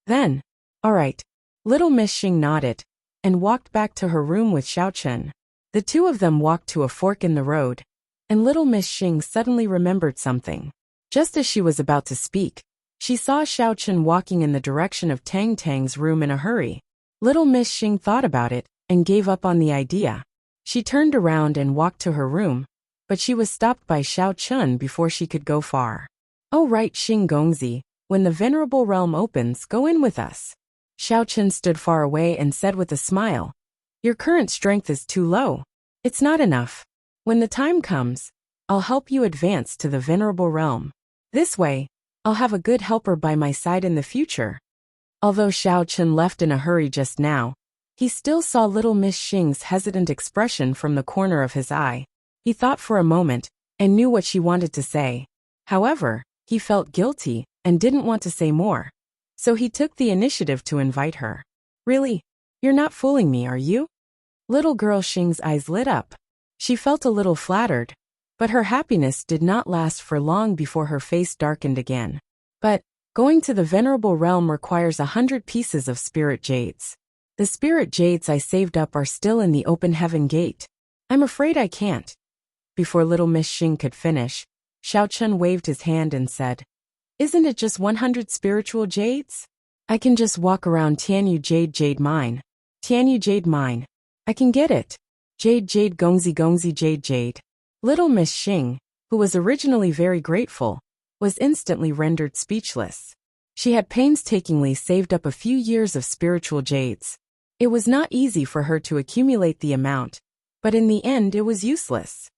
Then, "All right." Little Miss Xing nodded and walked back to her room with Xiao Chun. The two of them walked to a fork in the road, and little Miss Xing suddenly remembered something. Just as she was about to speak, she saw Xiao Chun walking in the direction of Tang Tang's room in a hurry. Little Miss Xing thought about it and gave up on the idea. She turned around and walked to her room, but she was stopped by Xiao Chun before she could go far. "Oh right, Xing Gongzi, when the Venerable Realm opens, go in with us." Xiao Chun stood far away and said with a smile, "Your current strength is too low. It's not enough. When the time comes, I'll help you advance to the Venerable Realm. This way, I'll have a good helper by my side in the future." Although Xiao Chun left in a hurry just now, he still saw little Miss Xing's hesitant expression from the corner of his eye. He thought for a moment and knew what she wanted to say. However, he felt guilty and didn't want to say more. So he took the initiative to invite her. "Really? You're not fooling me, are you?" Little girl Xing's eyes lit up. She felt a little flattered, but her happiness did not last for long before her face darkened again. "But going to the Venerable Realm requires 100 pieces of spirit jades. The spirit jades I saved up are still in the open heaven gate. I'm afraid I can't." Before little Miss Xing could finish, Xiao Chun waved his hand and said, "Isn't it just 100 spiritual jades? I can just walk around Tianyu Jade Mine. Tianyu Jade Mine. I can get it. Jade Gongzi Gongzi Jade." Little Miss Xing, who was originally very grateful, was instantly rendered speechless. She had painstakingly saved up a few years of spiritual jades. It was not easy for her to accumulate the amount, but in the end it was useless.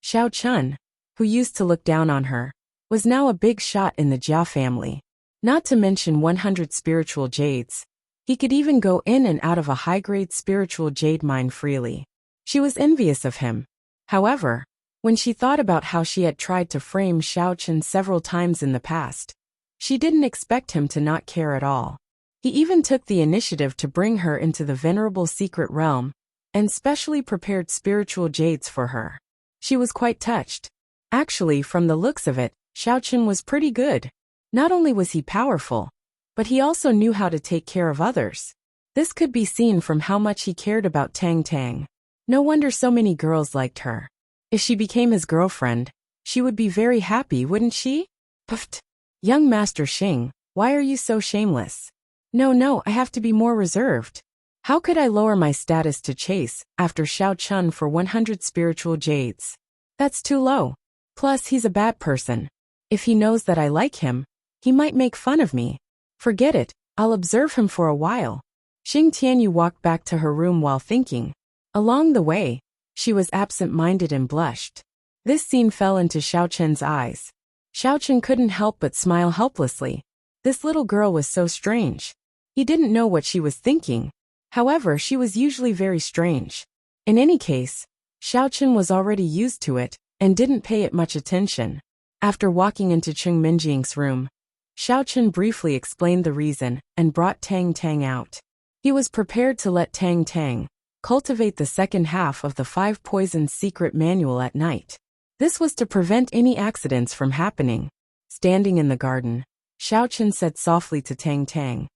Xiao Chun, who used to look down on her, was now a big shot in the Jia family. Not to mention 100 spiritual jades. He could even go in and out of a high-grade spiritual jade mine freely. She was envious of him. However, when she thought about how she had tried to frame Xiao Chun several times in the past, she didn't expect him to not care at all. He even took the initiative to bring her into the Venerable Secret Realm, and specially prepared spiritual jades for her. She was quite touched. Actually, from the looks of it, Xiao Chun was pretty good. Not only was he powerful, but he also knew how to take care of others. This could be seen from how much he cared about Tang Tang. No wonder so many girls liked her. If she became his girlfriend, she would be very happy, wouldn't she? Puffed. "Young Master Xing, why are you so shameless?" No, I have to be more reserved. How could I lower my status to chase after Xiao Chun for 100 spiritual jades? That's too low. Plus, he's a bad person. If he knows that I like him, he might make fun of me. Forget it, I'll observe him for a while. Xing Tianyu walked back to her room while thinking. Along the way, she was absent-minded and blushed. This scene fell into Xiao Chun's eyes. Xiao Chun couldn't help but smile helplessly. This little girl was so strange. He didn't know what she was thinking. However, she was usually very strange. In any case, Xiao Chun was already used to it and didn't pay it much attention. After walking into Cheng Minjing's room, Xiao Chun briefly explained the reason and brought Tang Tang out. He was prepared to let Tang Tang cultivate the second half of the 5 Poisons Secret Manual at night. This was to prevent any accidents from happening. Standing in the garden, Xiao Chun said softly to Tang Tang,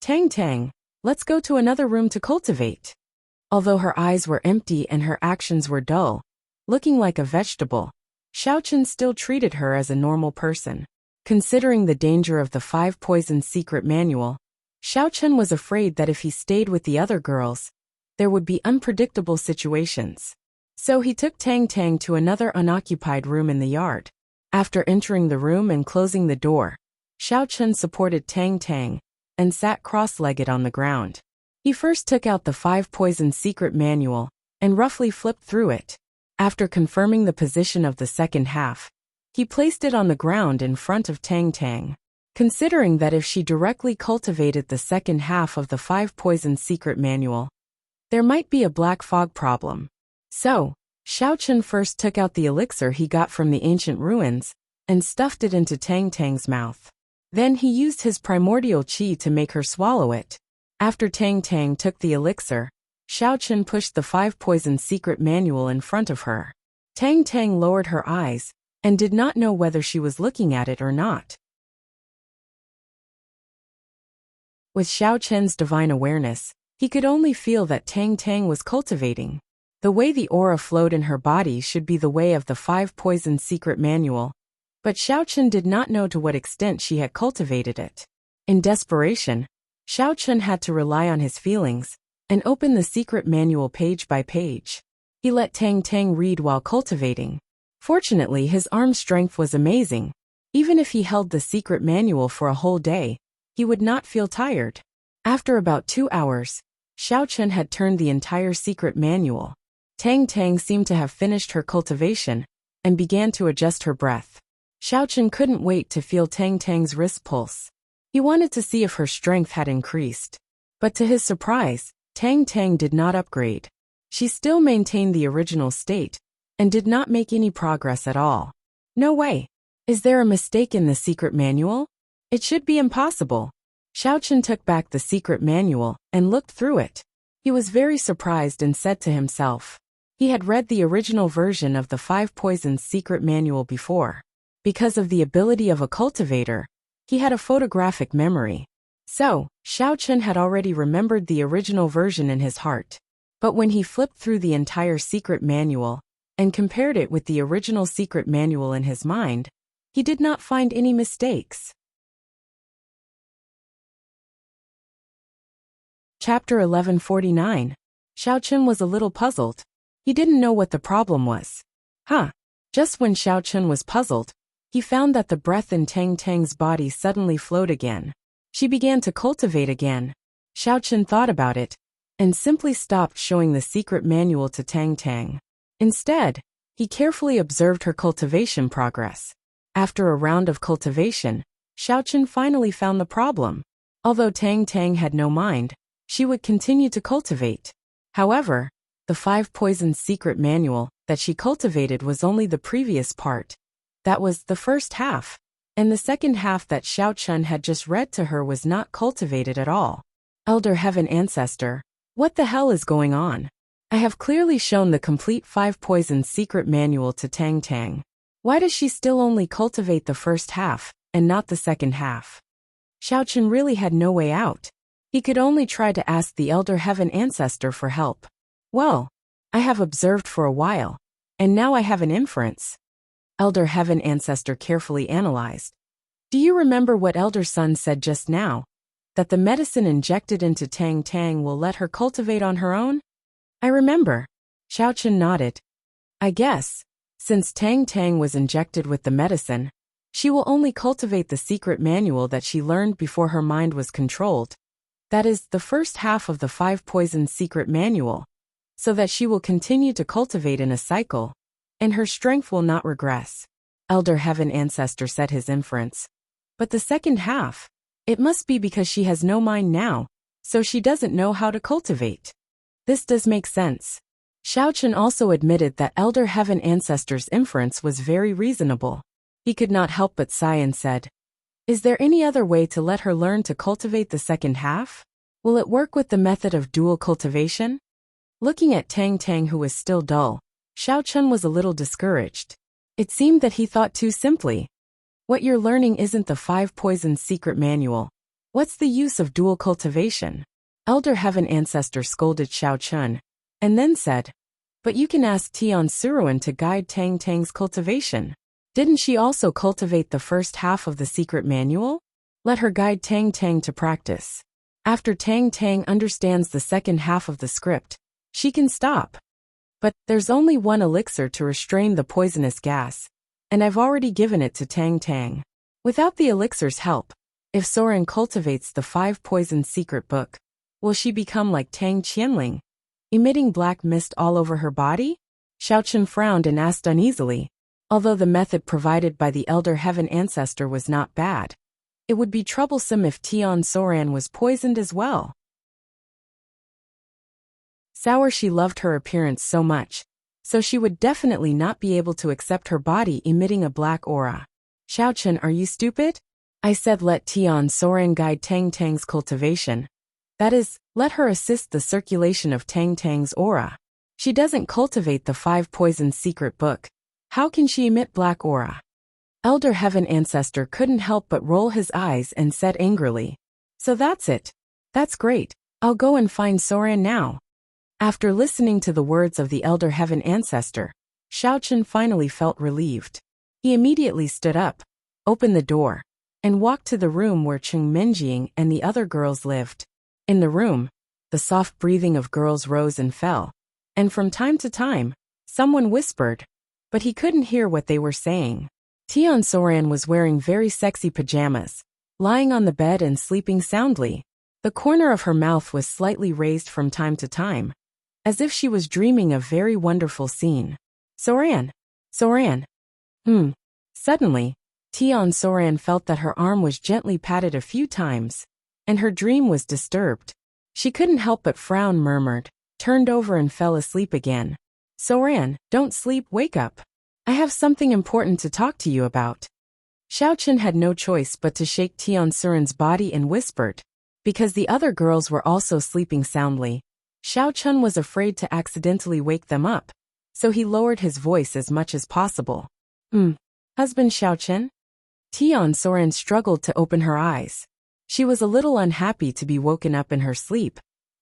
"Tang Tang, let's go to another room to cultivate." Although her eyes were empty and her actions were dull, Looking like a vegetable, Xiao Chen still treated her as a normal person. Considering the danger of the 5 Poisons Secret Manual, Xiao Chen was afraid that if he stayed with the other girls, there would be unpredictable situations. So he took Tang Tang to another unoccupied room in the yard. After entering the room and closing the door, Xiao Chen supported Tang Tang and sat cross-legged on the ground. He first took out the 5 Poisons Secret Manual and roughly flipped through it. After confirming the position of the second half, he placed it on the ground in front of Tang Tang. Considering that if she directly cultivated the second half of the 5 Poisons Secret Manual, there might be a black fog problem. So, Xiao Chen first took out the elixir he got from the ancient ruins and stuffed it into Tang Tang's mouth. Then he used his primordial qi to make her swallow it. After Tang Tang took the elixir, Xiao Chen pushed the 5 Poisons Secret Manual in front of her. Tang Tang lowered her eyes and did not know whether she was looking at it or not. With Xiao Chen's divine awareness, he could only feel that Tang Tang was cultivating. The way the aura flowed in her body should be the way of the 5 Poisons Secret Manual, but Xiao Chen did not know to what extent she had cultivated it. In desperation, Xiao Chen had to rely on his feelings and open the secret manual page by page. He let Tang Tang read while cultivating. Fortunately, his arm strength was amazing. Even if he held the secret manual for a whole day, he would not feel tired. After about 2 hours, Xiao Chen had turned the entire secret manual. Tang Tang seemed to have finished her cultivation and began to adjust her breath. Xiao Chen couldn't wait to feel Tang Tang's wrist pulse. He wanted to see if her strength had increased. But to his surprise, Tang Tang did not upgrade. She still maintained the original state and did not make any progress at all. No way. Is there a mistake in the secret manual? It should be impossible. Xiao Chen took back the secret manual and looked through it. He was very surprised and said to himself. He had read the original version of the 5 Poisons Secret Manual before. Because of the ability of a cultivator, he had a photographic memory. So, Xiao Chen had already remembered the original version in his heart. But when he flipped through the entire secret manual and compared it with the original secret manual in his mind, he did not find any mistakes. Chapter 1149. Xiao Chen was a little puzzled. He didn't know what the problem was. Just when Xiao Chen was puzzled, he found that the breath in Tang Tang's body suddenly flowed again. She began to cultivate again. Xiao Chen thought about it and simply stopped showing the secret manual to Tang Tang. Instead, he carefully observed her cultivation progress. After a round of cultivation, Xiao Chen finally found the problem. Although Tang Tang had no mind, she would continue to cultivate. However, the 5 Poisons Secret Manual that she cultivated was only the previous part. That was the first half. And the second half that Xiao Chen had just read to her was not cultivated at all. Elder Heaven Ancestor, what the hell is going on? I have clearly shown the complete 5 Poisons Secret Manual to Tang Tang. Why does she still only cultivate the first half, and not the second half? Xiao Chen really had no way out. He could only try to ask the Elder Heaven Ancestor for help. Well, I have observed for a while, and now I have an inference. Elder Heaven Ancestor carefully analyzed. Do you remember what Elder Sun said just now? That the medicine injected into Tang Tang will let her cultivate on her own? I remember. Xiao Chen nodded. I guess, since Tang Tang was injected with the medicine, she will only cultivate the secret manual that she learned before her mind was controlled. That is, the first half of the 5 Poisons Secret Manual, so that she will continue to cultivate in a cycle, and her strength will not regress. Elder Heaven Ancestor said his inference. But the second half, it must be because she has no mind now, so she doesn't know how to cultivate. This does make sense. Xiao Chen also admitted that Elder Heaven Ancestor's inference was very reasonable. He could not help but sigh and said, Is there any other way to let her learn to cultivate the second half? Will it work with the method of dual cultivation? Looking at Tang Tang, who was still dull, Xiao Chen was a little discouraged. It seemed that he thought too simply. What you're learning isn't the 5 Poisons Secret Manual. What's the use of dual cultivation? Elder Heaven Ancestor scolded Xiao Chen, and then said, But you can ask Tion Suruan to guide Tang Tang's cultivation. Didn't she also cultivate the first half of the secret manual? Let her guide Tang Tang to practice. After Tang Tang understands the second half of the script, she can stop. But there's only one elixir to restrain the poisonous gas, and I've already given it to Tang Tang. Without the elixir's help, if Soren cultivates the 5 poison secret book, will she become like Tang Qianling, emitting black mist all over her body? Xiaochen frowned and asked uneasily. Although the method provided by the Elder Heaven Ancestor was not bad, it would be troublesome if Tion Soran was poisoned as well. Sour she loved her appearance so much, so she would definitely not be able to accept her body emitting a black aura. Xiaochen, are you stupid? I said let Tion Soran guide Tang Tang's cultivation. That is, let her assist the circulation of Tang Tang's aura. She doesn't cultivate the 5 poison secret book. How can she emit black aura? Elder Heaven Ancestor couldn't help but roll his eyes and said angrily. So that's it. That's great. I'll go and find Soran now. After listening to the words of the Elder Heaven Ancestor, Xiaochen finally felt relieved. He immediately stood up, opened the door, and walked to the room where Cheng Minjing and the other girls lived. In the room, the soft breathing of girls rose and fell, and from time to time, someone whispered, but he couldn't hear what they were saying. Tion Soran was wearing very sexy pajamas, lying on the bed and sleeping soundly. The corner of her mouth was slightly raised from time to time, as if she was dreaming a very wonderful scene. Soran! Soran! Suddenly, Tion Soran felt that her arm was gently patted a few times, and her dream was disturbed. She couldn't help but frown, murmured, turned over and fell asleep again. Soran, don't sleep, wake up. I have something important to talk to you about. Xiaochen had no choice but to shake Tion Soran's body and whispered. Because the other girls were also sleeping soundly, Xiaochen was afraid to accidentally wake them up, so he lowered his voice as much as possible. Husband Xiaochen? Tion Soran struggled to open her eyes. She was a little unhappy to be woken up in her sleep,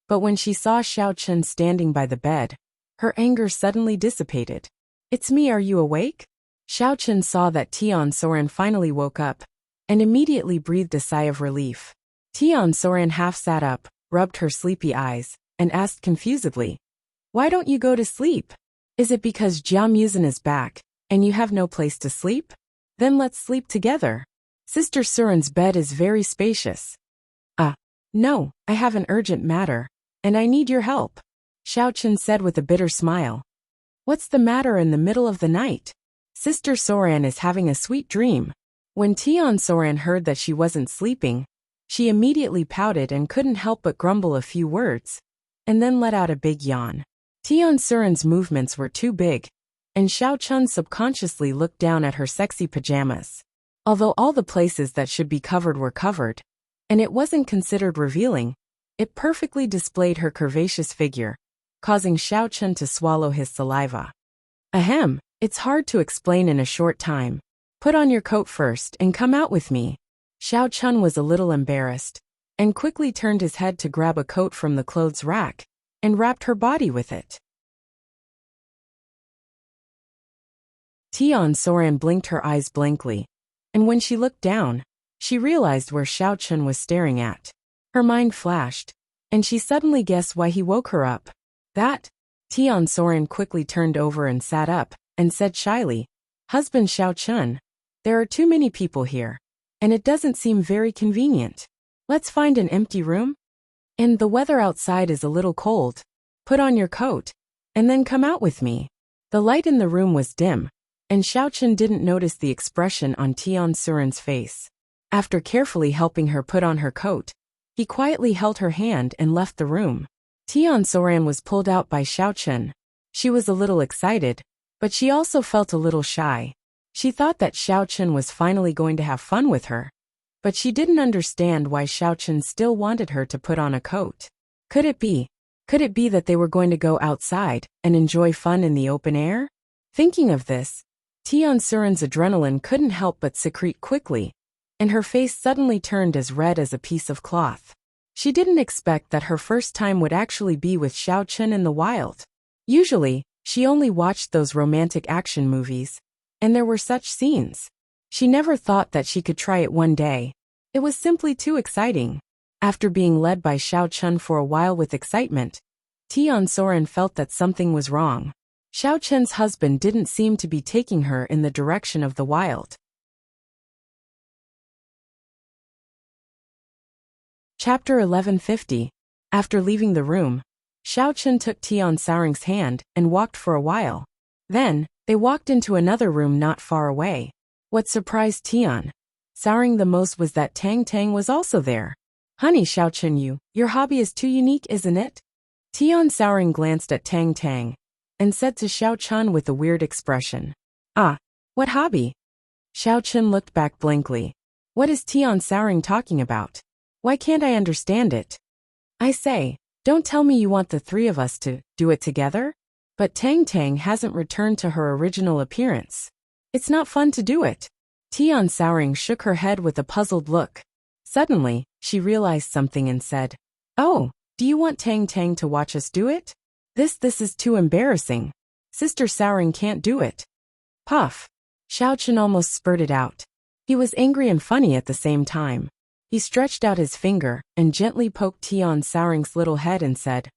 but when she saw Xiaochen standing by the bed, her anger suddenly dissipated. It's me, are you awake? Xiaochen saw that Tion Soran finally woke up, and immediately breathed a sigh of relief. Tion Soran half sat up, rubbed her sleepy eyes, and asked confusedly, why don't you go to sleep? Is it because Jia Muzin is back, and you have no place to sleep? Then let's sleep together. Sister Suran's bed is very spacious. No, I have an urgent matter, and I need your help, Xiaochen said with a bitter smile. What's the matter in the middle of the night? Sister Soran is having a sweet dream. When Tion Soran heard that she wasn't sleeping, she immediately pouted and couldn't help but grumble a few words, and then let out a big yawn. Tion Soran's movements were too big, and Xiaochen subconsciously looked down at her sexy pajamas. Although all the places that should be covered were covered, and it wasn't considered revealing, it perfectly displayed her curvaceous figure, causing Xiaochen to swallow his saliva. Ahem, it's hard to explain in a short time. Put on your coat first and come out with me. Xiaochen was a little embarrassed, and quickly turned his head to grab a coat from the clothes rack, and wrapped her body with it. Tion Soran blinked her eyes blankly, and when she looked down, she realized where Xiaochen was staring at. Her mind flashed, and she suddenly guessed why he woke her up. That? Tion Soran quickly turned over and sat up, and said shyly, Husband Xiaochen, there are too many people here, and it doesn't seem very convenient. Let's find an empty room? And the weather outside is a little cold. Put on your coat, and then come out with me. The light in the room was dim, and Xiaochen didn't notice the expression on Tion Soran's face. After carefully helping her put on her coat, he quietly held her hand and left the room. Tion Soran was pulled out by Xiaochen. She was a little excited, but she also felt a little shy. She thought that Xiaochen was finally going to have fun with her, but she didn't understand why Xiaochen still wanted her to put on a coat. Could it be that they were going to go outside and enjoy fun in the open air? Thinking of this, Tion Soran's adrenaline couldn't help but secrete quickly, and her face suddenly turned as red as a piece of cloth. She didn't expect that her first time would actually be with Xiaochen in the wild. Usually, She only watched those romantic action movies, and there were such scenes. She never thought that she could try it one day. It was simply too exciting. After being led by Xiao Chun for a while with excitement, Tian Soren felt that something was wrong. Xiao Chun's husband didn't seem to be taking her in the direction of the wild. Chapter 1150. After leaving the room, Xiao Chun took Tian Soren's hand and walked for a while. Then, they walked into another room not far away. What surprised Tian Soren the most was that Tang Tang was also there. "Honey Xiao Chun, your hobby is too unique, isn't it?" Tian Soren glanced at Tang Tang and said to Xiao Chun with a weird expression. "Ah, what hobby?" Xiao Chun looked back blankly. What is Tian Soren talking about? Why can't I understand it? I say, don't tell me you want the three of us to do it together? But Tang Tang hasn't returned to her original appearance. It's not fun to do it. Tian Soren shook her head with a puzzled look. Suddenly, she realized something and said, "Oh, do you want Tang Tang to watch us do it? This is too embarrassing. Sister Soren can't do it." Puff. Xiao Chun almost spurted out. He was angry and funny at the same time. He stretched out his finger and gently poked Tian Soren's little head and said,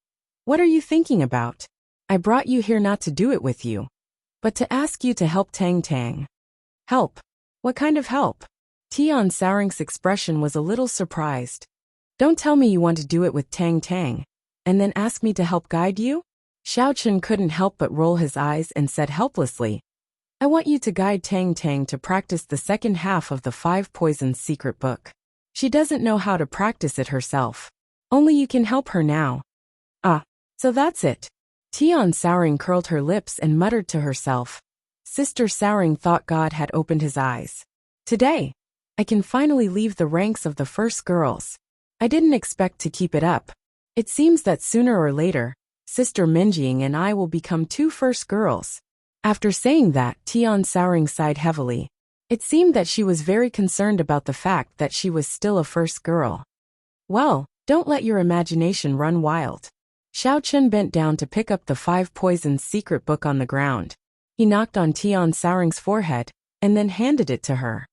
"What are you thinking about? I brought you here not to do it with you, but to ask you to help Tang Tang." "Help? What kind of help?" Tian Soren's expression was a little surprised. "Don't tell me you want to do it with Tang Tang, and then ask me to help guide you?" Xiao Chun couldn't help but roll his eyes and said helplessly, "I want you to guide Tang Tang to practice the second half of the 5 Poisons secret book. She doesn't know how to practice it herself. Only you can help her now." "Ah, so that's it." Tian Soren curled her lips and muttered to herself. Sister Soren thought God had opened his eyes. "Today, I can finally leave the ranks of the first girls. I didn't expect to keep it up. It seems that sooner or later, Sister Minjing and I will become 2 first girls." After saying that, Tian Soren sighed heavily. It seemed that she was very concerned about the fact that she was still a first girl. "Well, don't let your imagination run wild." Xiao Chun bent down to pick up the 5 Poisons secret book on the ground. He knocked on Tian Soren's forehead and then handed it to her.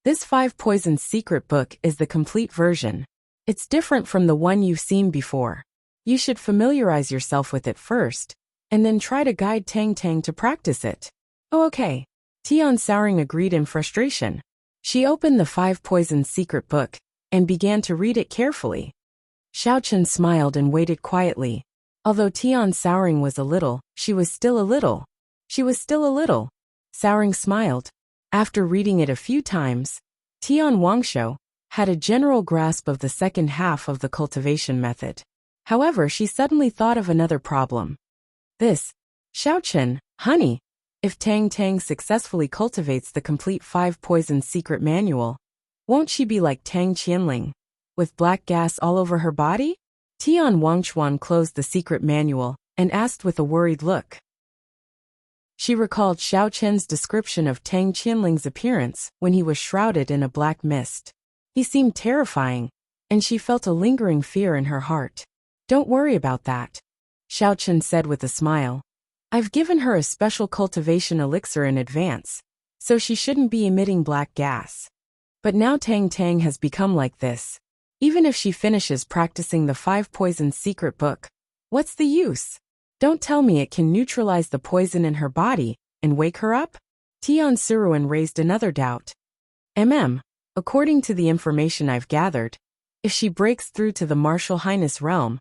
This 5 Poisons secret book is the complete version. It's different from the one you've seen before. You should familiarize yourself with it first, and then try to guide Tang Tang to practice it. "Oh, okay." Tian Soren agreed in frustration. She opened the 5 Poisons secret book and began to read it carefully. Xiao Chun smiled and waited quietly. Although Tian Soren was a little, she was still a little. She was still a little. Soren smiled. After reading it a few times, Tian Wangshuo had a general grasp of the second half of the cultivation method. However, she suddenly thought of another problem. Xiao Chun, honey, if Tang Tang successfully cultivates the complete 5 Poisons secret manual, won't she be like Tang Qianling, with black gas all over her body? Tian Wangshuan closed the secret manual and asked with a worried look. She recalled Xiao Chun's description of Tang Qianling's appearance when he was shrouded in a black mist. He seemed terrifying, and she felt a lingering fear in her heart. "Don't worry about that," Xiao Chun said with a smile. "I've given her a special cultivation elixir in advance, so she shouldn't be emitting black gas. But now Tang Tang has become like this. Even if she finishes practicing the 5 Poisons secret book, what's the use? Don't tell me it can neutralize the poison in her body and wake her up?" Tian Suruan raised another doubt. According to the information I've gathered, if she breaks through to the Martial Highness realm,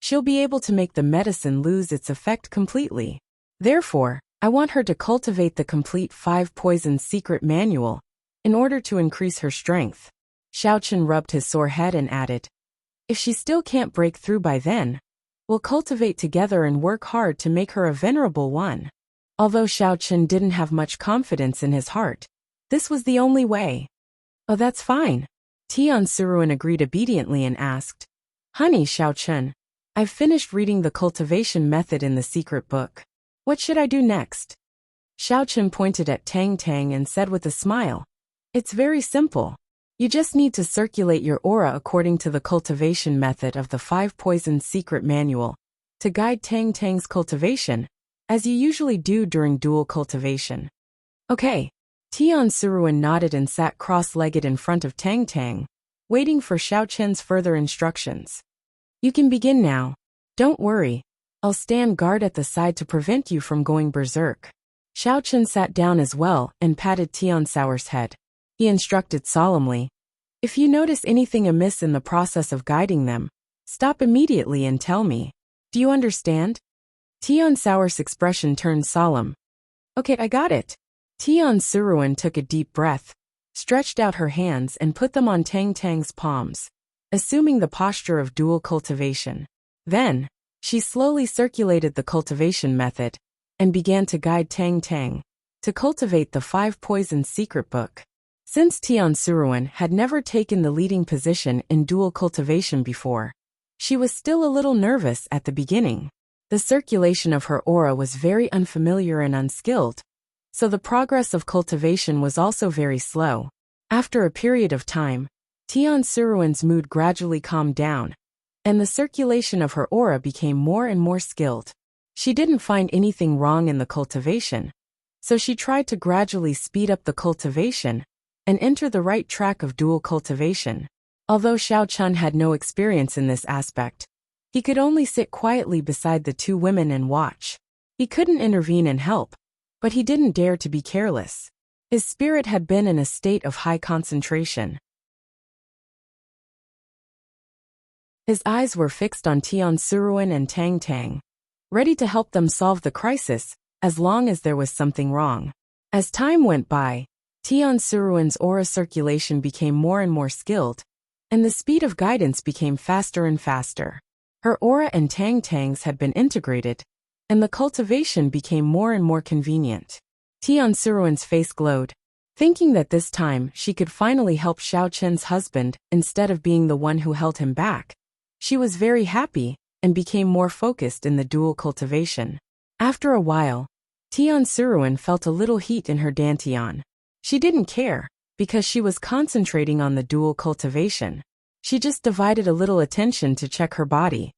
she'll be able to make the medicine lose its effect completely. Therefore, I want her to cultivate the complete 5 Poisons secret manual in order to increase her strength. Xiao Chun rubbed his sore head and added, "If she still can't break through by then, we'll cultivate together and work hard to make her a venerable one." Although Xiao Chun didn't have much confidence in his heart, this was the only way. "Oh, that's fine." Tian Suruan agreed obediently and asked, "Honey Xiao Chun, I've finished reading the cultivation method in the secret book. What should I do next?" Xiao Chun pointed at Tang Tang and said with a smile, "It's very simple. You just need to circulate your aura according to the cultivation method of the 5 Poisons secret manual to guide Tang Tang's cultivation as you usually do during dual cultivation. Okay. Tian Suruan nodded and sat cross-legged in front of Tang Tang, waiting for Xiao Chen's further instructions. You can begin now. Don't worry. I'll stand guard at the side to prevent you from going berserk. Xiao Chen sat down as well and patted Tian Sauer's head. He instructed solemnly. If you notice anything amiss in the process of guiding them, stop immediately and tell me. Do you understand? Tian Sauer's expression turned solemn. Okay, I got it. Tian Suruan took a deep breath, stretched out her hands and put them on Tang Tang's palms, assuming the posture of dual cultivation. Then, she slowly circulated the cultivation method and began to guide Tang Tang to cultivate the 5 Poisons secret book. Since Tian Suruan had never taken the leading position in dual cultivation before, she was still a little nervous at the beginning. The circulation of her aura was very unfamiliar and unskilled, so the progress of cultivation was also very slow. After a period of time, Tian Suruan's mood gradually calmed down, and the circulation of her aura became more and more skilled. She didn't find anything wrong in the cultivation, so she tried to gradually speed up the cultivation and enter the right track of dual cultivation. Although Xiao Chun had no experience in this aspect, he could only sit quietly beside the 2 women and watch. He couldn't intervene and help, but he didn't dare to be careless. His spirit had been in a state of high concentration. His eyes were fixed on Tian Suruan and Tang Tang, ready to help them solve the crisis, as long as there was something wrong. As time went by, Tian Suruan's aura circulation became more and more skilled, and the speed of guidance became faster and faster. Her aura and Tang Tang's had been integrated, and the cultivation became more and more convenient. Tian Suruan's face glowed, thinking that this time she could finally help Xiao Chen's husband instead of being the one who held him back. She was very happy and became more focused in the dual cultivation. After a while, Tian Suruan felt a little heat in her dantian. She didn't care, because she was concentrating on the dual cultivation. She just divided a little attention to check her body.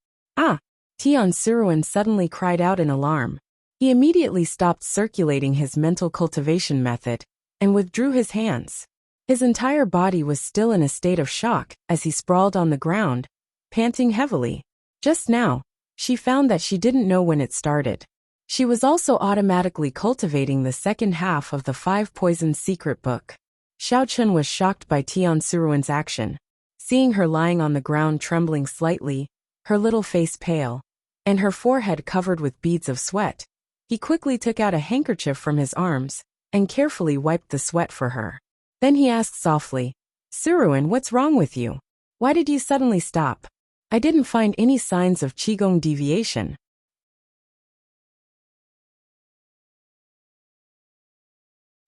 Tian Suruan suddenly cried out in alarm. He immediately stopped circulating his mental cultivation method and withdrew his hands. His entire body was still in a state of shock as he sprawled on the ground, panting heavily. Just now, she found that she didn't know when it started. She was also automatically cultivating the second half of the 5 Poisons secret book. Xiao Chun was shocked by Tian Suruan's action. Seeing her lying on the ground trembling slightly, her little face pale, and her forehead covered with beads of sweat, he quickly took out a handkerchief from his arms and carefully wiped the sweat for her. Then he asked softly, Suruan, what's wrong with you? Why did you suddenly stop? I didn't find any signs of Qigong deviation.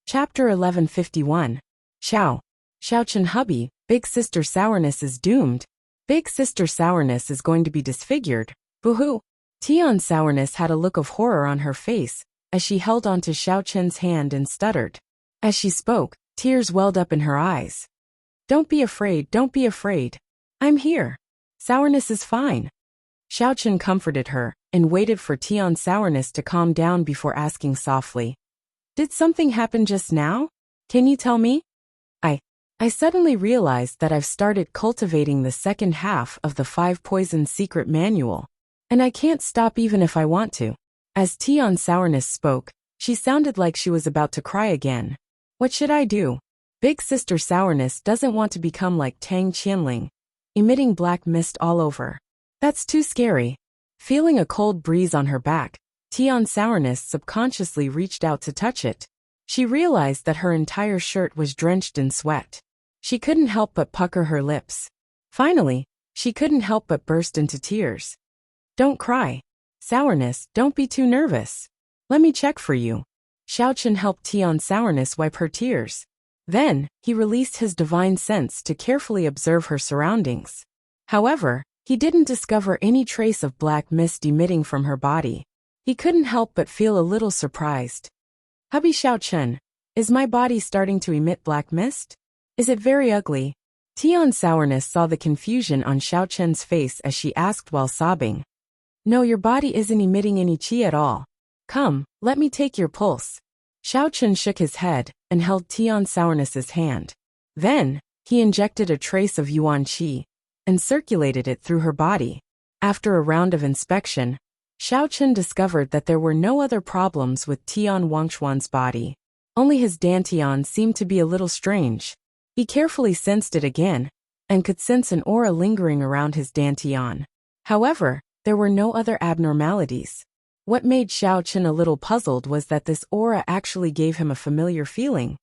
Chapter 1151. Xiao Chen hubby, Big Sister Sourness is doomed. Big Sister Sourness is going to be disfigured. Boo-hoo. Tian Sourness had a look of horror on her face as she held onto Xiao Chen's hand and stuttered. As she spoke, tears welled up in her eyes. Don't be afraid, don't be afraid. I'm here. Sourness is fine. Xiao Chen comforted her and waited for Tian Sourness to calm down before asking softly, did something happen just now? Can you tell me? I suddenly realized that I've started cultivating the second half of the 5 Poisons secret manual, and I can't stop even if I want to. As Tian Sourness spoke, she sounded like she was about to cry again. What should I do? Big Sister Sourness doesn't want to become like Tang Qianling, emitting black mist all over. That's too scary. Feeling a cold breeze on her back, Tian Sourness subconsciously reached out to touch it. She realized that her entire shirt was drenched in sweat. She couldn't help but pucker her lips. Finally, she couldn't help but burst into tears. Don't cry. Sourness, don't be too nervous. Let me check for you. Xiao Chen helped Tian Sourness wipe her tears. Then, he released his divine sense to carefully observe her surroundings. However, he didn't discover any trace of black mist emitting from her body. He couldn't help but feel a little surprised. Hubby Xiao Chen, is my body starting to emit black mist? Is it very ugly? Tian Sourness saw the confusion on Xiao Chen's face as she asked while sobbing. No, your body isn't emitting any qi at all. Come, let me take your pulse. Xiao Chun shook his head and held Tian Sourness's hand. Then, he injected a trace of yuan qi and circulated it through her body. After a round of inspection, Xiao Chun discovered that there were no other problems with Tian Wangchuan's body. Only his dantian seemed to be a little strange. He carefully sensed it again, and could sense an aura lingering around his dantian. However, there were no other abnormalities. What made Xiao Chun a little puzzled was that this aura actually gave him a familiar feeling.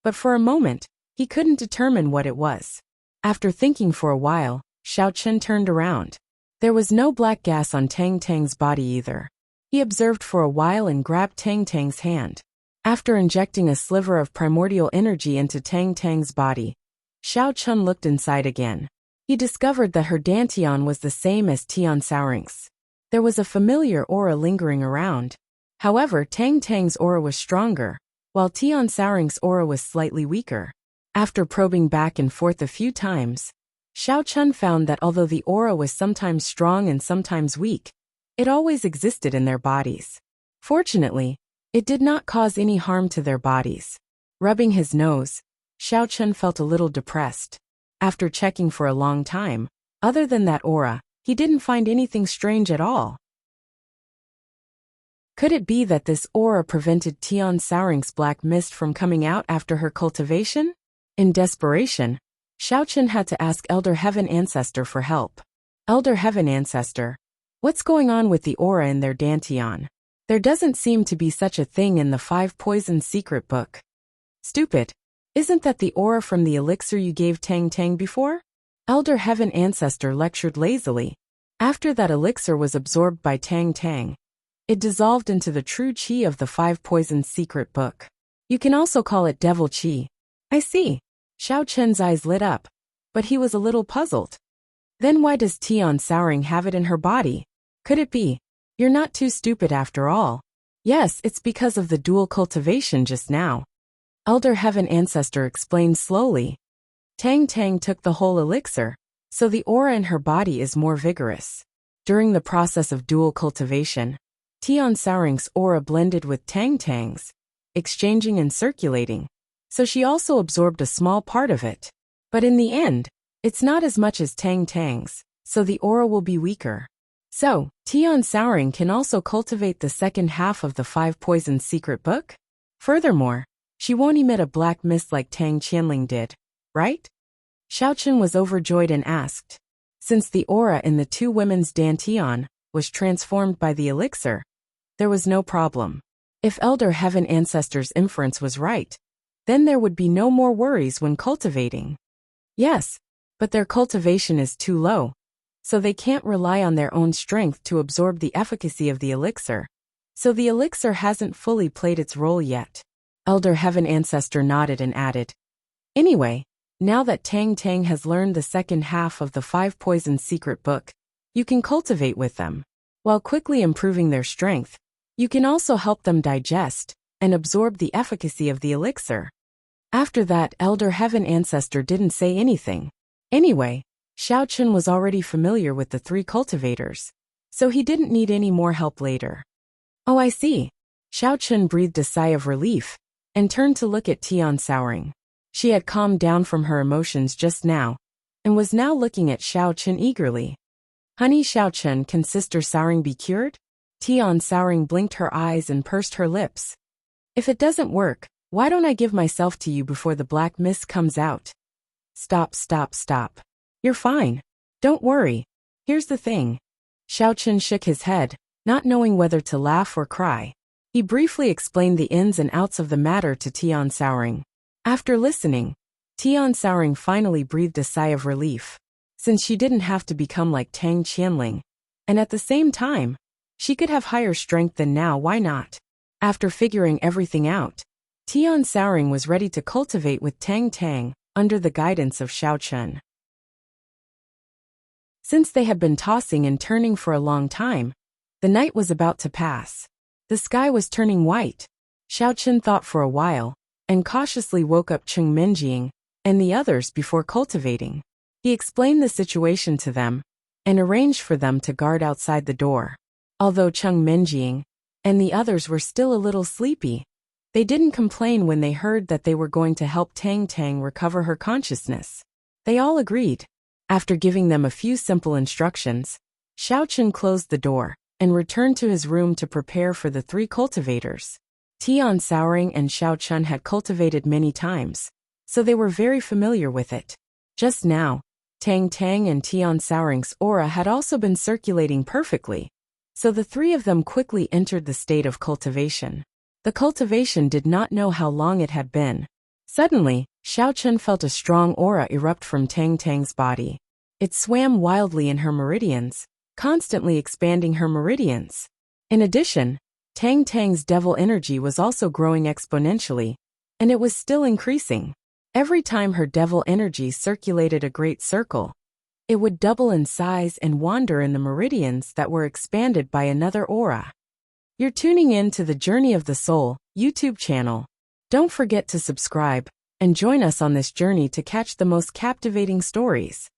But for a moment, he couldn't determine what it was. After thinking for a while, Xiao Chun turned around. There was no black gas on Tang Tang's body either. He observed for a while and grabbed Tang Tang's hand. After injecting a sliver of primordial energy into Tang Tang's body, Xiao Chun looked inside again. He discovered that her dantian was the same as Tian Sourink's. There was a familiar aura lingering around. However, Tang Tang's aura was stronger, while Tian Sourink's aura was slightly weaker. After probing back and forth a few times, Xiao Chun found that although the aura was sometimes strong and sometimes weak, it always existed in their bodies. Fortunately, it did not cause any harm to their bodies. Rubbing his nose, Xiao Chun felt a little depressed. After checking for a long time, other than that aura, he didn't find anything strange at all. Could it be that this aura prevented Tian Sourink's black mist from coming out after her cultivation? In desperation, Xiao Chun had to ask Elder Heaven Ancestor for help. Elder Heaven Ancestor, what's going on with the aura in their dantian? There doesn't seem to be such a thing in the 5 Poisons secret book. Stupid. Isn't that the aura from the elixir you gave Tang Tang before? Elder Heaven Ancestor lectured lazily. After that elixir was absorbed by Tang Tang, it dissolved into the true qi of the 5 Poisons secret book. You can also call it devil qi. I see. Xiao Chun's eyes lit up, but he was a little puzzled. Then why does Tian Sourink have it in her body? Could it be? You're not too stupid after all. Yes, it's because of the dual cultivation just now. Elder Heaven Ancestor explained slowly. Tang Tang took the whole elixir, so the aura in her body is more vigorous. During the process of dual cultivation, Tian Sourink's aura blended with Tang Tang's, exchanging and circulating, so she also absorbed a small part of it. But in the end, it's not as much as Tang Tang's, so the aura will be weaker. So, Tian Sourink can also cultivate the second half of the 5 Poisons secret book? Furthermore, she won't emit a black mist like Tang Qianling did, right? Xiao Chun was overjoyed and asked. Since the aura in the 2 women's dantian was transformed by the elixir, there was no problem. If Elder Heaven Ancestor's inference was right, then there would be no more worries when cultivating. Yes, but their cultivation is too low, so they can't rely on their own strength to absorb the efficacy of the elixir. So the elixir hasn't fully played its role yet. Elder Heaven Ancestor nodded and added. Anyway, now that Tang Tang has learned the second half of the 5 Poisons secret book, you can cultivate with them. While quickly improving their strength, you can also help them digest and absorb the efficacy of the elixir. After that, Elder Heaven Ancestor didn't say anything. Anyway, Xiao Chun was already familiar with the 3 cultivators, so he didn't need any more help later. Oh, I see. Xiao Chun breathed a sigh of relief and turned to look at Tian Sourink. She had calmed down from her emotions just now and was now looking at Xiao Chun eagerly. Honey Xiao Chun, can Sister Sourink be cured? Tian Sourink blinked her eyes and pursed her lips. If it doesn't work, why don't I give myself to you before the black mist comes out? Stop. You're fine. Don't worry. Here's the thing. Xiao Chun shook his head, not knowing whether to laugh or cry. He briefly explained the ins and outs of the matter to Tian Sourink. After listening, Tian Sourink finally breathed a sigh of relief. Since she didn't have to become like Tang Qianling, and at the same time, she could have higher strength than now, why not? After figuring everything out, Tian Sourink was ready to cultivate with Tang Tang under the guidance of Xiao Chun. Since they had been tossing and turning for a long time, the night was about to pass. The sky was turning white. Xiao Chun thought for a while, and cautiously woke up Cheng Menjing and the others before cultivating. He explained the situation to them, and arranged for them to guard outside the door. Although Cheng Menjing and the others were still a little sleepy. They didn't complain when they heard that they were going to help Tang Tang recover her consciousness. They all agreed. After giving them a few simple instructions, Xiao Chen closed the door and returned to his room to prepare for the 3 cultivators. Tian Souring and Xiao Chen had cultivated many times, so they were very familiar with it. Just now, Tang Tang and Tian Souring's aura had also been circulating perfectly, so the 3 of them quickly entered the state of cultivation. The cultivation did not know how long it had been. Suddenly, Xiao Chen felt a strong aura erupt from Tang Tang's body. It swam wildly in her meridians, constantly expanding her meridians. In addition, Tang Tang's devil energy was also growing exponentially, and it was still increasing. Every time her devil energy circulated a great circle, it would double in size and wander in the meridians that were expanded by another aura. You're tuning in to the Journey of the Soul YouTube channel. Don't forget to subscribe and join us on this journey to catch the most captivating stories.